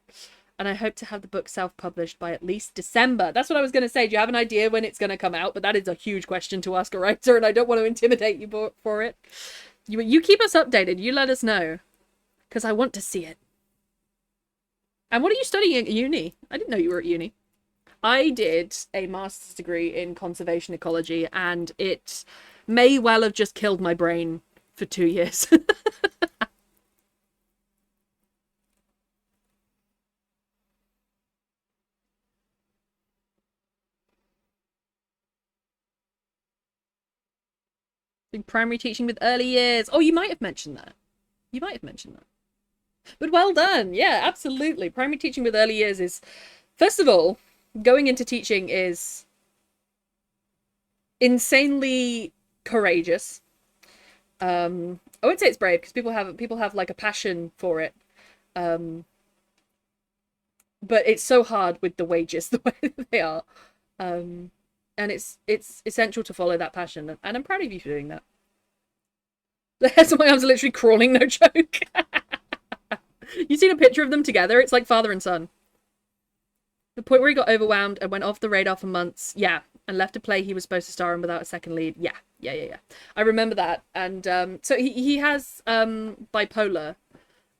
S2: And I hope to have the book self-published by at least December. That's what I was going to say. Do you have an idea when it's going to come out? But that is a huge question to ask a writer, and I don't want to intimidate you for it. You keep us updated. You let us know, because I want to see it. And what are you studying at uni? I didn't know you were at uni. I did a master's degree in conservation ecology, and it may well have just killed my brain for 2 years. Primary teaching with early years. Oh, you might have mentioned that. You might have mentioned that. But well done. Yeah, absolutely. Primary teaching with early years is, first of all, going into teaching is insanely courageous. I wouldn't say it's brave, because people have like a passion for it. But it's so hard with the wages the way that they are. And it's essential to follow that passion, and I'm proud of you for doing that. The hairs on my arms are literally crawling, no joke. You seen a picture of them together? It's like father and son. The point where he got overwhelmed and went off the radar for months. Yeah, and left a play he was supposed to star in without a second lead. Yeah. I remember that. And so he has bipolar,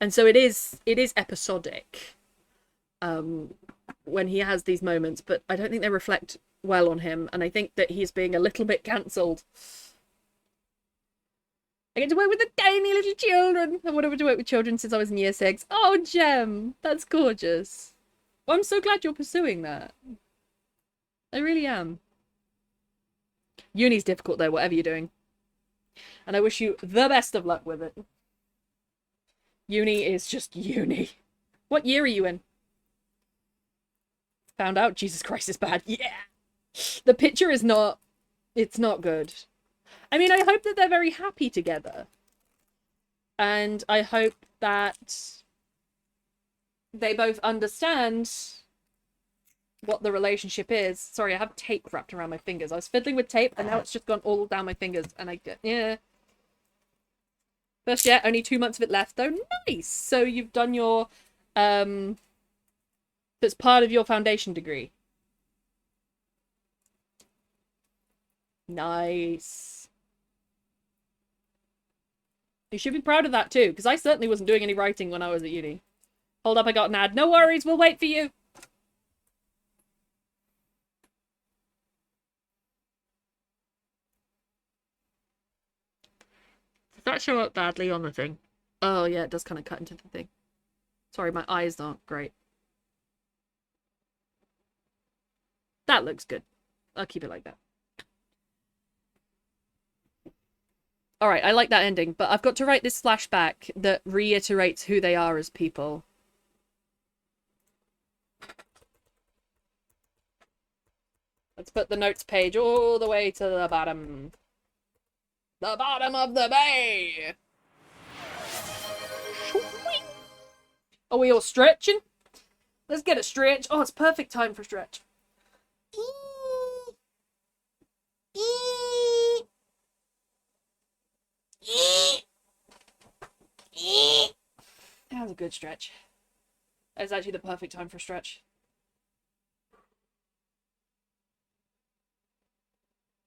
S2: and so it is episodic when he has these moments, but I don't think they reflect well on him, and I think that he's being a little bit cancelled. I get to work with the tiny little children. I've wanted to work with children since I was in year 6. Oh, Gem, that's gorgeous. Well, I'm so glad you're pursuing that. I really am. Uni's difficult though, whatever you're doing. And I wish you the best of luck with it. Uni is just uni. What year are you in? Found out Jesus Christ is bad. Yeah. The picture is not... It's not good. I mean, I hope that they're very happy together. And I hope that they both understand what the relationship is. Sorry, I have tape wrapped around my fingers. I was fiddling with tape, and now it's just gone all down my fingers. And I get... Yeah. First, yeah, only 2 months of it left, though. Nice! So you've done your... That's part of your foundation degree. Nice. You should be proud of that too, because I certainly wasn't doing any writing when I was at uni. Hold up, I got an ad. No worries, we'll wait for you. Does that show up badly on the thing? Oh yeah, it does kind of cut into the thing. Sorry, my eyes aren't great. That looks good. I'll keep it like that. Alright, I like that ending, but I've got to write this flashback that reiterates who they are as people. Let's put the notes page all the way to the bottom. The bottom of the bay! Are we all stretching? Let's get a stretch. Oh, it's perfect time for stretch. That was a good stretch. That was actually the perfect time for a stretch.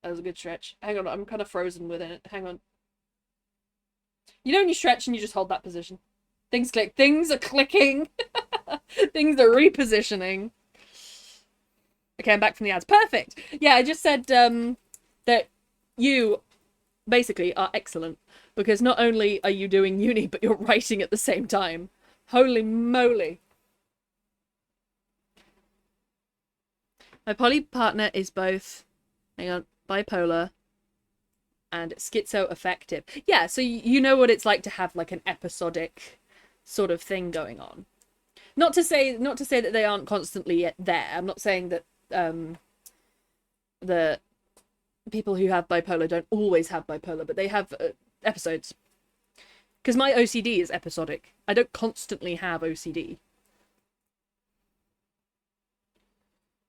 S2: That was a good stretch. Hang on, I'm kind of frozen within it. Hang on. You know when you stretch and you just hold that position? Things click. Things are clicking. Things are repositioning. Okay, I'm back from the ads. Perfect! Yeah, I just said that you basically are excellent. Because not only are you doing uni, but you're writing at the same time. Holy moly. My poly partner is both, hang on, bipolar and schizoaffective. Yeah, so you know what it's like to have like an episodic sort of thing going on. Not to say that they aren't constantly there. I'm not saying that the people who have bipolar don't always have bipolar, but they have episodes. Because my OCD is episodic. I don't constantly have OCD.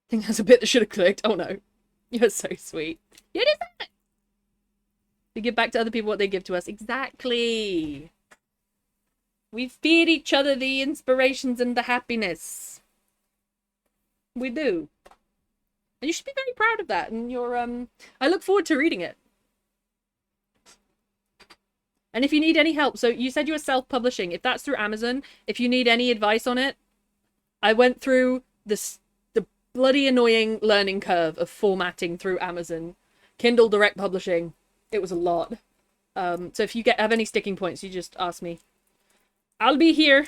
S2: I think that's a bit that should have clicked. Oh no. You're so sweet. Yeah, it is that. We give back to other people what they give to us. Exactly. We feed each other the inspirations and the happiness. We do. And you should be very proud of that. And you're, I look forward to reading it. And if you need any help, so you said you were self-publishing. If that's through Amazon, if you need any advice on it, I went through the bloody annoying learning curve of formatting through Amazon. Kindle Direct Publishing. It was a lot. So if you have any sticking points, you just ask me. I'll be here.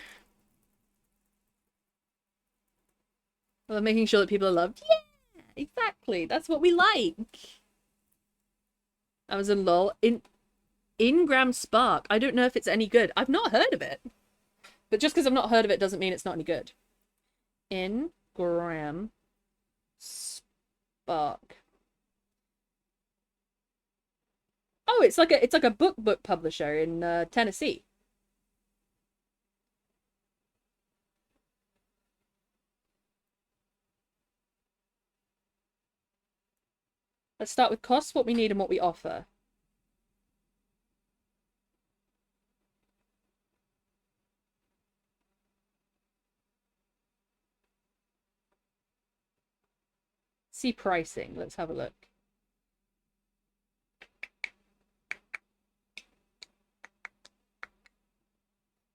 S2: Well, making sure that people are loved. Yeah, exactly. That's what we like. Amazon lol. Ingram Spark. I don't know if it's any good. I've not heard of it. But just because I've not heard of it doesn't mean it's not any good. Ingram Spark. Oh, it's like a book publisher in Tennessee. Let's start with costs, what we need and what we offer. See pricing. Let's have a look.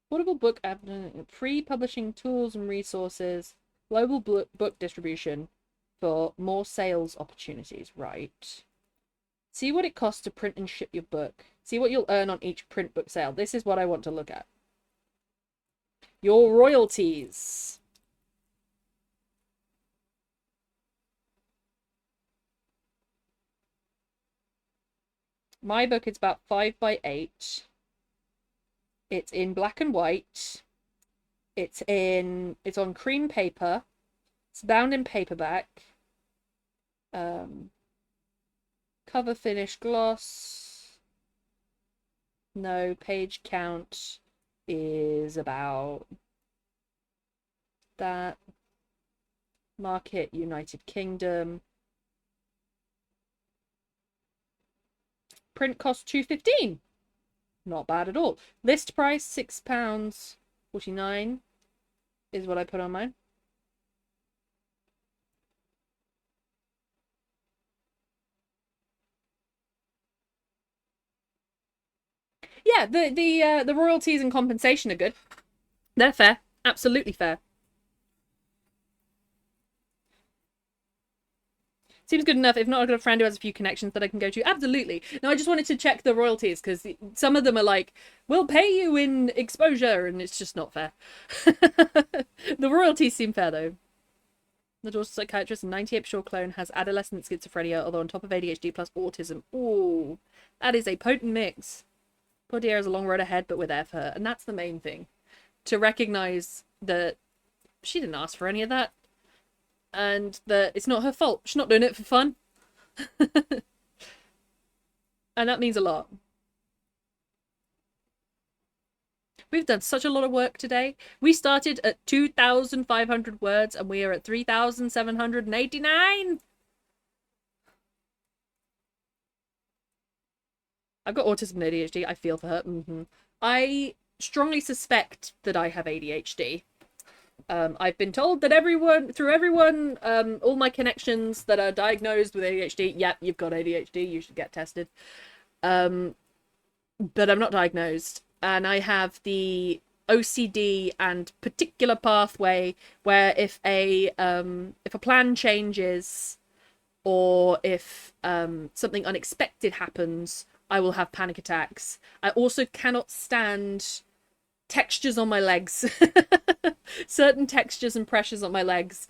S2: Portable book pre-publishing tools and resources, global book distribution for more sales opportunities. Right. See what it costs to print and ship your book. See what you'll earn on each print book sale. This is what I want to look at. Your royalties. My book is about 5 by 8. It's in black and white. It's on cream paper. It's bound in paperback. Cover finish gloss. No, page count is about that. Market, United Kingdom. Print cost £2.15. Not bad at all. List price £6.49 is what I put on mine. Yeah, the royalties and compensation are good. They're fair. Absolutely fair. Seems good enough. If not, I've got a friend who has a few connections that I can go to. Absolutely. No, I just wanted to check the royalties because some of them are like, we'll pay you in exposure, and it's just not fair. The royalties seem fair, though. The daughter's psychiatrist and 98 Shaw clone has adolescent schizophrenia, although on top of ADHD plus autism. Ooh, that is a potent mix. Poor dear has a long road ahead, but we're there for her. And that's the main thing. To recognize that she didn't ask for any of that. And that it's not her fault. She's not doing it for fun. And that means a lot. We've done such a lot of work today. We started at 2,500 words and we are at 3,789. I've got autism and ADHD. I feel for her. I strongly suspect that I have ADHD. I've been told that all my connections that are diagnosed with ADHD, yep, you've got ADHD, you should get tested. But I'm not diagnosed. And I have the OCD and particular pathway where if a plan changes or if something unexpected happens, I will have panic attacks. I also cannot stand textures on my legs. Certain textures and pressures on my legs.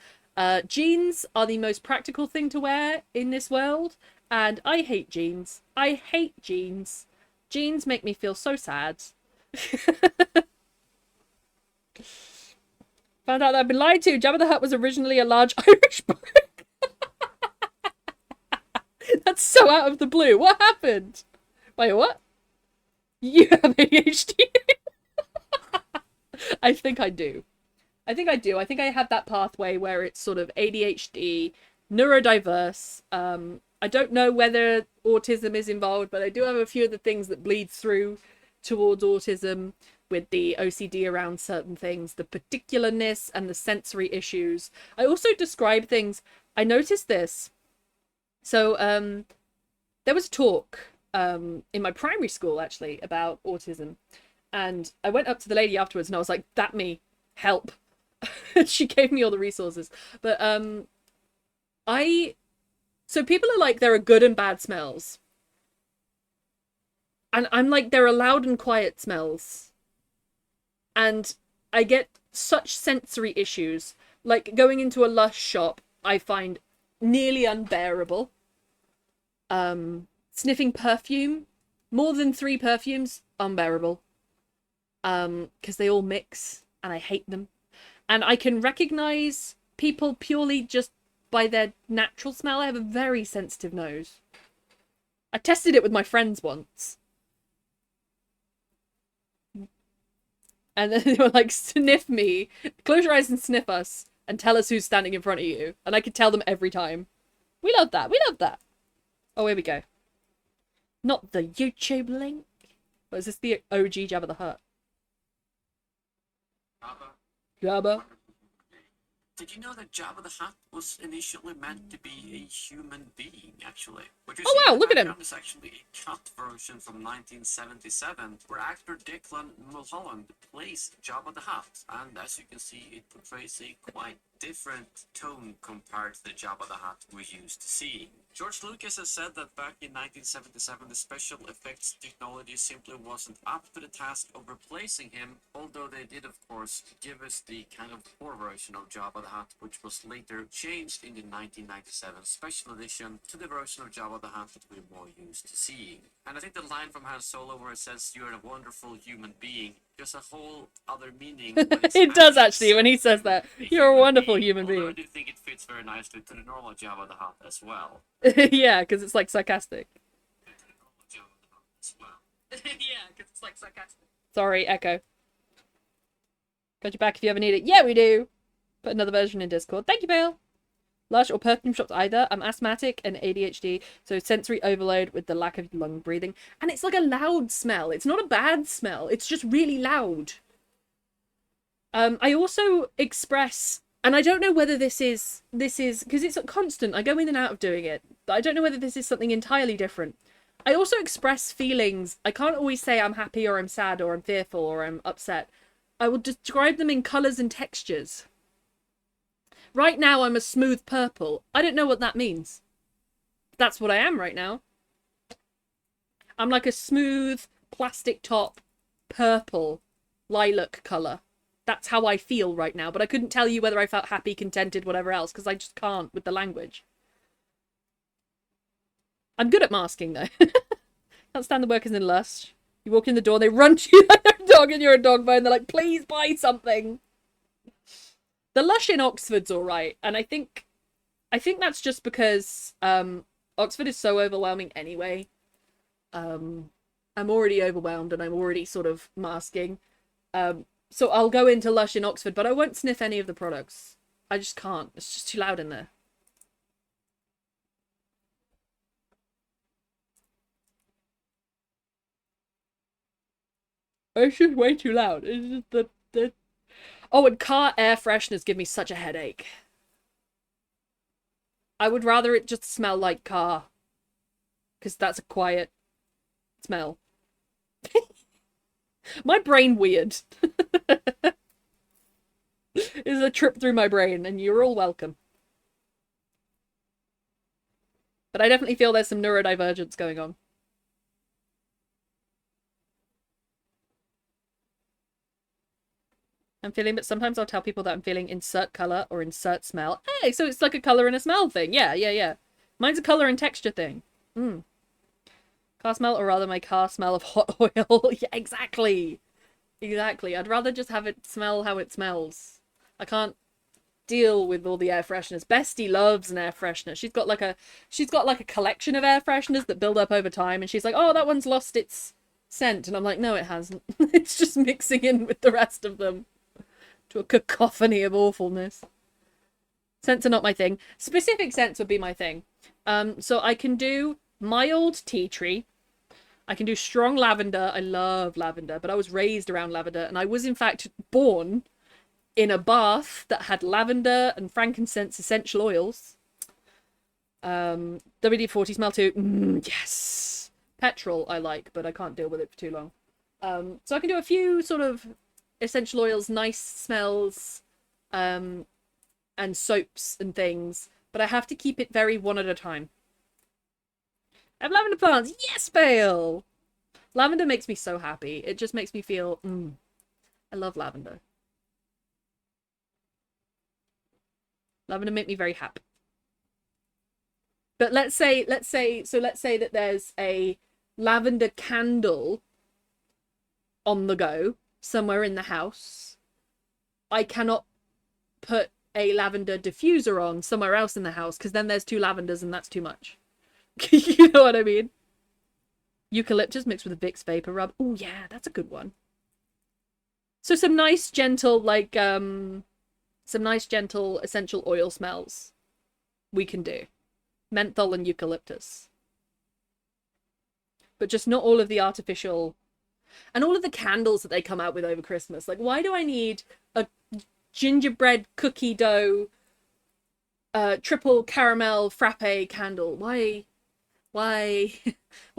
S2: Jeans are the most practical thing to wear in this world, And I hate jeans. I hate jeans. Jeans make me feel so sad. Found out that I've been lied to. Jabba the Hutt was originally a large Irish book. That's so out of the blue. What happened? Wait, what? You have ADHD? I think I do. I think I do. I think I have that pathway where it's sort of ADHD, neurodiverse. I don't know whether autism is involved, but I do have a few of the things that bleed through towards autism, with the OCD around certain things, the particularness and the sensory issues. I also describe things. I noticed this. So there was a talk in my primary school, actually, about autism. And I went up to the lady afterwards and I was like, that me, help. She gave me all the resources. But so people are like, there are good and bad smells. And I'm like, there are loud and quiet smells. And I get such sensory issues. Like going into a Lush shop, I find nearly unbearable. Sniffing perfume, more than 3 perfumes, unbearable. Because they all mix and I hate them. And I can recognize people purely just by their natural smell. I have a very sensitive nose. I tested it with my friends once. And then they were like, sniff me. Close your eyes and sniff us. And tell us who's standing in front of you. And I could tell them every time. We love that. We love that. Oh, here we go. Not the YouTube link. Or is this the OG Jabba the Hutt? Jabba.
S3: Did you know that Jabba the Hutt was initially meant to be a human being, actually?
S2: Oh wow, look at him!
S3: It's actually a cut version from 1977, where actor Declan Mulholland plays Jabba the Hutt, and as you can see, it portrays a quite different tone compared to the Jabba the Hutt we're used to seeing. George Lucas has said that back in 1977 the special effects technology simply wasn't up to the task of replacing him, although they did of course give us the kind of poor version of Jabba the Hutt, which was later changed in the 1997 special edition to the version of Jabba the Hutt that we're more used to seeing. And I think the line from Han Solo where it says you're a wonderful human being, there's a whole other meaning.
S2: It does actually when he says that. You're a wonderful human being.
S3: Although I do think it fits very nicely to the normal Jabba the Hutt as well.
S2: Yeah, because it's like sarcastic.
S3: Yeah, because it's like sarcastic.
S2: Sorry, Echo. Got your back if you ever need it. Yeah, we do. Put another version in Discord. Thank you, Bale. Lush or perfume shops either. I'm asthmatic and ADHD, so sensory overload with the lack of lung breathing. And it's like a loud smell. It's not a bad smell. It's just really loud. I also express, and I don't know whether this is, because it's a constant. I go in and out of doing it. But I don't know whether this is something entirely different. I also express feelings. I can't always say I'm happy or I'm sad or I'm fearful or I'm upset. I will describe them in colours and textures. Right now, I'm a smooth purple. I don't know what that means. That's what I am right now. I'm like a smooth, plastic top, purple, lilac colour. That's how I feel right now. But I couldn't tell you whether I felt happy, contented, whatever else, because I just can't with the language. I'm good at masking, though. Can't stand the workers in Lush. You walk in the door, they run to you like a dog and you're a dog bone. They're like, please buy something. The Lush in Oxford's alright, and I think that's just because Oxford is so overwhelming anyway. I'm already overwhelmed and I'm already sort of masking. So I'll go into Lush in Oxford, but I won't sniff any of the products. I just can't. It's just too loud in there. It's just way too loud. It's just the Oh, and car air fresheners give me such a headache. I would rather it just smell like car. Because that's a quiet smell. My brain weird. It's a trip through my brain, and you're all welcome. But I definitely feel there's some neurodivergence going on. I'm feeling, but sometimes I'll tell people that I'm feeling insert color or insert smell. Hey, so it's like a color and a smell thing. Yeah. Mine's a color and texture thing. Car smell, or rather my car smell of hot oil. Yeah, exactly. Exactly. I'd rather just have it smell how it smells. I can't deal with all the air fresheners. Bestie loves an air freshener. She's got like a collection of air fresheners that build up over time, and she's like, "Oh, that one's lost its scent." And I'm like, "No, it hasn't. It's just mixing in with the rest of them to a cacophony of awfulness." Scents are not my thing. Specific scents would be my thing. So I can do mild tea tree. I can do strong lavender. I love lavender, but I was raised around lavender, and I was in fact born in a bath that had lavender and frankincense essential oils. WD-40 smell too. Yes. Petrol I like, but I can't deal with it for too long. So I can do a few sort of essential oils, nice smells, and soaps and things, but I have to keep it very one at a time. I have lavender plants. Yes, Bale! Lavender makes me so happy. It just makes me feel, I love lavender. Lavender make me very happy. But let's say that there's a lavender candle on the go somewhere in the house. I cannot put a lavender diffuser on somewhere else in the house, because then there's two lavenders and that's too much. You know what I mean? Eucalyptus mixed with a Vicks vapor rub. Oh yeah, that's a good one. So some nice gentle, like, some nice gentle essential oil smells we can do. Menthol and eucalyptus. But just not all of the artificial... And all of the candles that they come out with over Christmas. Like, why do I need a gingerbread cookie dough triple caramel frappe candle? Why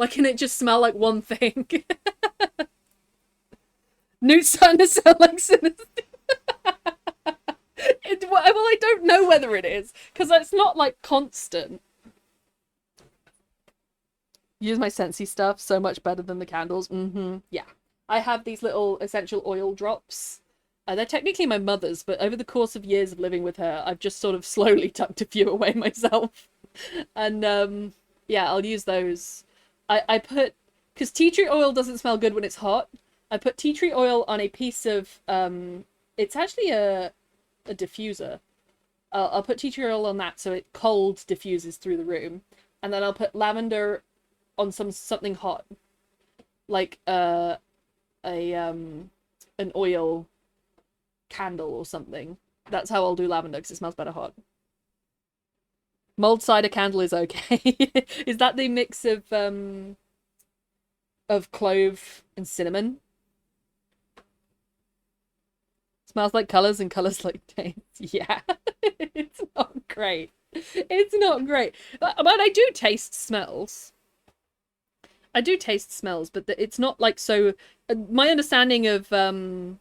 S2: can it just smell like one thing? Newt's starting to sound like Sinister. Well, I don't know whether it is, because it's not like constant. Use my Scentsy stuff so much better than the candles. Yeah. I have these little essential oil drops. They're technically my mother's, but over the course of years of living with her, I've just sort of slowly tucked a few away myself. And, yeah, I'll use those. I put... Because tea tree oil doesn't smell good when it's hot. I put tea tree oil on a piece of... it's actually a diffuser. I'll put tea tree oil on that so it cold diffuses through the room. And then I'll put lavender on something hot. Like, an oil candle or something. That's how I'll do lavender, because it smells better hot. Mulled cider candle is okay. Is that the mix of clove and cinnamon? Smells like colours and colours like taste. Yeah. It's not great. It's not great. But I do taste smells. I do taste smells, but it's not like so... my understanding of I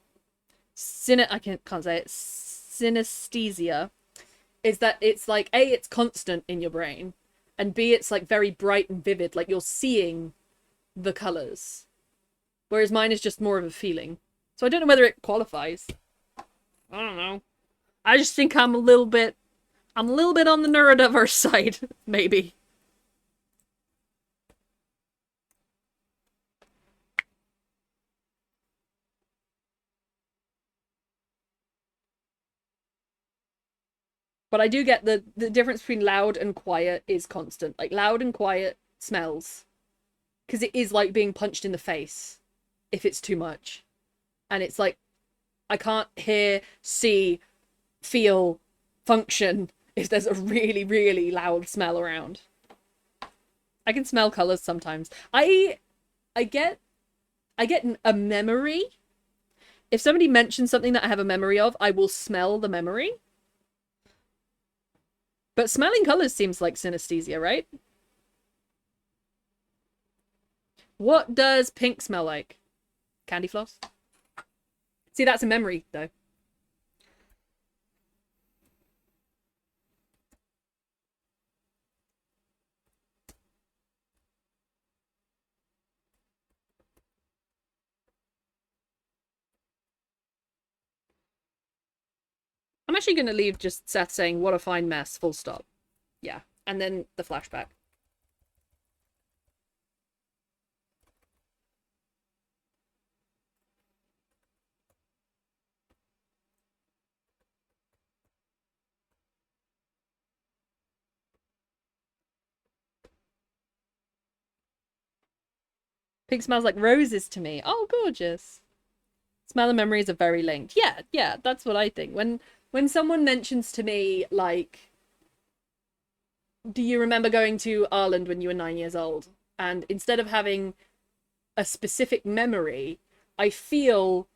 S2: can't say it. Synesthesia is that it's like, A, it's constant in your brain, and B, it's like very bright and vivid, like you're seeing the colours. Whereas mine is just more of a feeling. So I don't know whether it qualifies. I don't know. I just think I'm a little bit on the neurodiverse side, maybe. But I do get the difference between loud and quiet is constant. Like, loud and quiet smells. Because it is like being punched in the face if it's too much. And it's like, I can't hear, see, feel, function if there's a really, really loud smell around. I can smell colours sometimes. I get a memory. If somebody mentions something that I have a memory of, I will smell the memory. But smelling colours seems like synesthesia, right? What does pink smell like? Candy floss? See, that's a memory, though. I'm actually going to leave just Seth saying, "What a fine mess," full stop. Yeah. And then the flashback. Pink smells like roses to me. Oh, gorgeous. Smell and memories are very linked. Yeah, that's what I think. When someone mentions to me, like, do you remember going to Ireland when you were 9 years old? And instead of having a specific memory, I feel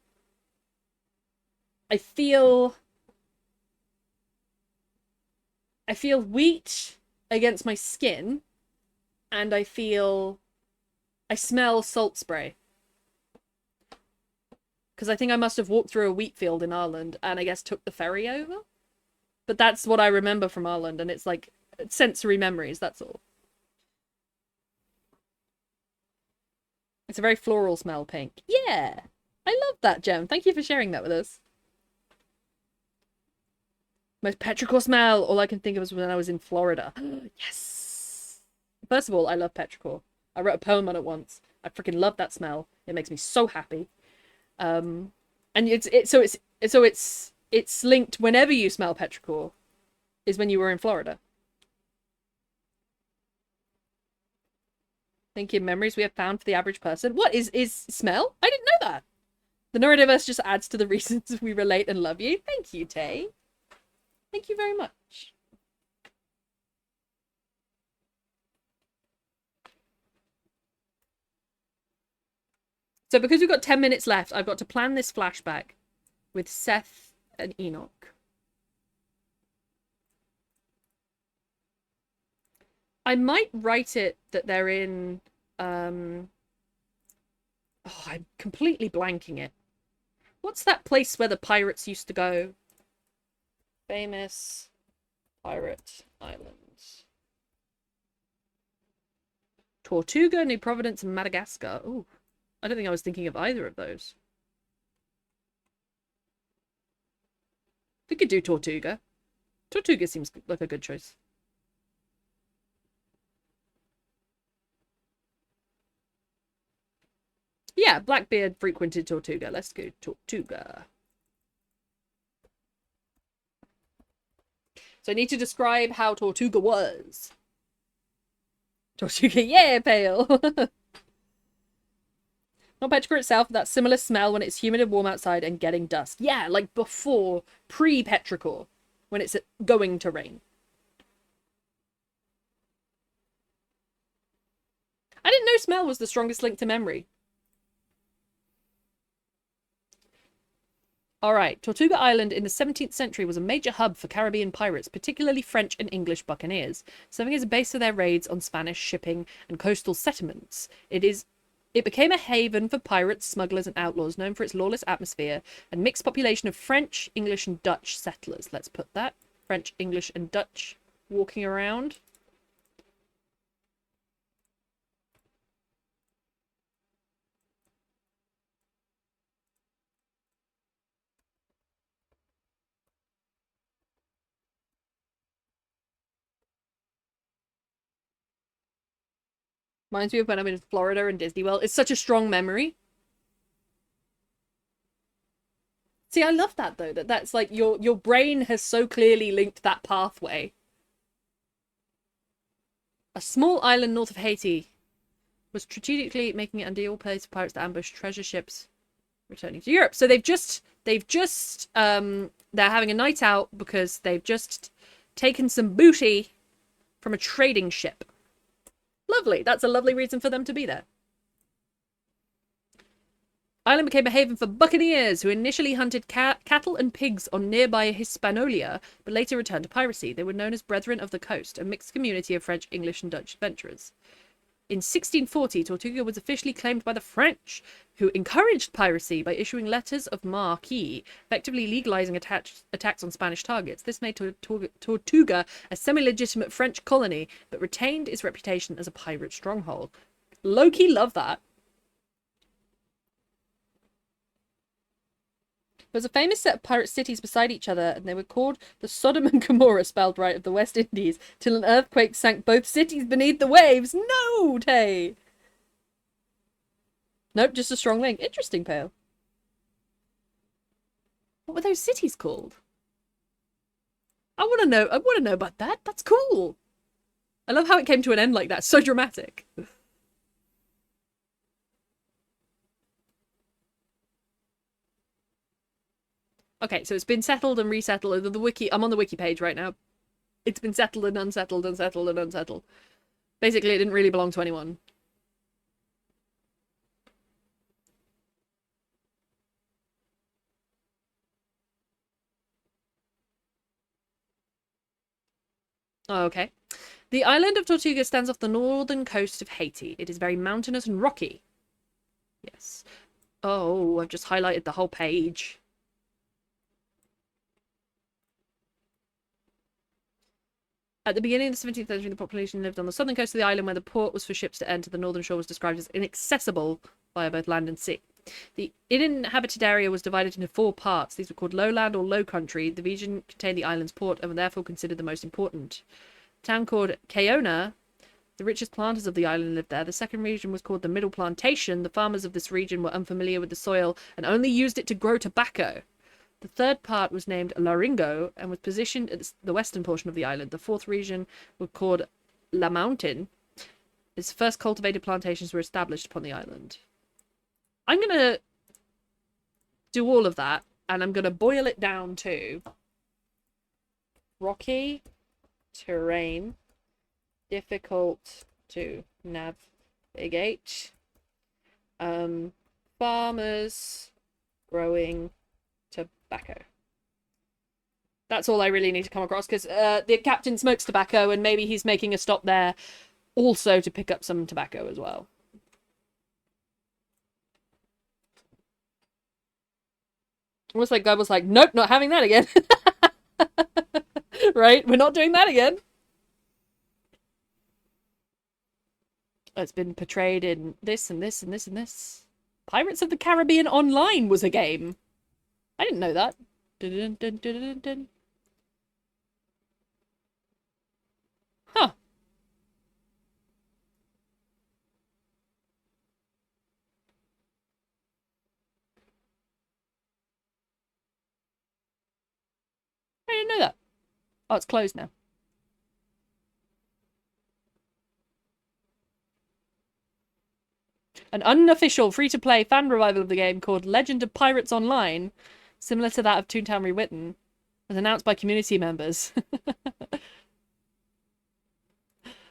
S2: wheat against my skin, and I smell salt spray. Because I think I must have walked through a wheat field in Ireland and I guess took the ferry over. But that's what I remember from Ireland, and it's like sensory memories, that's all. It's a very floral smell, pink. Yeah! I love that, Gem. Thank you for sharing that with us. Most petrichor smell, all I can think of is when I was in Florida. Yes! First of all, I love petrichor. I wrote a poem on it once. I freaking love that smell. It makes me so happy. And it's linked whenever you smell petrichor is when you were in Florida. Thinking memories we have found for the average person. What is smell? I didn't know that. The neurodiverse just adds to the reasons we relate and love you. Thank you, Tay. Thank you very much. So because we've got 10 minutes left, I've got to plan this flashback with Seth and Enoch. I might write it that they're in... Oh, I'm completely blanking it. What's that place where the pirates used to go? Famous pirate islands. Tortuga, New Providence, and Madagascar. Ooh. I don't think I was thinking of either of those. We could do Tortuga. Tortuga seems like a good choice. Yeah, Blackbeard frequented Tortuga. Let's go Tortuga. So I need to describe how Tortuga was. Tortuga, yeah, pale. Not petrichor itself, but that similar smell when it's humid and warm outside and getting dusk. Yeah, like before, pre-petrichor, when it's going to rain. I didn't know smell was the strongest link to memory. Alright, Tortuga Island in the 17th century was a major hub for Caribbean pirates, particularly French and English buccaneers, serving as a base for their raids on Spanish shipping and coastal settlements. It became a haven for pirates, smugglers, and outlaws, known for its lawless atmosphere and mixed population of French, English, and Dutch settlers. Let's put that. French, English, and Dutch walking around. Reminds me of when I'm in Florida and Disney World. It's such a strong memory. See, I love that though. That's like your brain has so clearly linked that pathway. A small island north of Haiti was strategically making it an ideal place for pirates to ambush treasure ships returning to Europe. So they're having a night out because they've just taken some booty from a trading ship. Lovely. That's a lovely reason for them to be there. Island became a haven for buccaneers who initially hunted cattle and pigs on nearby Hispaniola, but later returned to piracy. They were known as Brethren of the Coast, a mixed community of French, English, and Dutch adventurers. In 1640, Tortuga was officially claimed by the French, who encouraged piracy by issuing letters of marque, effectively legalizing attacks on Spanish targets. This made Tortuga a semi-legitimate French colony, but retained its reputation as a pirate stronghold. Low-key love that. There was a famous set of pirate cities beside each other, and they were called the Sodom and Gomorrah, spelled right, of the West Indies, till an earthquake sank both cities beneath the waves. No, Tay! Nope, just a strong link. Interesting, Pale. What were those cities called? I want to know about that. That's cool. I love how it came to an end like that. So dramatic. Okay, so it's been settled and resettled. The wiki, I'm on the wiki page right now. It's been settled and unsettled and settled and unsettled. Basically, it didn't really belong to anyone. Oh, okay. The island of Tortuga stands off the northern coast of Haiti. It is very mountainous and rocky. Yes. Oh, I've just highlighted the whole page. At the beginning of the 17th century, the population lived on the southern coast of the island where the port was for ships to enter. The northern shore was described as inaccessible via both land and sea. The uninhabited area was divided into 4 parts. These were called lowland or low country. The region contained the island's port and were therefore considered the most important. A town called Cayona, the richest planters of the island lived there. The second region was called the Middle Plantation. The farmers of this region were unfamiliar with the soil and only used it to grow tobacco. The third part was named Laringo and was positioned at the western portion of the island. The fourth region was called La Mountain. Its first cultivated plantations were established upon the island. I'm going to do all of that, and I'm going to boil it down to rocky terrain, difficult to navigate, farmers growing tobacco. That's all I really need to come across, because the captain smokes tobacco, and maybe he's making a stop there also to pick up some tobacco as well. Almost like God was like, nope, not having that again. Right? We're not doing that again. It's been portrayed in this and this and this and this. Pirates of the Caribbean Online was a game. I didn't know that. Dun, dun, dun, dun, dun. Huh. I didn't know that. Oh, it's closed now. An unofficial free-to-play fan revival of the game called Legend of Pirates Online, similar to that of Toontown Rewritten, was announced by community members.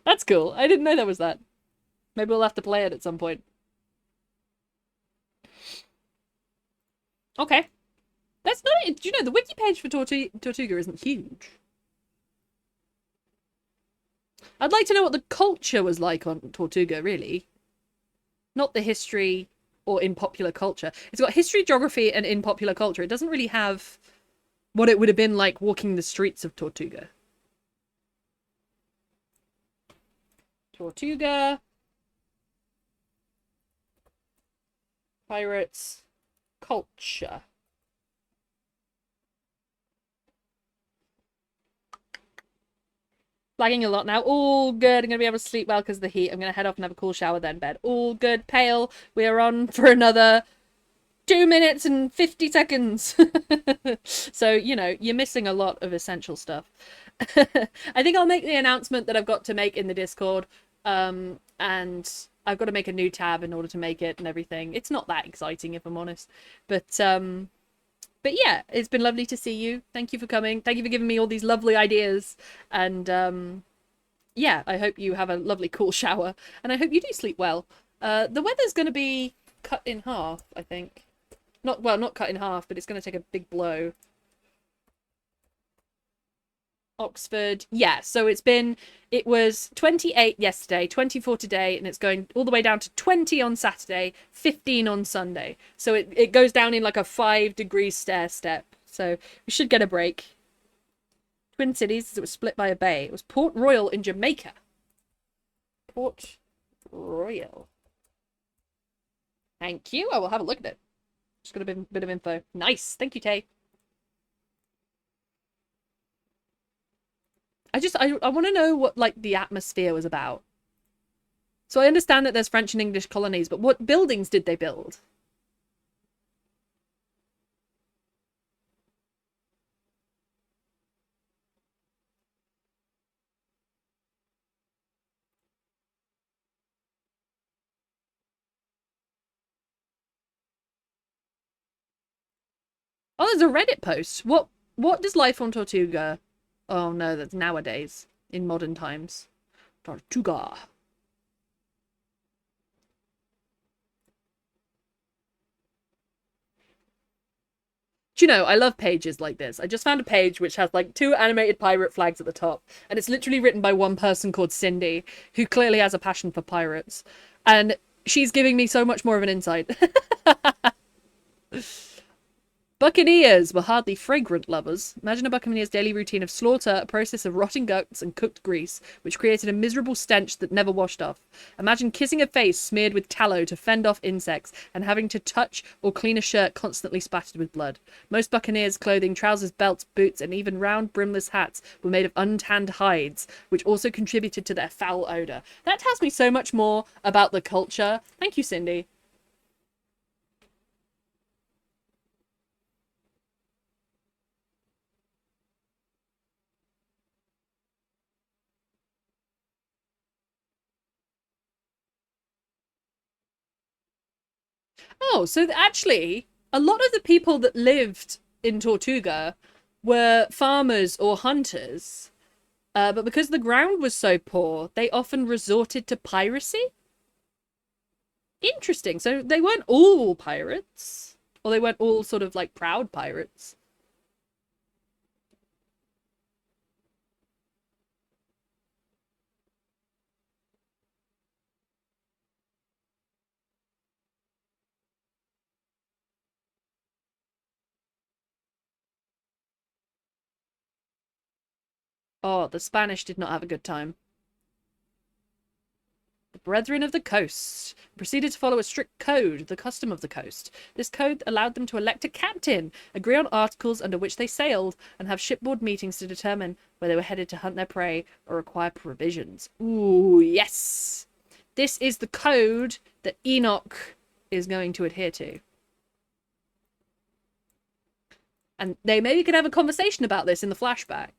S2: That's cool. I didn't know there was that. Maybe we'll have to play it at some point. Okay. That's not it. Do you know, the wiki page for Tortuga isn't huge. I'd like to know what the culture was like on Tortuga, really. Not the history or in popular culture. It's got history, geography, and in popular culture. It doesn't really have what it would have been like walking the streets of Tortuga. Tortuga. Pirates. Culture. Lagging a lot now. All good. I'm going to be able to sleep well because of the heat. I'm going to head off and have a cool shower, then bed. All good. Pale. We are on for another 2 minutes and 50 seconds. So, you know, you're missing a lot of essential stuff. I think I'll make the announcement that I've got to make in the Discord. And I've got to make a new tab in order to make it and everything. It's not that exciting, if I'm honest. But yeah, it's been lovely to see you. Thank you for coming. Thank you for giving me all these lovely ideas. And yeah, I hope you have a lovely cool shower. And I hope you do sleep well. The weather's going to be cut in half, I think. Not cut in half, but it's going to take a big blow. Oxford. Yeah, so it was 28 yesterday, 24 today, and it's going all the way down to 20 on Saturday, 15 on Sunday. So it goes down in like a 5-degree stair step. So we should get a break. Twin Cities, it was split by a bay. It was Port Royal in Jamaica. Port Royal. Thank you. I will have a look at it. Just got a bit of info. Nice. Thank you, Tay. I want to know what, like, the atmosphere was about. So I understand that there's French and English colonies, but what buildings did they build? Oh, there's a Reddit post. What does life on Tortuga? Oh no, that's nowadays in modern times. Tortuga. Do you know, I love pages like this. I just found a page which has like 2 animated pirate flags at the top, and it's literally written by one person called Cindy, who clearly has a passion for pirates. And she's giving me so much more of an insight. Buccaneers were hardly fragrant lovers. Imagine a buccaneer's daily routine of slaughter, a process of rotting guts and cooked grease, which created a miserable stench that never washed off. Imagine kissing a face smeared with tallow to fend off insects, and having to touch or clean a shirt constantly spattered with blood. Most buccaneers' clothing, trousers, belts, boots, and even round brimless hats were made of untanned hides, which also contributed to their foul odour. That tells me so much more about the culture. Thank you, Cindy. Oh, so actually, a lot of the people that lived in Tortuga were farmers or hunters, but because the ground was so poor, they often resorted to piracy. Interesting. So they weren't all pirates, or they weren't all sort of like proud pirates. Oh, the Spanish did not have a good time. The Brethren of the Coast proceeded to follow a strict code, the custom of the coast. This code allowed them to elect a captain, agree on articles under which they sailed, and have shipboard meetings to determine where they were headed to hunt their prey or acquire provisions. Ooh, yes! This is the code that Enoch is going to adhere to. And they maybe could have a conversation about this in the flashback.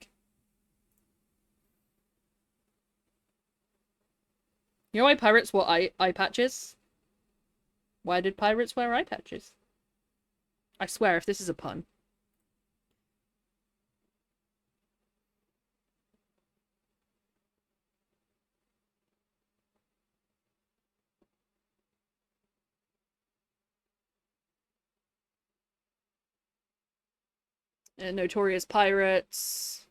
S2: You know why pirates wore eye patches? Why did pirates wear eye patches? I swear, if this is a pun. Notorious pirates.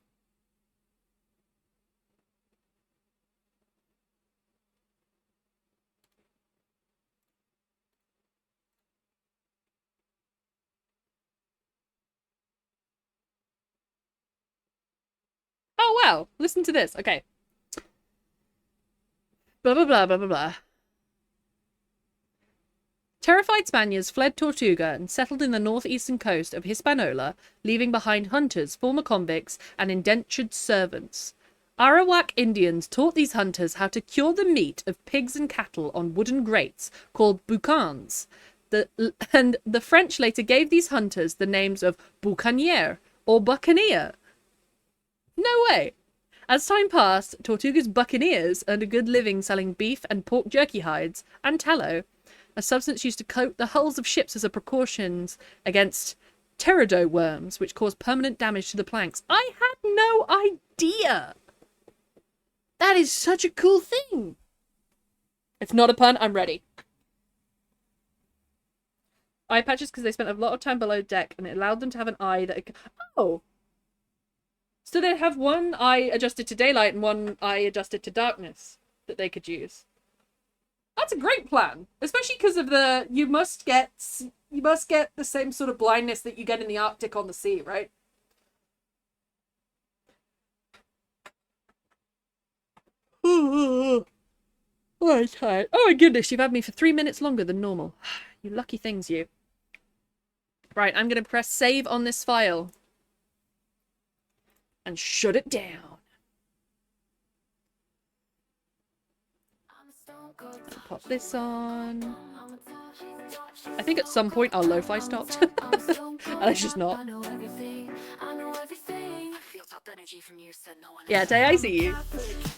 S2: Oh, wow. Listen to this. Okay. Blah, blah, blah, blah, blah, blah. Terrified Spaniards fled Tortuga and settled in the northeastern coast of Hispaniola, leaving behind hunters, former convicts, and indentured servants. Arawak Indians taught these hunters how to cure the meat of pigs and cattle on wooden grates called boucans. And the French later gave these hunters the names of boucanier or buccaneer. No way! As time passed, Tortuga's buccaneers earned a good living selling beef and pork jerky hides and tallow, a substance used to coat the hulls of ships as a precaution against teredo worms, which cause permanent damage to the planks. I had no idea! That is such a cool thing! It's not a pun, I'm ready. Eye patches because they spent a lot of time below deck and it allowed them to have an eye that... Oh! So they'd have one eye adjusted to daylight and one eye adjusted to darkness that they could use. That's a great plan, especially because of the you must get the same sort of blindness that you get in the Arctic on the sea, right? Oh, I'm tired. Oh my goodness, you've had me for 3 minutes longer than normal. You lucky things, you. Right, I'm gonna press save on this file. And shut it down. Pop this on. I think at some point our lo-fi stopped. And it's just not. Yeah, Day, I see you.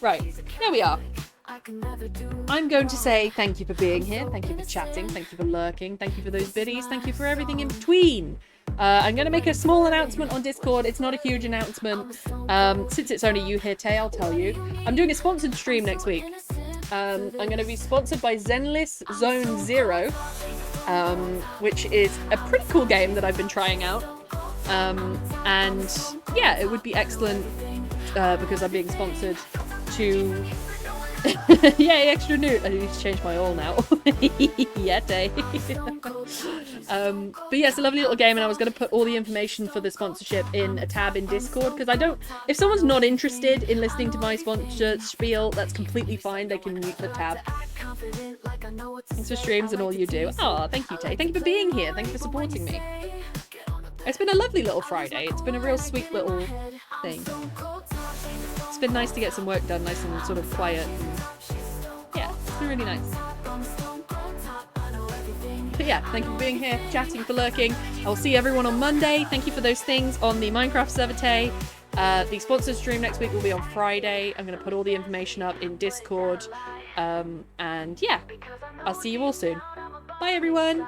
S2: Right, there we are. I'm going to say thank you for being here. Thank you for chatting. Thank you for lurking. Thank you for those biddies. Thank you for everything in between. I'm going to make a small announcement on Discord. It's not a huge announcement. Since it's only you here, Tay, I'll tell you. I'm doing a sponsored stream next week. I'm going to be sponsored by Zenless Zone Zero, which is a pretty cool game that I've been trying out. And yeah, it would be excellent because I'm being sponsored to... Yay, extra newt! I need to change my all now. Yeah, Tay. But yeah, it's a lovely little game, and I was going to put all the information for the sponsorship in a tab in Discord, because I don't... If someone's not interested in listening to my sponsor spiel, that's completely fine. They can mute the tab. Thanks for streams and all you do. Oh, thank you, Tay. Thank you for being here. Thank you for supporting me. It's been a lovely little Friday. It's been a real sweet little thing. It's been nice to get some work done, nice and sort of quiet. And yeah, it's been really nice. But yeah, thank you for being here, chatting, for lurking. I will see everyone on Monday. Thank you for those things on the Minecraft server, Tay. The sponsored stream next week will be on Friday. I'm going to put all the information up in Discord. And yeah, I'll see you all soon. Bye, everyone.